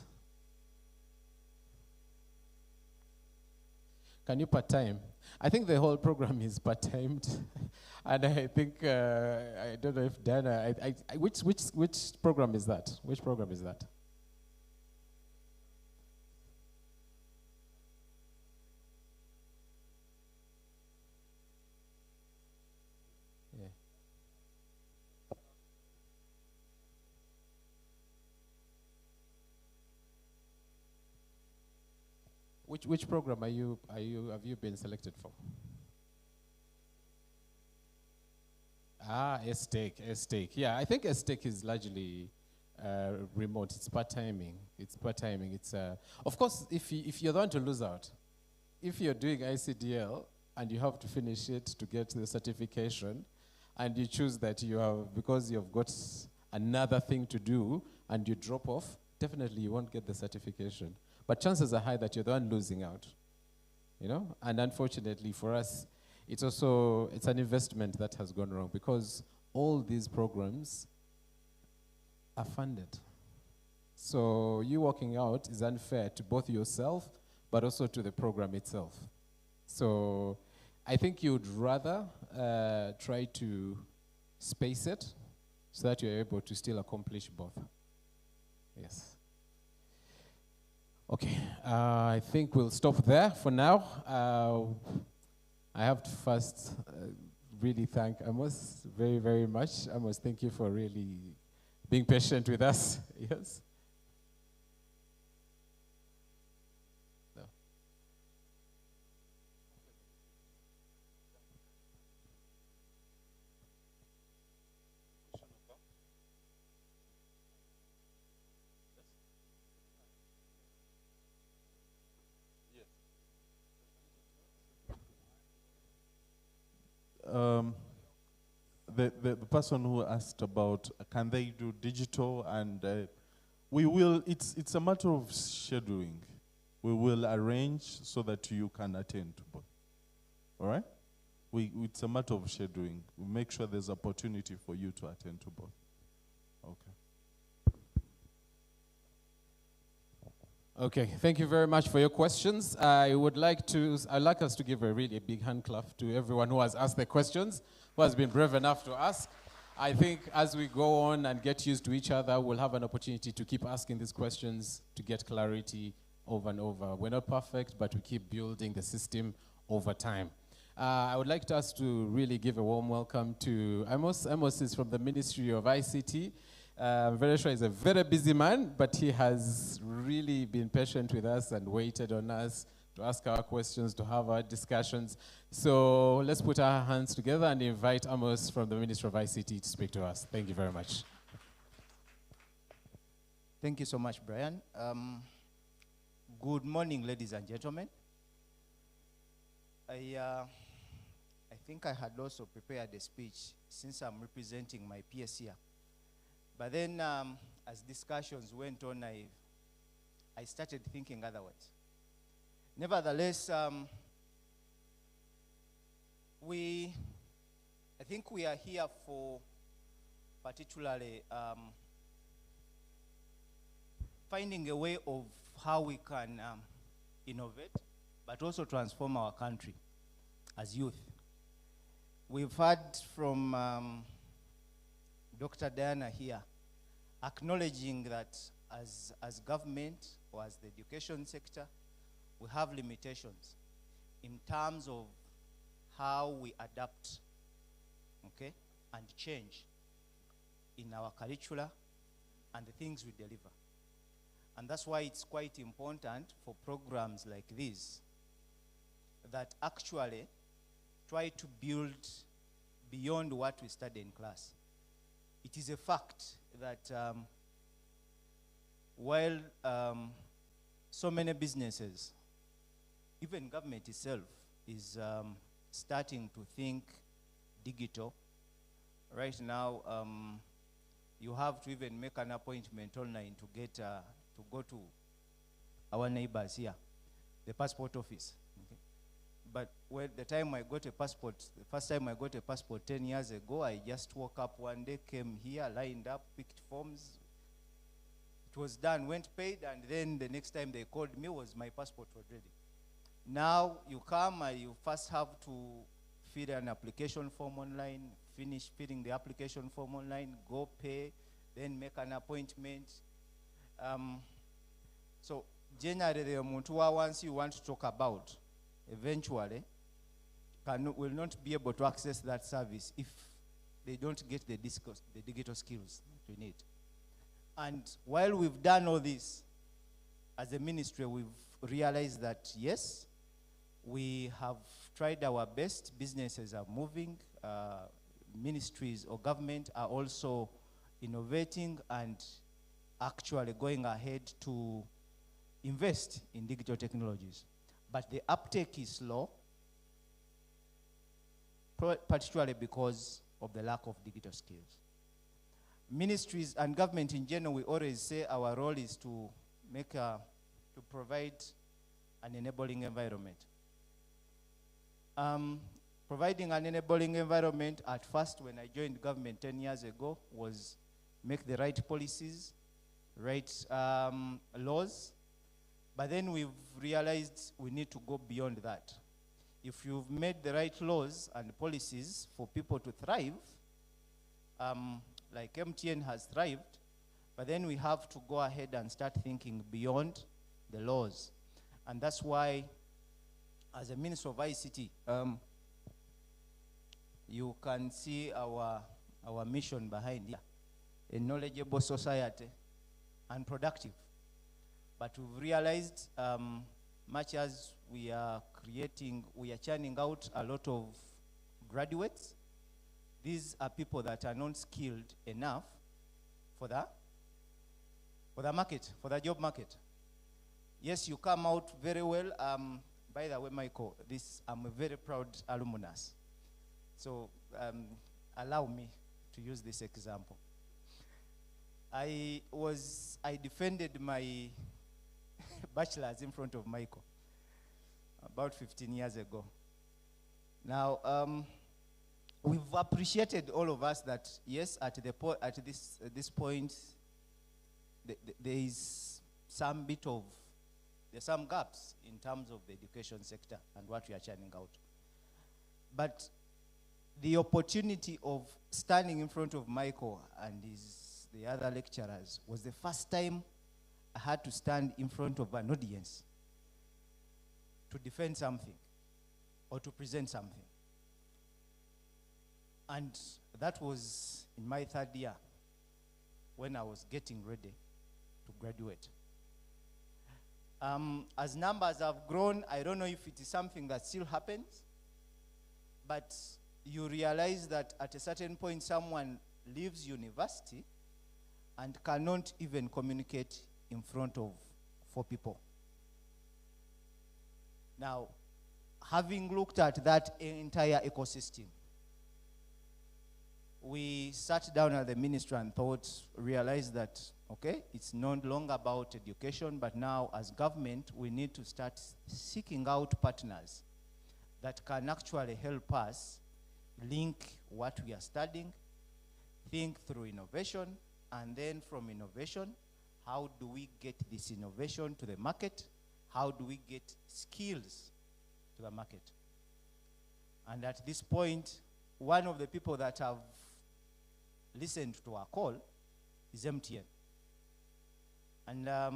Can you part-time? I think the whole program is part-timed. And I think, I don't know if Dana, which program is that? Which program is that? Yeah. Which program have you been selected for? S-Take. Yeah, I S Take is largely remote. It's part-timing. Of course, if you're the one to lose out, if you're doing ICDL and you have to finish it to get the certification, and you choose that because you've got another thing to do and you drop off, definitely you won't get the certification. But chances are high that you're the one losing out, And unfortunately for us, it's an investment that has gone wrong because all these programs are funded. So you walking out is unfair to both yourself, but also to the program itself. So I think you'd rather try to space it so that you're able to still accomplish both. Yes. Okay, I think we'll stop there for now. I have to first really thank Amos very, very much. Amos, thank you for really being patient with us. Yes. No. The person who asked about can they do digital, and it's a matter of scheduling. We will arrange so that you can attend to both. All right? It's a matter of scheduling. We make sure there's opportunity for you to attend to both. Okay. Okay, thank you very much for your questions. I'd like us to give a really big hand clap to everyone who has asked the questions, who has been brave enough to ask. I think as we go on and get used to each other, we'll have an opportunity to keep asking these questions to get clarity over and over. We're not perfect, but we keep building the system over time. I would like us to really give a warm welcome to Amos. Amos is from the Ministry of ICT. I'm very sure he's a very busy man, but he has really been patient with us and waited on us to ask our questions, to have our discussions. So let's put our hands together and invite Amos from the Ministry of ICT to speak to us. Thank you very much. Thank you so much, Brian. Good morning, ladies and gentlemen. I think I had also prepared a speech since I'm representing my peers here. But then, as discussions went on, I started thinking otherwise. Nevertheless, I think we are here for particularly finding a way of how we can innovate, but also transform our country as youth. We've heard from Dr. Diana here, acknowledging that as government or as the education sector, we have limitations in terms of how we adapt, okay, and change in our curricula and the things we deliver. And that's why it's quite important for programs like this that actually try to build beyond what we study in class. It is a fact that while so many businesses, even government itself, is starting to think digital. Right now, you have to even make an appointment online to get to go to our neighbors here, the passport office. Okay? But when the time I got a passport, the first time I got a passport 10 years ago, I just woke up one day, came here, lined up, picked forms. It was done, went paid, and then the next time they called me was my passport already. Now you come, you first have to fill an application form online, finish filling the application form online, go pay, then make an appointment. So generally, the amount once you want to talk about, eventually, will not be able to access that service if they don't get the digital skills that we need. And while we've done all this, as a ministry, we've realized that, yes, we have tried our best. Businesses are moving. Ministries or government are also innovating and actually going ahead to invest in digital technologies. But the uptake is slow, particularly because of the lack of digital skills. Ministries and government in general, we always say our role is to to provide an enabling environment. Providing an enabling environment, at first when I joined government 10 years ago, was make the right policies, right laws. But then we've realized we need to go beyond that. If you've made the right laws and policies for people to thrive, like MTN has thrived, but then we have to go ahead and start thinking beyond the laws. And that's why, as a Minister of ICT, you can see our mission behind here: a knowledgeable society and productive. But we've realized, much as we are churning out a lot of graduates, these are people that are not skilled enough for the market, for the job market. Yes, you come out very well. By the way, Michael, I'm a very proud alumnus. So allow me to use this example. I defended my bachelor's in front of Michael about 15 years ago. Now, we've appreciated, all of us, that yes, at this point, there is there's some gaps in terms of the education sector and what we are churning out. But the opportunity of standing in front of Michael and the other lecturers was the first time I had to stand in front of an audience to defend something or to present something. And that was in my third year when I was getting ready to graduate. As numbers have grown, I don't know if it is something that still happens, but you realize that at a certain point someone leaves university and cannot even communicate in front of 4 people. Now, having looked at that entire ecosystem, we sat down at the ministry and realized that, okay, it's no longer about education, but now as government, we need to start seeking out partners that can actually help us link what we are studying, think through innovation, and then from innovation, how do we get this innovation to the market? How do we get skills to the market? And at this point, one of the people that have listened to our call is MTN. And I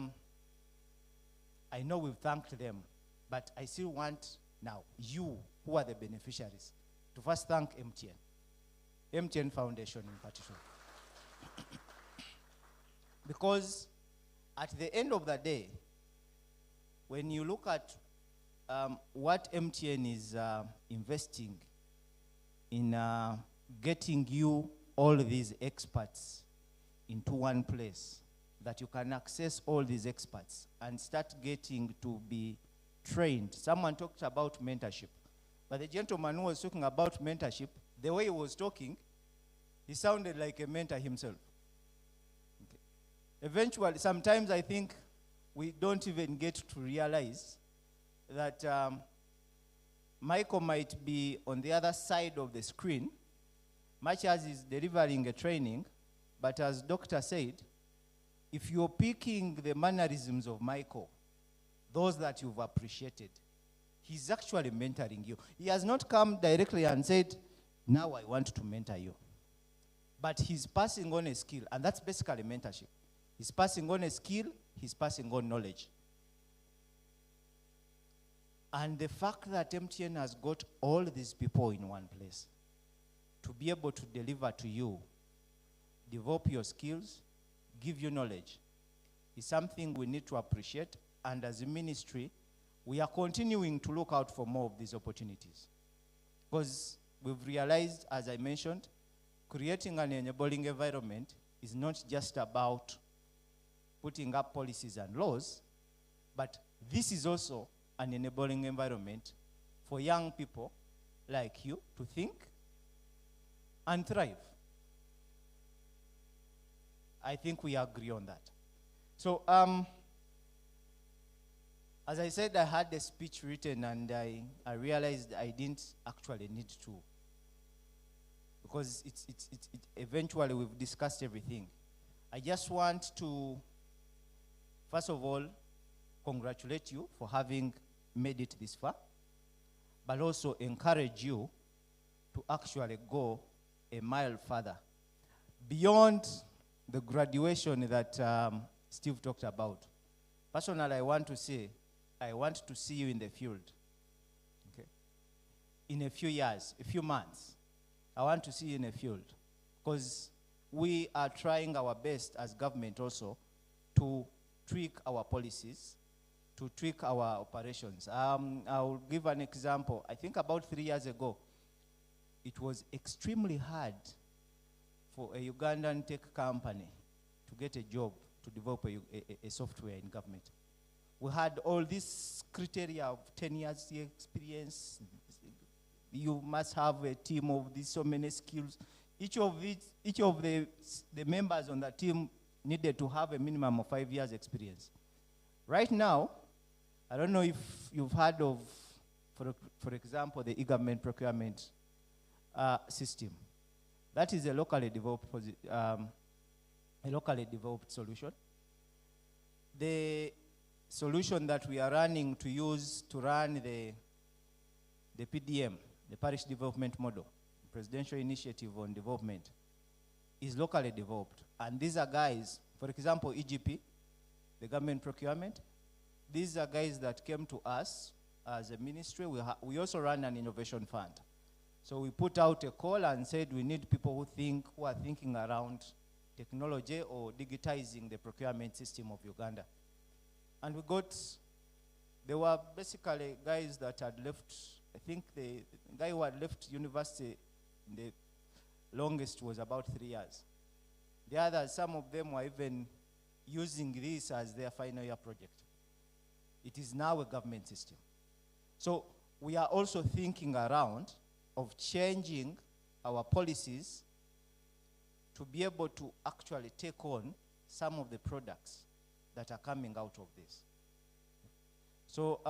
know we've thanked them, but I still want now you, who are the beneficiaries, to first thank MTN. MTN Foundation in particular. Because at the end of the day, when you look at what MTN is investing in getting you all these experts into one place, that you can access all these experts and start getting to be trained. Someone talked about mentorship. But the gentleman who was talking about mentorship, the way he was talking, he sounded like a mentor himself. Okay. Eventually, sometimes I think we don't even get to realize that Michael might be on the other side of the screen, much as he's delivering a training, but as Doctor said, if you're picking the mannerisms of Michael, those that you've appreciated, he's actually mentoring you. He has not come directly and said, now I want to mentor you. But he's passing on a skill, and that's basically mentorship. He's passing on a skill, he's passing on knowledge. And the fact that MTN has got all these people in one place to be able to deliver to you, develop your skills, give you knowledge, is something we need to appreciate. And as a ministry, we are continuing to look out for more of these opportunities. Because we've realized, as I mentioned, creating an enabling environment is not just about putting up policies and laws, but this is also an enabling environment for young people like you to think and thrive. I think we agree on that. So, as I said, I had a speech written and I realized I didn't actually need to, because eventually we've discussed everything. I just want to, first of all, congratulate you for having made it this far, but also encourage you to actually go a mile further beyond the graduation that Steve talked about. Personally, I want to say, I want to see you in the field. Okay? In a few years, a few months, I want to see you in the field, because we are trying our best as government also to tweak our policies, to tweak our operations. I'll give an example. I think about 3 years ago, it was extremely hard for a Ugandan tech company to get a job to develop a software in government. We had all this criteria of 10 years experience. You must have a team of these so many skills. Each of the members on the team needed to have a minimum of 5 years experience. Right now, I don't know if you've heard of, for example, the e-government procurement system. That is a locally developed solution. The solution that we are running to use to run the PDM, the Parish Development Model, Presidential Initiative on Development, is locally developed. And these are guys, for example, EGP, the government procurement, these are guys that came to us as a ministry. We also run an innovation fund. So we put out a call and said we need people who are thinking around technology or digitizing the procurement system of Uganda. And they were basically guys that had left, I think the guy who had left university the longest was about 3 years. The others, some of them were even using this as their final year project. It is now a government system. So we are also thinking around of changing our policies to be able to actually take on some of the products that are coming out of this. So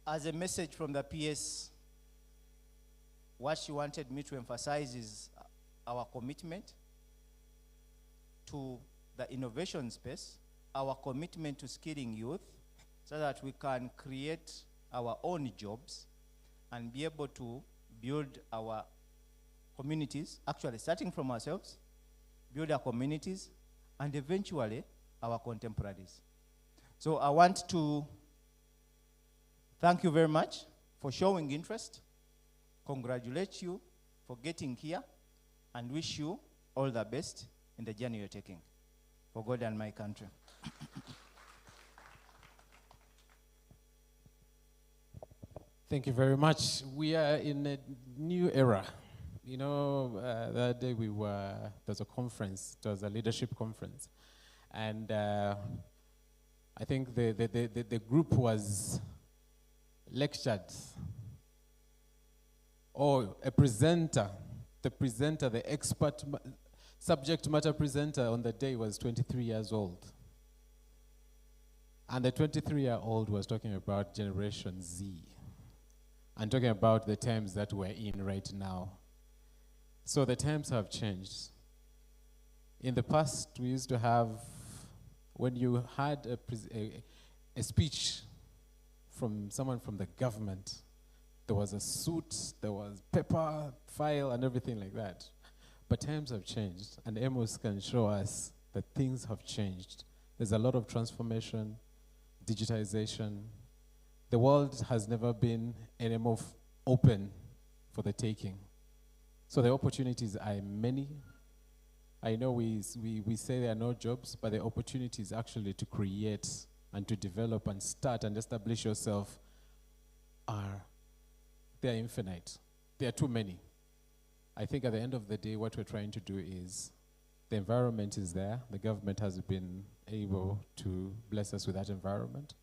as a message from the PS, what she wanted me to emphasize is our commitment to the innovation space, our commitment to skilling youth, so that we can create our own jobs and be able to build our communities, actually starting from ourselves, build our communities, and eventually our contemporaries. So I want to thank you very much for showing interest, congratulate you for getting here, and wish you all the best in the journey you're taking for God and my country. Thank you very much. We are in a new era. you know, the other day there's a conference, there was a leadership conference. And I think the group was lectured. Or a presenter, the expert subject matter presenter on the day was 23 years old. And the 23-year-old was talking about Generation Z and talking about the times that we're in right now. So the times have changed. In the past, we used to have, when you had a speech from someone from the government, there was a suit, there was paper, file, and everything like that. But times have changed, and Amos can show us that things have changed. There's a lot of transformation, digitization. The world has never been any more open for the taking. So the opportunities are many. I know we say there are no jobs, but the opportunities actually to create and to develop and start and establish yourself they're infinite. There are too many. I think at the end of the day, what we're trying to do is, the environment is there. The government has been able to bless us with that environment.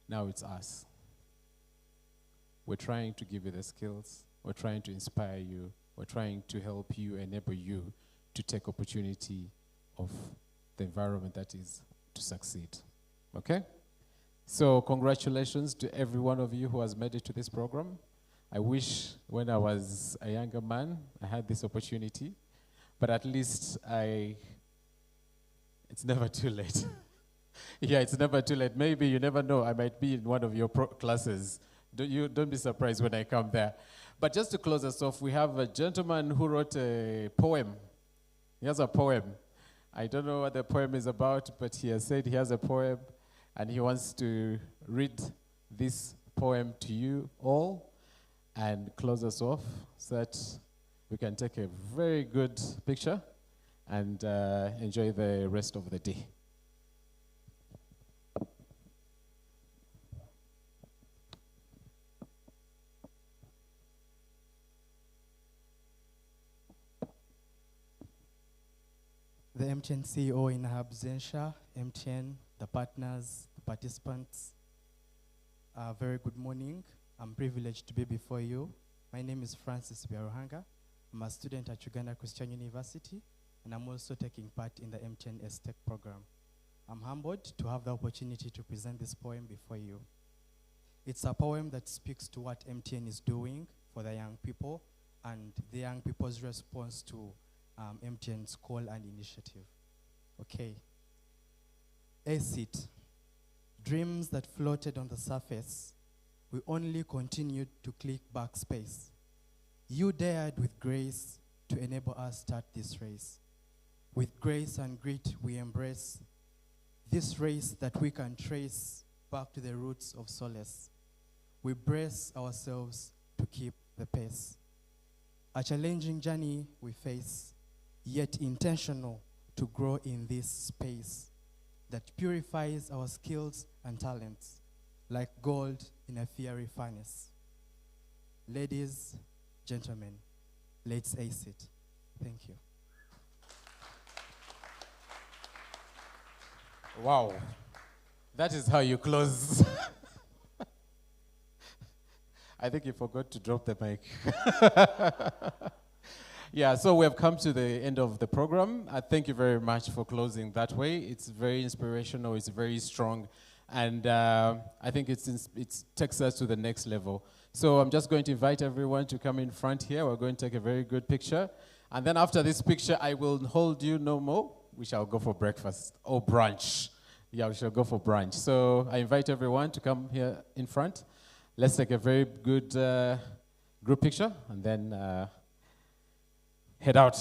Now it's us. We're trying to give you the skills. We're trying to inspire you. We're trying to help you, enable you to take opportunity of the environment that is to succeed. Okay? So congratulations to every one of you who has made it to this program. I wish when I was a younger man, I had this opportunity, but at least it's never too late. Yeah, it's never too late. Maybe you never know, I might be in one of your classes. Don't be surprised when I come there. But just to close us off, we have a gentleman who wrote a poem. He has a poem. I don't know what the poem is about, but he has said he has a poem, and he wants to read this poem to you all and close us off so that we can take a very good picture and enjoy the rest of the day. The MTN CEO in absentia, MTN, the partners, the participants, very good morning. I'm privileged to be before you. My name is Francis Biaruhanga. I'm a student at Uganda Christian University, and I'm also taking part in the Mtn Ace Tech program. I'm humbled to have the opportunity to present this poem before you. It's a poem that speaks to what MTN is doing for the young people and the young people's response to MTN's call and initiative. Okay. Ace it. Dreams that floated on the surface, we only continued to click backspace. You dared with grace to enable us start this race. With grace and grit we embrace this race that we can trace back to the roots of solace. We brace ourselves to keep the pace. A challenging journey we face, yet intentional to grow in this space that purifies our skills and talents like gold in a fiery furnace. Ladies, gentlemen, let's ace it. Thank you. Wow. That is how you close. I think you forgot to drop the mic. Yeah, so we have come to the end of the program. Thank you very much for closing that way. It's very inspirational, it's very strong, and I think it takes us to the next level. So I'm just going to invite everyone to come in front here. We're going to take a very good picture. And then after this picture, I will hold you no more. We shall go for breakfast or brunch. Yeah, we shall go for brunch. So I invite everyone to come here in front. Let's take a very good group picture and then head out.